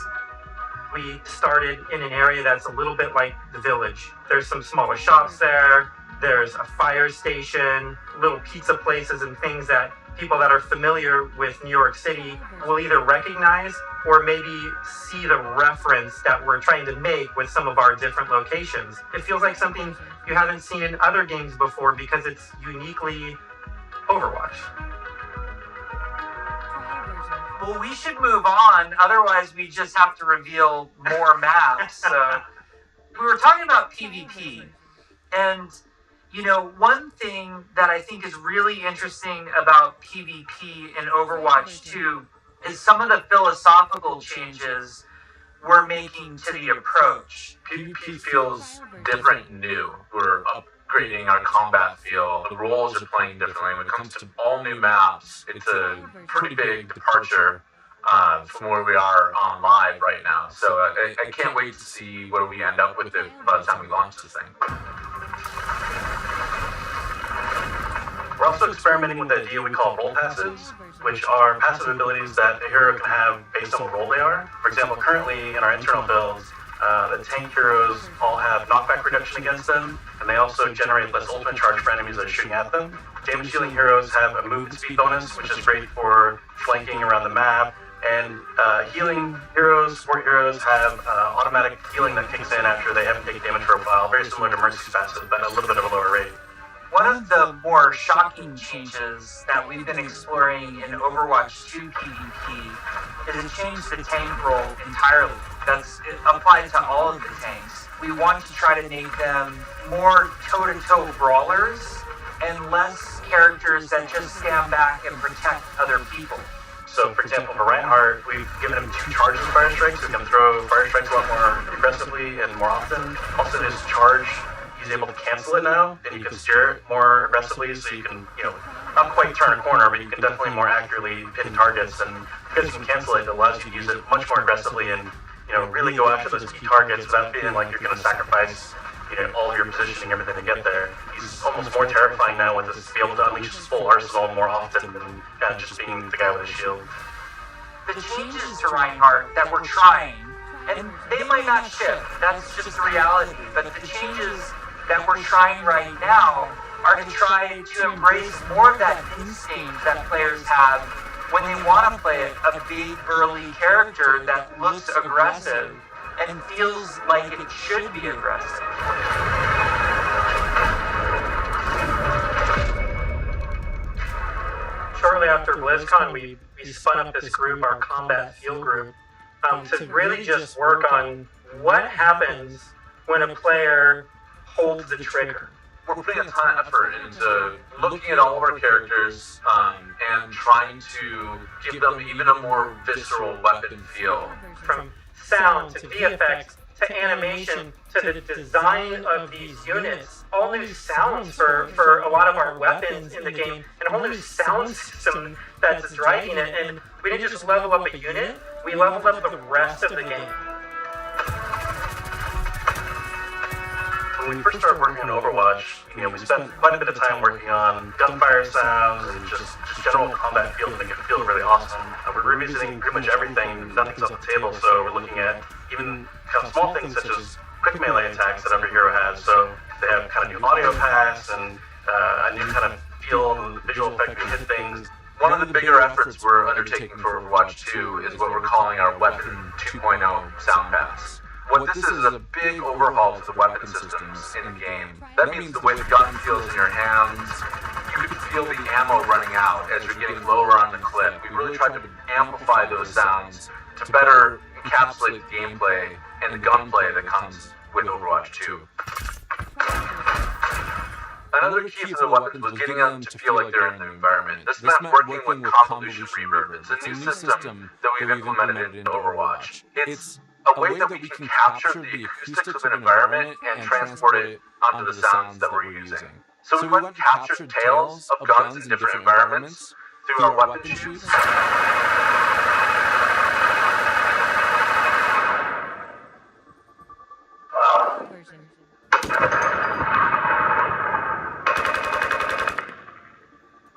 We started in an area that's a little bit like the Village. There's some smaller shops there. There's a fire station, little pizza places and things that people that are familiar with New York City will either recognize or maybe see the reference that we're trying to make with some of our different locations. It feels like something you haven't seen in other games before because it's uniquely Overwatch. Well, we should move on, otherwise we just have to reveal more maps. We were talking about PvP, and you know, one thing that I think is really interesting about PvP in Overwatch 2 is some of the philosophical changes we're making to the approach. PvP feels different and new. We're upgrading our combat feel. The roles are playing differently. When it comes to all new maps, it's a pretty big departure from where we are on live right now. So I can't wait to see where we end up with it by the time we launch this thing. We're also experimenting with the idea we call role passives, which are passive abilities that a hero can have based on what role they are. For example, currently in our internal builds, the tank heroes all have knockback reduction against them, and they also generate less ultimate charge for enemies that are shooting at them. Damage dealing heroes have a movement speed bonus, which is great for flanking around the map, and healing heroes, support heroes have automatic healing that kicks in after they haven't taken damage for a while, very similar to Mercy's passive, but a little bit of a lower rate. One of the more shocking changes that we've been exploring in Overwatch 2 PvP is a change to tank role entirely. That's applied to all of the tanks. We want to try to make them more toe-to-toe brawlers and less characters that just stand back and protect other people. So, for example, for Reinhardt, we've given him 2 charges of Fire Strike, so he can throw Fire Strikes a lot more aggressively and more often. Also, his charge, he's able to cancel it now, and you can steer it more aggressively, so you can, not quite turn a corner, but you can definitely more accurately pin targets, and because you can cancel it, it allows you to use it much more aggressively and, really go after those key targets without feeling like you're going to sacrifice, all of your positioning, everything to get there. He's almost more terrifying now with this, to be able to unleash his full arsenal more often than just being the guy with a shield. The changes to Reinhardt that we're trying, and they might not shift, that's just the reality, but the changes that we're trying right now are to try to embrace more of that instinct that players have when they want to play a big, burly character that looks aggressive and feels like it should be aggressive. Shortly after BlizzCon, we spun up this group, our combat field group, to really just work on what happens when a player holds the trigger. We're putting a ton of effort into looking at all of our characters and trying to give them even a more visceral weapon feel. From sound to VFX to animation to the design of these units, all new sounds for a lot of our weapons in the game, and a whole new sound system that's driving it. And we didn't just level up a unit, we leveled up the rest of the game. When we first started working on Overwatch, we spent quite a bit of time working on gunfire sounds and just general combat feel to make it feel really awesome. And we're revisiting pretty much everything, nothing's off the table, so we're looking at even kind of small things such as quick melee attacks that every hero has. So they have kind of new audio packs and a new kind of feel and visual effect to hit things. One of the bigger efforts we're undertaking for Overwatch 2 is what we're calling our Weapon 2.0 sound packs. What this is a big overhaul to the weapon systems in the game. That means the way the gun feels in your hands. You can feel the ammo running out as you're getting lower on the clip. We really tried to amplify those sounds to better encapsulate the gameplay and the gunplay that comes with Overwatch 2. Another key to the weapons was getting them to feel like they're in the environment. This meant working with convolution reverb. It's a new system that we've implemented into Overwatch. It's a way that we can capture the acoustics of an environment and transport it onto the sounds that we're using. So we went and captured tales of guns in different environments through our weapon shoots.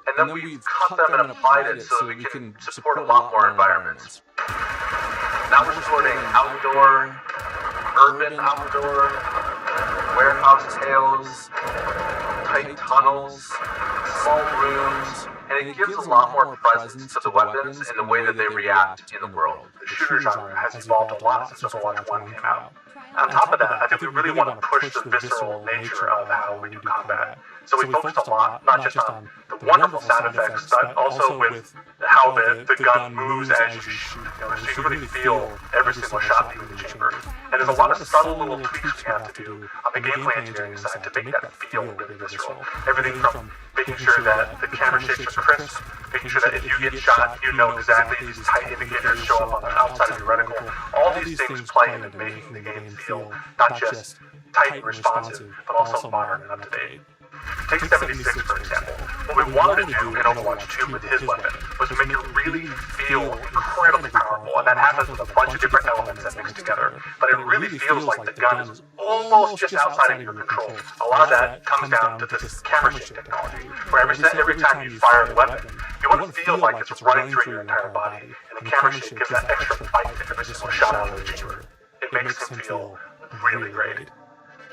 And then we've cut them and applied it so we can support a lot more environments. Now we're supporting outdoor, urban outdoor, warehouse tales, tight tunnels, small rooms, and it gives a lot more presence to the weapons and the way that they react in the world. The shooter genre has evolved a lot since Overwatch 1 came out. On top of that, I think we really want to push the visceral nature of how we do combat. So we focused a lot, not just on the wonderful sound effects, but also with how the gun moves as you shoot. So you can really feel every single shot through the chamber. And there's a lot of subtle little tweaks we have to do on the gameplay engineering side to make that feel really visceral. Everything from making sure that the camera shakes are crisp, making sure that if you get shot, you know exactly these tight indicators show up on the outside of your reticle. All these things play into making the game feel not just tight and responsive, but also modern and up-to-date. Take 76, for example. What we wanted to do in Overwatch 2 with his weapon was to make it really feel incredibly powerful, and that happens with a bunch of different elements that mix together. But it really feels like the gun is almost just outside of your control. A lot of that comes down to this camera shake technology, where every time you fire the weapon, you want to feel like it's running through your entire body, and the camera shake gives that extra bite to every single shot out of the chamber. It makes him feel really great.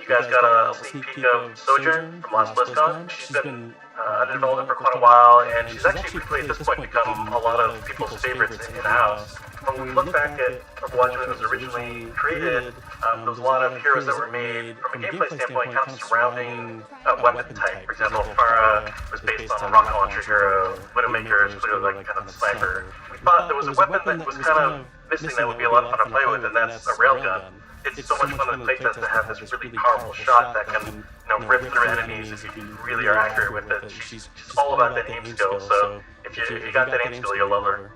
You guys got a sneak peek of Sojourn from last BlizzCon. She's been a developer for quite a while, and she's actually quickly at this point become a lot of people's favorites in-house. When we look back at Overwatch when it was originally created, there was a lot of heroes that were made from a gameplay standpoint kind of surrounding a weapon type. For example, Pharah was based on a rocket launcher hero, Widowmaker is clearly like kind of a sniper. We thought there was a weapon that was kind of missing that would be a lot of fun to play with, and that's a railgun. It's so much fun to play test to have this really powerful shot that can rip through enemies if you really are accurate with it. She's all about that aim skill, so if you got that aim skill, you'll love her.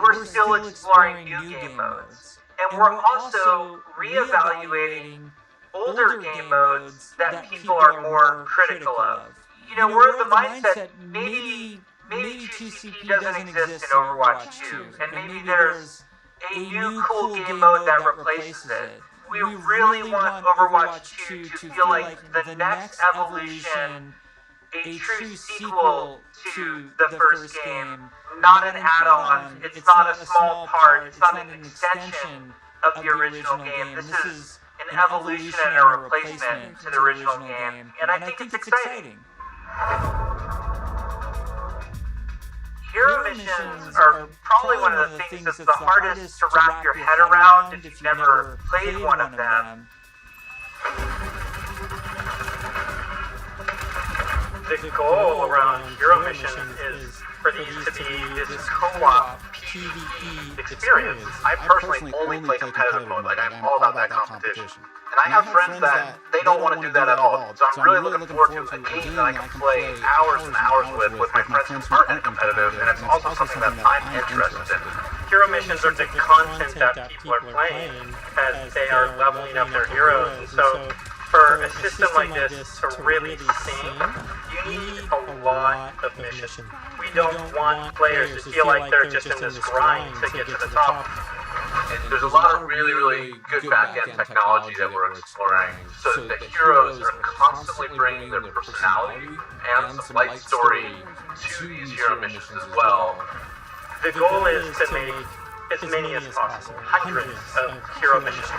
We're still exploring new game modes, and we're also reevaluating older game modes that people are more critical of. You know, we're of the mindset maybe 2CP doesn't exist in Overwatch 2, and maybe there's a new cool game mode that replaces it. We really want Overwatch 2 to feel like the next evolution, a true sequel to the first game, not an add-on. It's not a small part. It's not an extension of the original game. This is an evolution and a replacement to the original game, and I think it's exciting. Hero missions are probably one of the things that's the hardest to wrap your head around if you've never played one of them. The goal around hero missions is for these to be this co-op PvE experience. I personally only play competitive mode, like I'm all about that competition. And I have friends that they don't want to do that at all. So I'm really looking forward to a game that I can play hours and hours with my friends who aren't in competitive, and it's also something that I'm interested in. Hero missions are the content that people are playing as they are leveling up their heroes. And so for a system like this to really sing, you need a lot of missions. We don't want players to feel like they're just in this grind to get to the top. There's a lot of really good back-end technology that we're exploring, so that the heroes are constantly bringing their personality and some light story to these hero missions as well. The goal is to make as many as possible, hundreds of hero missions.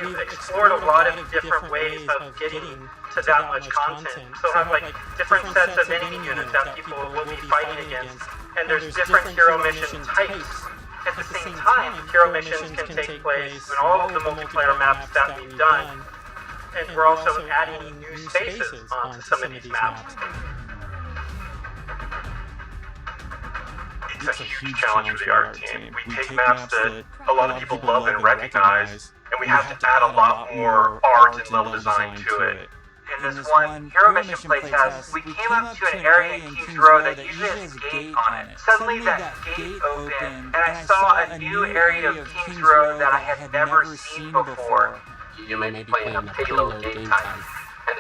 We've explored a lot of different ways of getting to that much content. So have like different sets of enemy units that people will be fighting against, and there's different hero mission types. At the same time, hero missions can take place in all of the multiplayer maps that we've done, and we're also adding new spaces onto some of these maps. It's a huge challenge for the art team. We take maps that a lot of people love and recognize, and we have to add a lot more art and level design to it. In this one hero mission playtest, we came up to an area in King's Row that usually has a gate on it. Suddenly that gate opened, and I saw a new area of King's Row that I had never seen before. You may be playing a payload game type,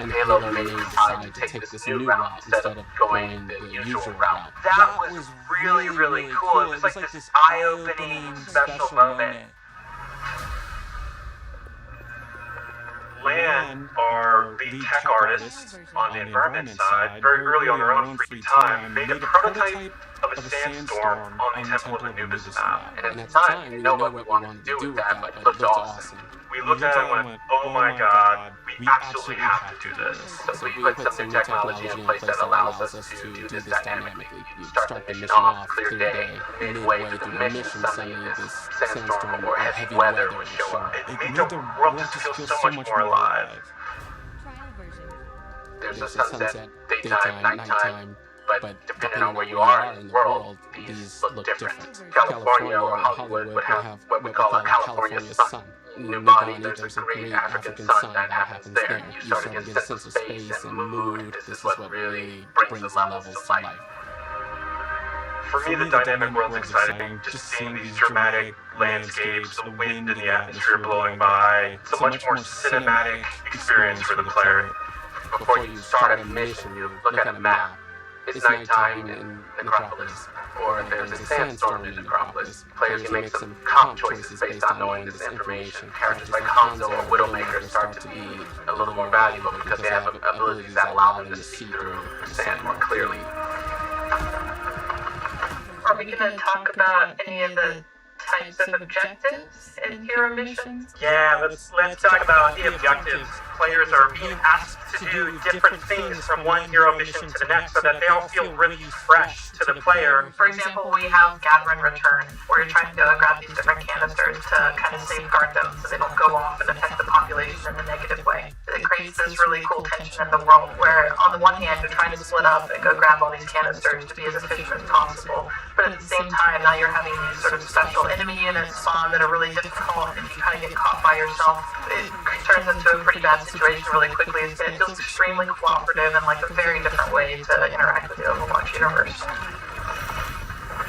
and the payload may decide to take this new route instead of going the usual route. That was really cool. It was like this eye-opening special moment. Lan are the tech artists on the environment side. Very early on their own free time, made a prototype of a sandstorm on the Temple of Anubis map. And at the time, we didn't know what we wanted to do with that, but it looked awesome. We looked at it and went, oh my god, we absolutely have to do this. So we put some new technology in place that allows us to do this dynamically. You start the mission off, clear day, midway through the mission, suddenly this sandstorm or heavy weather would show up. It made the world just feel so much more alive. There's a sunset, daytime, nighttime, but depending on where you are in the world, these look different. California or Hollywood would have what we call a California sun. New Bonnie, there's a great African sun that happens there. You start to get a sense of space and mood. This is what really brings the levels to life. For me, the dynamic world's exciting. Just seeing these dramatic landscapes, the wind and the atmosphere blowing by. It's a much more cinematic experience for the player. Before you start a mission, you look at a map. It's nighttime in Necropolis, or there's a sandstorm in Necropolis. Players can make some comp choices based on knowing this information. Characters like Hanzo or Widowmaker start to be a little more valuable because they have abilities that allow them to see through the sand more clearly. Are we going to talk about any of the types of objectives in hero missions? Yeah, let's talk about the objectives. Players are being asked to do different things from one hero mission to the next so that they all feel really fresh to the player. For example, we have Gather and Return, where you're trying to go and grab these different canisters to kind of safeguard them so they don't go off and affect the population in a negative way. It creates this really cool tension in the world where, on the one hand, you're trying to split up and go grab all these canisters to be as efficient as possible, but but at the same time, now you're having these sort of special enemy units spawn that are really difficult. If you kind of get caught by yourself, it turns into a pretty bad situation really quickly. It feels extremely cooperative and like a very different way to interact with the Overwatch universe.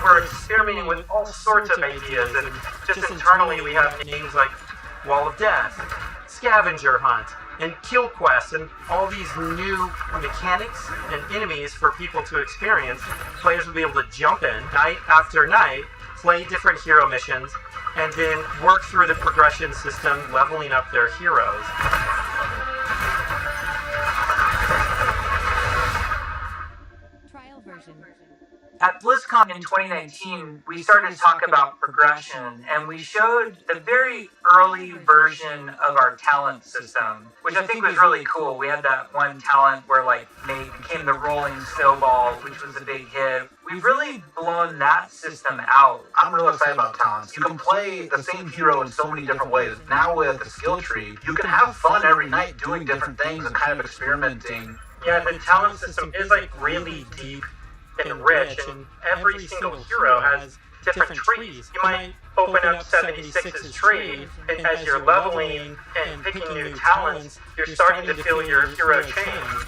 We're experimenting with all sorts of ideas, and just internally we have names like Wall of Death, Scavenger Hunt, and Kill Quest, and all these new mechanics and enemies for people to experience. Players will be able to jump in night after night, play different hero missions, and then work through the progression system, leveling up their heroes. Trial version. At Blizzcon in 2019, we started to talk about progression, and we showed the very early version of our talent system, which I think was really cool. We had that one talent where like Nate became the rolling snowball, which was a big hit. We've really blown that system out. I'm real excited about talents. You can play the same hero in so many different ways. Now with the skill tree, you can have fun every night doing different things and kind of experimenting. Yeah, the talent system is like really deep and rich, and every single hero has different trees. You might open up 76's tree, and as you're leveling and picking new talents, you're starting to feel your hero change.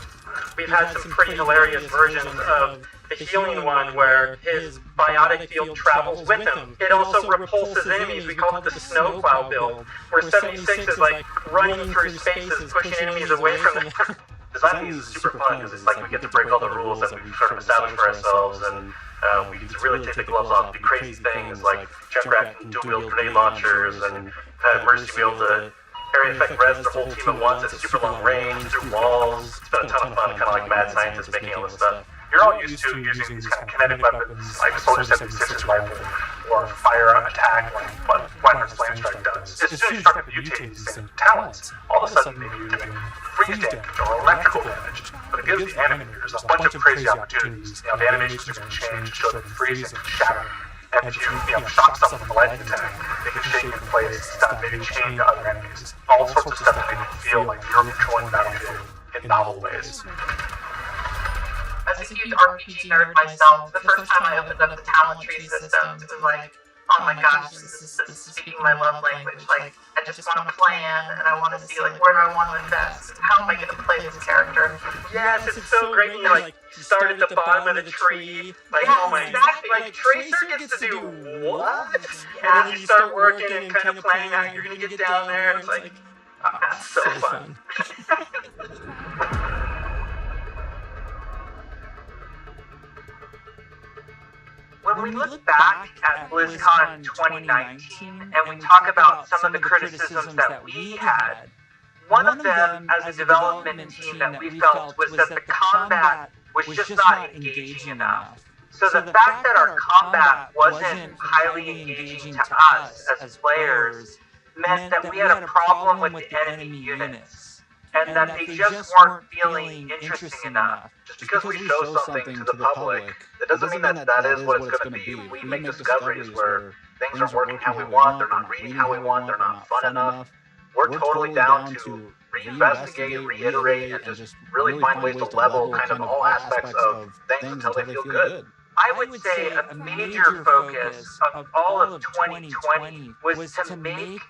We've had some pretty hilarious versions of the healing one where his biotic field travels with him. It also repulses enemies. We call it the snowplow build, where 76 is like running through spaces, pushing enemies away from them. Designing these is super fun because it's like we get to break all the rules that we've sort of established for ourselves, and we get to really take the gloves off, do crazy things like Junkrat can dual-wield grenade launchers, and Mercy be able to area effect res the whole team at once at super long range through walls. It's been a ton of fun, kind of like mad scientists making all this stuff. You're all used to using these kind of kinetic weapons like Soldier 76's rifle or fire attack like what Weimer's Flame Strike does. As soon as you start to mutate these same talents, all of a sudden maybe you're doing freeze damage or electrical damage. But it gives the animators a bunch of crazy opportunities. You know, the animations are going to change, show them freezing, shattering. And if you shock someone with a lightning attack, they can shake in place, stop, maybe chain to other enemies. All sorts of stuff that make you feel like you're controlling the battlefield in novel ways. As a huge RPG nerd myself, the first time I opened up the talent tree system, it was like, oh my gosh, this is speaking my love language. Like, I just want to plan, and I want to see, like, where do I want to invest? How am I going to play this character? Yes, it's so great when you, like, start at the bottom of the tree. Like, oh my, exactly. Like, Tracer gets to do what? And then you start working and kind of planning out you're going to get down there, and it's like, that's so fun. When we look back at Blizzcon 2019 and we talk about some of the criticisms that we had, one of them as a development team that we felt was that the combat was just not engaging enough. So the fact that our combat wasn't highly engaging to us as players meant that we had a problem with the enemy units. And that they just weren't feeling interesting enough. Just because we show something to the public, that doesn't mean that that is what it's going to be. We make discoveries where things aren't working how we want, they're not reading how we want, they're not fun enough. We're totally down to reinvestigate, reiterate, and just really find ways to level kind of all aspects of things until they feel good. I would say a major focus of all of 2020 was to make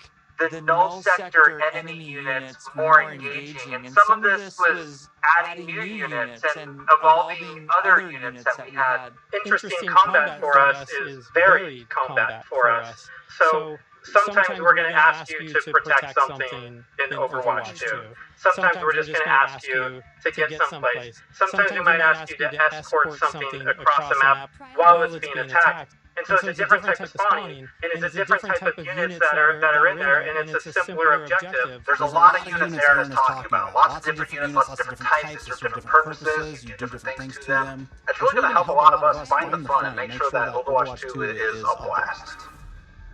the null sector enemy units more engaging, and some of this was adding new units and evolving other units that we had. Interesting combat for us is varied combat for us. So sometimes we're going to ask you to protect something in Overwatch 2. Sometimes we're just going to ask you to get someplace. Sometimes we might ask you to escort something across the map while it's being attacked. And so it's a different type of spawning, and it's a different type of units that are in there, and it's a simpler objective. There's a lot of units Aaron is talking about. Lots of different units, lots of different types, they serve different purposes, you do different things to them. It's really going to help a lot of us find the fun and make sure that Overwatch 2 is a blast.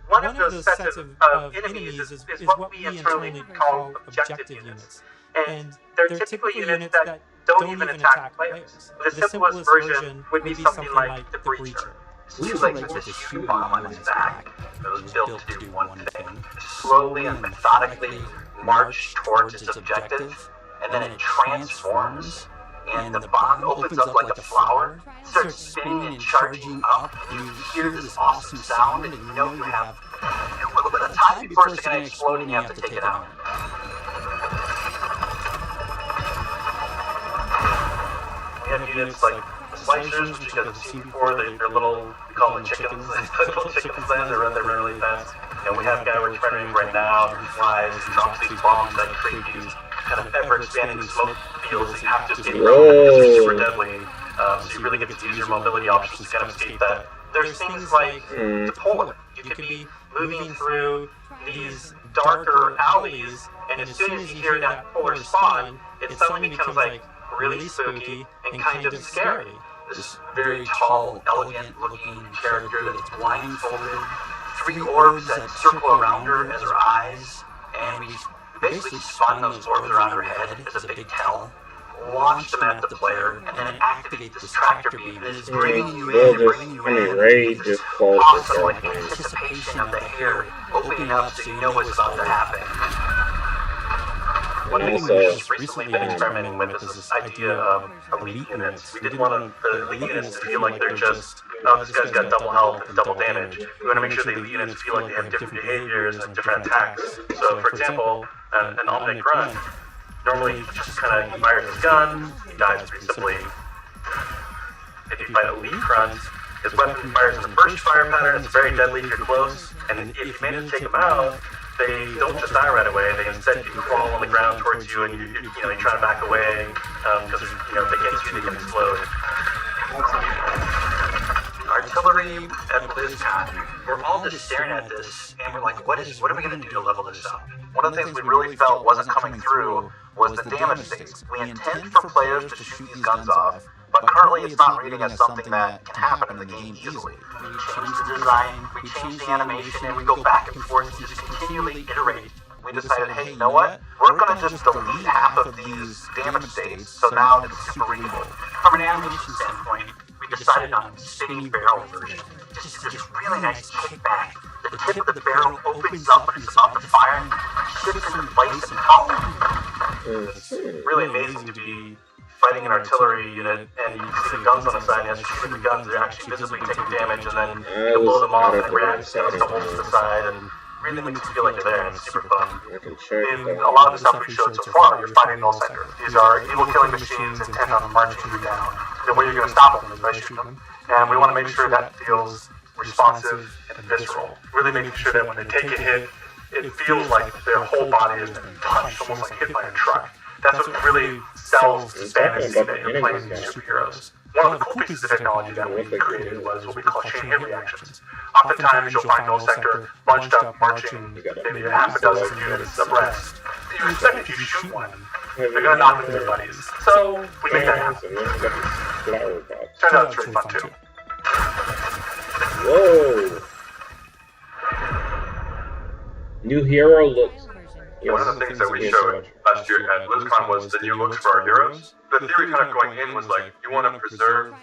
One of those sets of enemies is what we internally call objective units. And they're typically units that don't even attack players. The simplest version would be something like the Breacher. He's like with this shoe bomb on his back that was built to do one thing. Slowly and methodically march towards its objective, and then it transforms and the bottom opens up like a flower, starts spinning and charging up, and you hear this awesome sound, and you know you have a little bit of time before it's going to explode and you have to take it out. We have units like the slicers, which you guys have seen before. They're little, we call them chickens. Little chickens, they run really fast. And we have a guy we're training right now who flies and drops these bombs that create these kind of ever-expanding smoke fields that you have to escape from. It's super deadly. So you really get to use your mobility options to kind of escape that. There's things like the polar. You could be moving through these darker alleys, and as soon as you hear that polar spawn, it suddenly becomes like really spooky and kind of scary. This very tall, elegant-looking character that's blindfolded, 3 orbs that circle around her as her eyes, and we basically spawn those orbs around her head as a big tell, launch them at the player, and then activate this tractor beam that is bringing you in and bringing you in. This awesome like anticipation of the hair opening up so you know what's about to happen. One thing we've just recently been experimenting with is this idea of elite units. We didn't want the elite units to feel like they're just, oh, this guy's got double health and double damage. We want to make sure the elite units feel like they have different behaviors and different attacks. So, for example, an Omnic Grunt, normally just kind of, he fires his gun, he dies pretty simply. If you fight elite Grunt, his weapon fires in the first fire pattern, it's very deadly if you're close, and if you manage to take him out, they don't just die right away. They instead you crawl on the ground towards you, and you try to back away because if they get you, they can explode. Artillery at Blizzcon. We're all just staring at this, and we're like, what are we going to do to level this up? One of the things we really felt wasn't coming through was the damage stakes. We intend for players to shoot these guns off, but currently it's not reading as something that can happen in the game easily. We change the design, we change the animation, and we go back and forth to just continually iterate. We decided, hey, you know what? We're going to just delete half of these damage states, so now it's super readable. From an animation standpoint, we decided on spinning barrel version. Just really nice kickback. The tip of the barrel opens up when it's about to fire, and shifts in place, and it's really amazing to be fighting an artillery unit, and you can see the guns on the side, and as you shoot the guns, they're actually visibly taking damage, and then you blow them off, and it reacts to the holes to the side, and really makes you feel like you're there, and it's super fun. In a lot of the stuff we've showed so far, you're fighting null sector. These are evil killing machines intent on marching you down. The way you're going to stop them is by shooting them, and we want to make sure that feels responsive and visceral. Really making sure that when they take a hit, it feels like their whole body has been punched, almost like hit by a truck. That's what really sells the fantasy that you're playing these superheroes. One of the cool pieces of technology that we created was what we call chain hit reactions. Oftentimes you'll find null sector bunched up, marching maybe a half a dozen units abreast. You expect if you shoot one, they're going to knock into their buddies. So we make that happen. Turned out it's really fun too. Whoa! New hero looks. One of the things that we showed last year at Blizzcon was the new looks for our heroes. The theory kind of going in was like, you want to preserve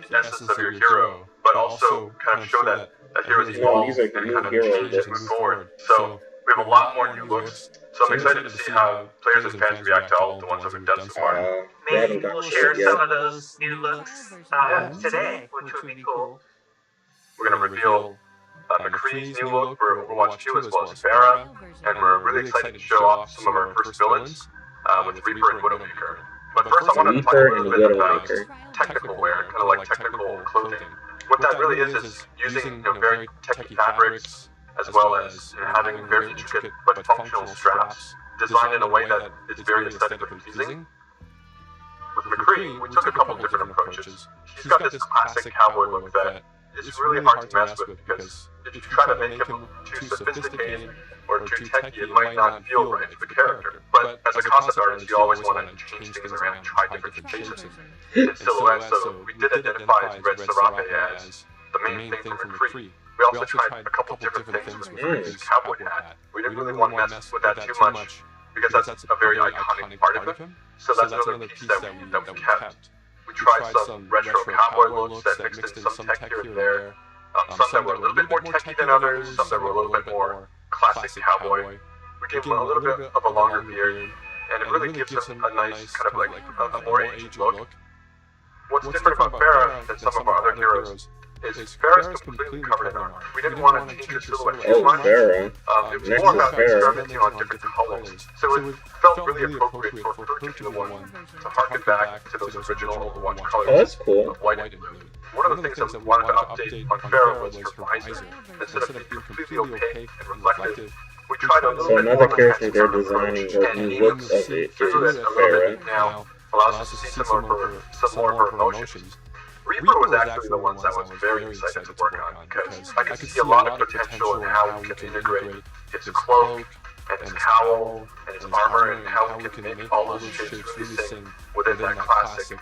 the essence of your hero, but also kind of show that heroes evolve and kind of change and move forward. So we have a lot more new looks. So I'm excited to see how players and fans react to all of the ones that we've done so far. Maybe we'll share some of those new looks today, which would be cool. We're going to reveal McCree's new look for Overwatch 2 as well as Pharah, and we're really excited to show off some of our first villains with Reaper and Widowmaker. But first I want to talk a little bit about technical wear, kind of like technical clothing. What that really is using very techy fabrics as well as having very intricate but functional straps designed in a way that is very aesthetically pleasing. With McCree, we took a couple different approaches. He's got this classic cowboy look that is really hard to mess with because if you try to make him too sophisticated or too techy, it might not feel right for the character. But as a concept artist, you always want to change things around and try different shapes and silhouettes. So we did identify Red Serape as the main thing for McCree. We also tried a couple different things with McCree's cowboy hat. We didn't really want to mess with that too much because that's a very iconic part of him. So that's another piece that we kept. We tried some retro cowboy looks that mixed in some tech here and there. Some that were a little bit more techy than others, some that were a little bit more classic cowboy. We gave him a little bit of a longer beard, and it really gives him a nice kind of like a more aged look. What's different about Farah than some of our other heroes is Farah's completely covered in armor. We didn't want to change her silhouette too much. Farah. It was more about experimenting on different colors. So it felt really appropriate for her to be the one to harken back to those original Overwatch colors that's cool. of white and blue. One of the things that we wanted to update on Farah was her visor. Instead of being completely opaque and reflective, we tried a little So bit another more character they're designing or new looks of it is Farah. now allows us to see some more of her emotions. Reaper was actually the ones I was very excited to work on because I could see a lot of potential in how we can integrate his cloak and his cowl and his armor and how we can make all those shapes really sing within that classic,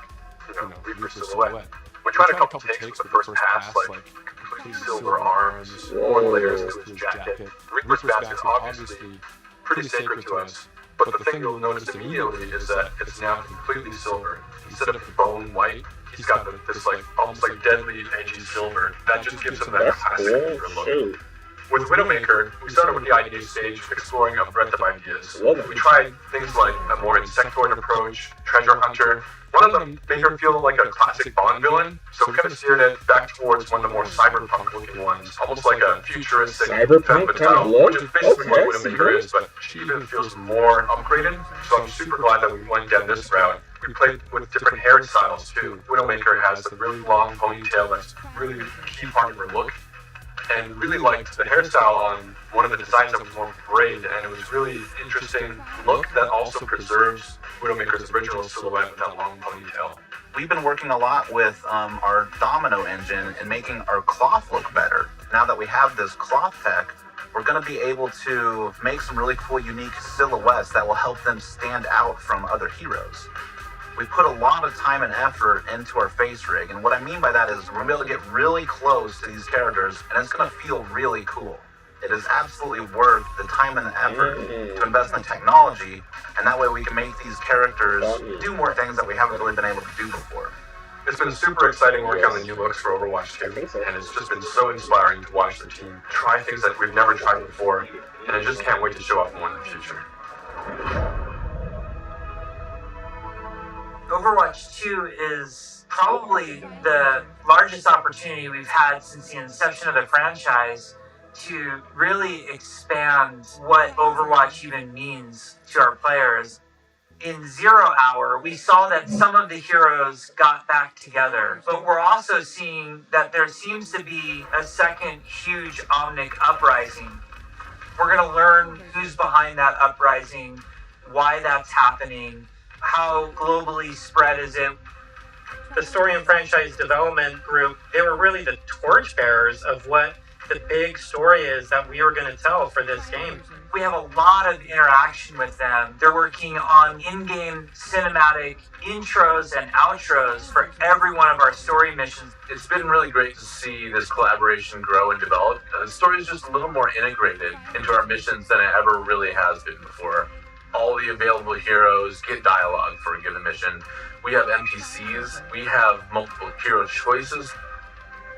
Reaper silhouette. We tried a couple takes with the first pass, like complete silver arms, more layers to his jacket. Reaper's mask is obviously pretty sacred to us, but the thing you'll notice immediately is that it's now completely silver. Instead of bone white, he's got this like almost like deadly edgy silver that just gives him that classic look. With Widowmaker, we started with the idea stage, exploring a breadth of ideas. We tried things like a more insectoid approach, treasure hunter. One of them made her feel like a classic Bond villain, so we kind of steered it back towards one of the more cyberpunk-looking ones, almost like a futuristic femme fatale, which is basically what Widowmaker is, but she even feels more upgraded. So I'm super glad that we went down this route. We played with different hairstyles too. Widowmaker has a really long ponytail that's really a key part of her look. And really liked the hairstyle on one of the designs that was more braid, and it was really interesting look that also preserves Widowmaker's original silhouette with that long ponytail. We've been working a lot with our domino engine and making our cloth look better. Now that we have this cloth tech, we're going to be able to make some really cool, unique silhouettes that will help them stand out from other heroes. We put a lot of time and effort into our face rig, and what I mean by that is we're going to be able to get really close to these characters, and it's going to feel really cool. It is absolutely worth the time and the effort to invest in technology, and that way we can make these characters do more things that we haven't really been able to do before. It's been super exciting working on the new looks for Overwatch 2, and it's just been so inspiring to watch the team try things that we've never tried before, and I just can't wait to show off more in the future. Overwatch 2 is probably the largest opportunity we've had since the inception of the franchise to really expand what Overwatch even means to our players. In Zero Hour, we saw that some of the heroes got back together, but we're also seeing that there seems to be a second huge Omnic uprising. We're going to learn who's behind that uprising, why that's happening, how globally spread is it. The story and franchise development group, they were really the torchbearers of what the big story is that we were going to tell for this game. We have a lot of interaction with them. They're working on in-game cinematic intros and outros for every one of our story missions. It's been really great to see this collaboration grow and develop. The story is just a little more integrated into our missions than it ever really has been before. All the available heroes get dialogue for a given mission. We have NPCs. We have multiple hero choices.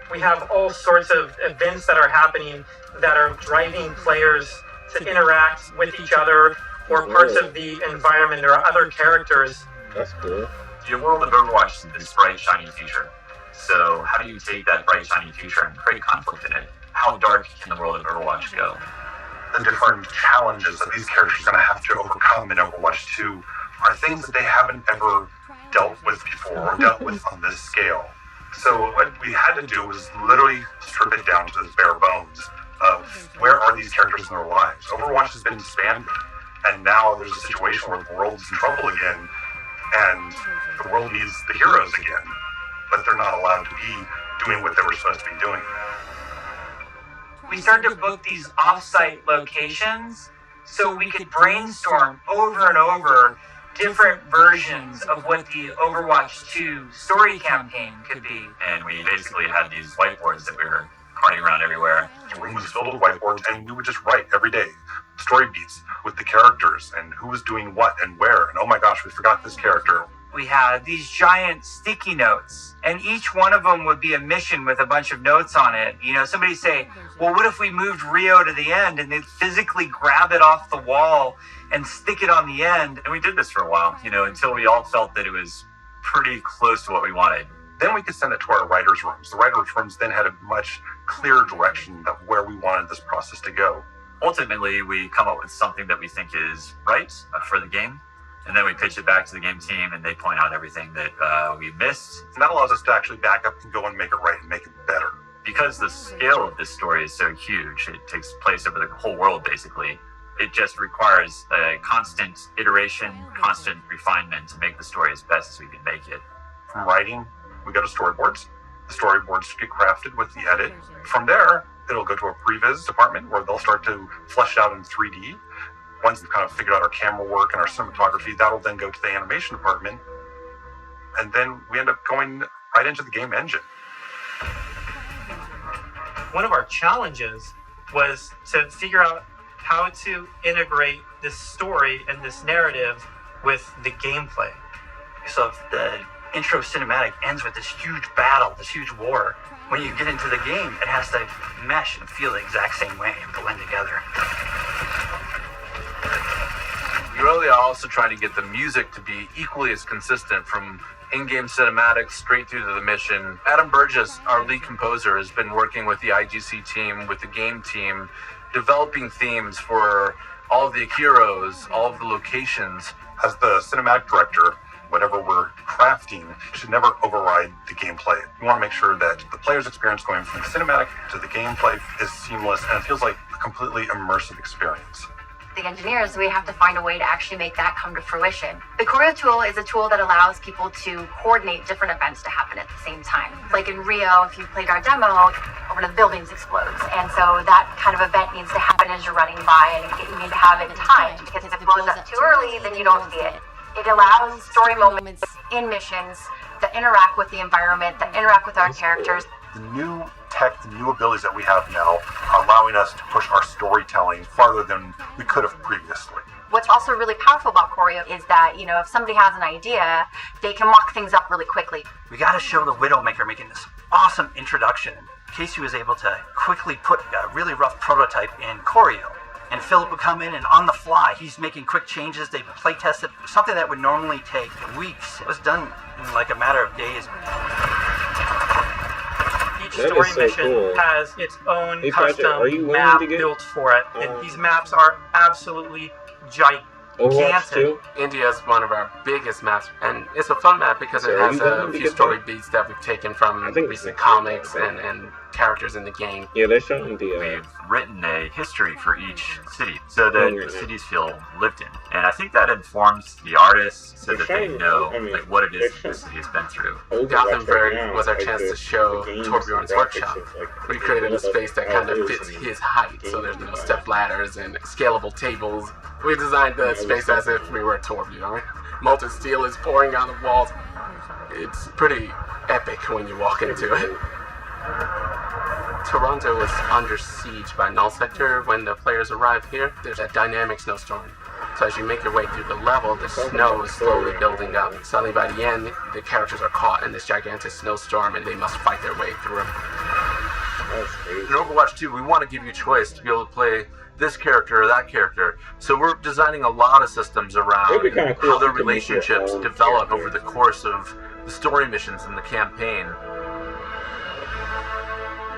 We have all sorts of events that are happening that are driving players to interact with each other or parts of the environment or other characters. That's cool. The world of Overwatch is this bright, shiny future. So how do you take that bright, shiny future and create conflict in it? How dark can the world of Overwatch go? The different challenges that these characters are going to have to overcome in Overwatch 2 are things that they haven't ever dealt with before or dealt with on this scale. So what we had to do was literally strip it down to the bare bones of where are these characters in their lives. Overwatch has been expanded, and now there's a situation where the world's in trouble again, and the world needs the heroes again, but they're not allowed to be doing what they were supposed to be doing. We started to book these off-site locations so we could brainstorm over and over different versions of what the Overwatch 2 story campaign could be. And we basically had these whiteboards that we were carting around everywhere. The room was filled with whiteboards, and we would just write every day story beats with the characters and who was doing what and where. And oh my gosh, we forgot this character. We had these giant sticky notes, and each one of them would be a mission with a bunch of notes on it. You know, somebody say, well, what if we moved Rio to the end, and they'd physically grab it off the wall and stick it on the end. And we did this for a while, until we all felt that it was pretty close to what we wanted. Then we could send it to our writers' rooms. The writers' rooms then had a much clearer direction of where we wanted this process to go. Ultimately, we come up with something that we think is right for the game, and then we pitch it back to the game team, and they point out everything that we missed. And that allows us to actually back up and go and make it right and make it better. Because the scale of this story is so huge, it takes place over the whole world, basically. It just requires a constant iteration, constant refinement to make the story as best as we can make it. From writing, we go to storyboards. The storyboards get crafted with the edit. From there, it'll go to a previs department where they'll start to flesh out in 3D. Once we've kind of figured out our camera work and our cinematography, that'll then go to the animation department. And then we end up going right into the game engine. One of our challenges was to figure out how to integrate this story and this narrative with the gameplay. So if the intro cinematic ends with this huge battle, this huge war, when you get into the game, it has to mesh and feel the exact same way and blend together. You really are also trying to get the music to be equally as consistent from in-game cinematics straight through to the mission. Adam Burgess, our lead composer, has been working with the IGC team, with the game team, developing themes for all of the heroes, all of the locations. As the cinematic director, whatever we're crafting should never override the gameplay. We want to make sure that the player's experience going from the cinematic to the gameplay is seamless and it feels like a completely immersive experience. The engineers, we have to find a way to actually make that come to fruition. The choreo tool is a tool that allows people to coordinate different events to happen at the same time. Like in Rio, if you played our demo, one of the buildings explodes. And so that kind of event needs to happen as you're running by, and you need to have it timed, because if it blows up too early, then you don't see it. It allows story moments in missions that interact with the environment, that interact with our characters. The new tech, the new abilities that we have now are allowing us to push our storytelling farther than we could have previously. What's also really powerful about choreo is that, if somebody has an idea, they can mock things up really quickly. We got to show the Widowmaker making this awesome introduction. Casey was able to quickly put a really rough prototype in choreo. And Philip would come in and on the fly, he's making quick changes. They play tested something that would normally take weeks. It was done in like a matter of days. Each story mission has its own custom map built for it. And these maps are absolutely gigantic. India is one of our biggest maps, and it's a fun map because it has a few story beats that we've taken from recent comics and characters in the game. Yeah, they shot India. We've written a history for each city so that the cities feel lived in. And I think that informs the artists so that they know what it is the city has been through. Gothenburg was our chance to show Torbjorn's workshop. We created a space that kind of fits his height, so there's no step ladders and scalable tables. We designed the space as if we were Torbjorn. Molten steel is pouring out of walls. It's pretty epic when you walk into it. Toronto was under siege by Null Sector when the players arrive here. There's a dynamic snowstorm. So as you make your way through the level, the snow is slowly building up. Suddenly by the end, the characters are caught in this gigantic snowstorm and they must fight their way through it. In Overwatch 2, we want to give you choice to be able to play this character or that character. So we're designing a lot of systems around how the relationships develop over the course of the story missions in the campaign.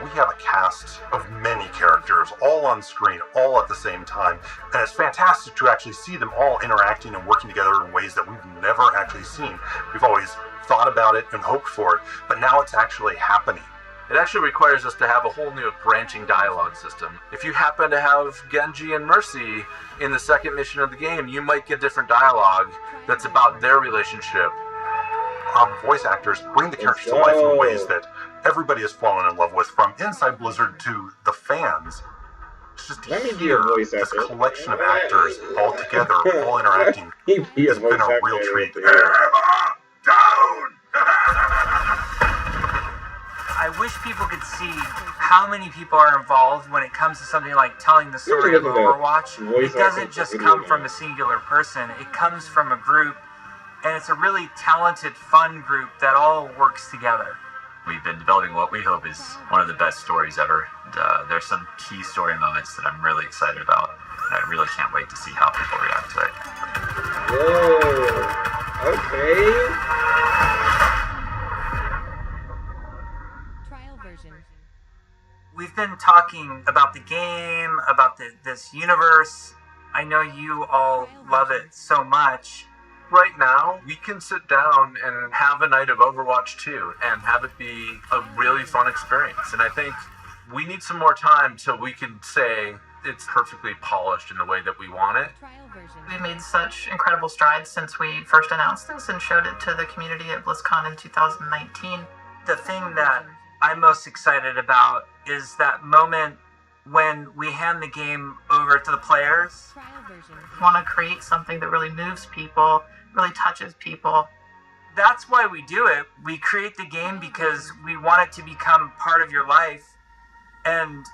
We have a cast of many characters, all on screen, all at the same time, and it's fantastic to actually see them all interacting and working together in ways that we've never actually seen. We've always thought about it and hoped for it, but now it's actually happening. It actually requires us to have a whole new branching dialogue system. If you happen to have Genji and Mercy in the second mission of the game, you might get different dialogue that's about their relationship. Voice actors bring the characters to life in ways that everybody has fallen in love with, from inside Blizzard to the fans. It's just to hear this collection of actors all together, all interacting, has been a real treat. I wish people could see how many people are involved when it comes to something like telling the story of Overwatch. It doesn't just come from a singular person. It comes from a group, and it's a really talented, fun group that all works together. We've been developing what we hope is one of the best stories ever. And, there's some key story moments that I'm really excited about. And I really can't wait to see how people react to it. Whoa. Okay. we've been talking about the game, about this universe. I know you all love it so much. Right now, we can sit down and have a night of Overwatch 2 and have it be a really fun experience. And I think we need some more time till we can say it's perfectly polished in the way that we want it. We've made such incredible strides since we first announced this and showed it to the community at Blizzcon in 2019. The thing that I'm most excited about is that moment when we hand the game over to the players. We want to create something that really moves people, really touches people. That's why we do it. We create the game because we want it to become part of your life and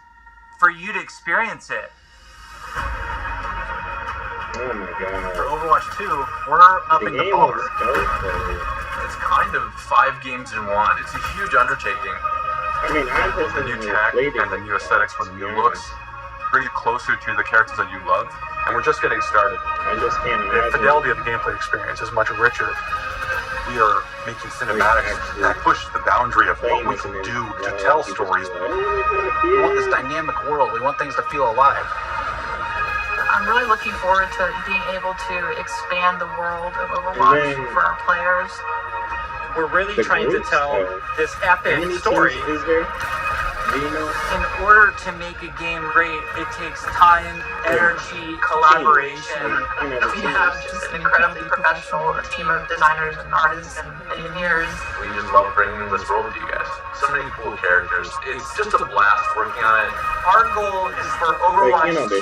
for you to experience it. Oh my god. For Overwatch 2, we're upping the bar. Dope, it's kind of 5 games in one. It's a huge undertaking. I mean, I the new tech and the new aesthetics for the new looks bring you closer to the characters that you love, and we're just getting started. I just can't The imagine. fidelity of the gameplay experience is much richer. We are making cinematics that push the boundary of what we can do to tell stories. We want this dynamic world. We want things to feel alive. I'm really looking forward to being able to expand the world of Overwatch for our players. We're really trying to tell this epic story. Is there? Do you know? In order to make a game great, it takes time, energy, collaboration. We have just an incredibly professional team of designers and artists and engineers. We just love bringing this world to you guys. So many cool characters. It's just a blast working on it. Our goal is for Overwatch 2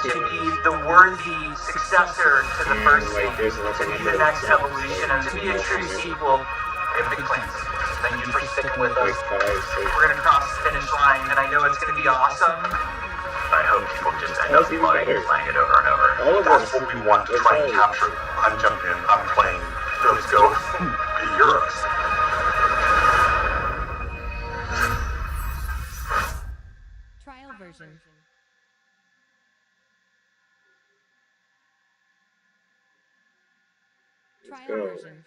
to be the worthy successor to the first game, to be the next evolution, and to be a true sequel. We have big plans. Thank you for sticking with us. We're going to cross the finish line, and I know it's going to be awesome. I hope people just end up playing it over and over. All of That's what we want to try and capture. I'm jumping in, I'm playing. Let's go. Euros. Trial version. Trial version.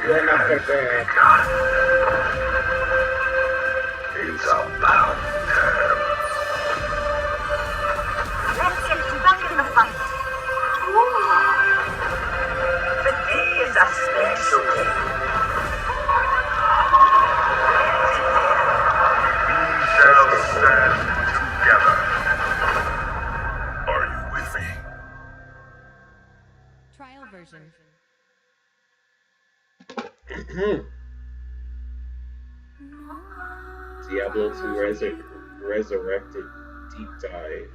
You're not prepared. It's about time. Let's get back in the fight. Today is a special day. We shall stand together. Are you with me? Trial version. Diablo 2 Resurrected Deep Dive.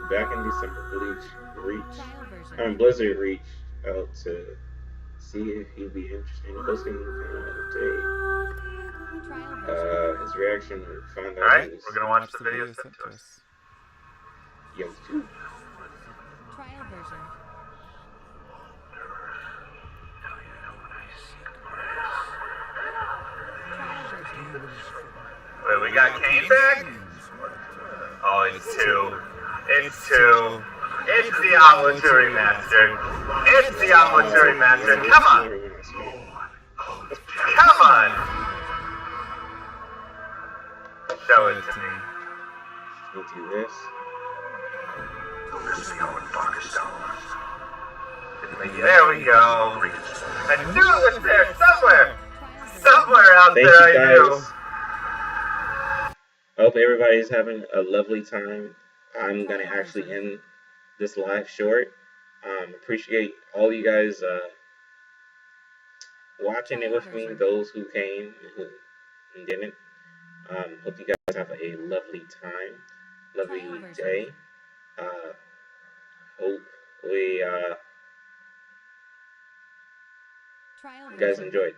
Back in December, Blizzard reached out to see if he'd be interested in hosting the update. His reaction would find out. Alright, we're gonna watch the video sent to us. Yo, too. Trial version. Wait, we got Kane back? Oh, it's 2. It's 2. It's Diablo 2 Remastered. It's Diablo 2 Remastered. Come on! Come on! Show it to me. We'll do this. This is the darkest hour. There we go. I knew it was there somewhere. Somewhere out Thank there, you I knew. guys. I hope everybody's having a lovely time. I'm gonna actually end this live short. Appreciate all you guys watching it with me, those who came and who didn't. Hope you guys have a lovely time, lovely day. Hope we you guys enjoyed.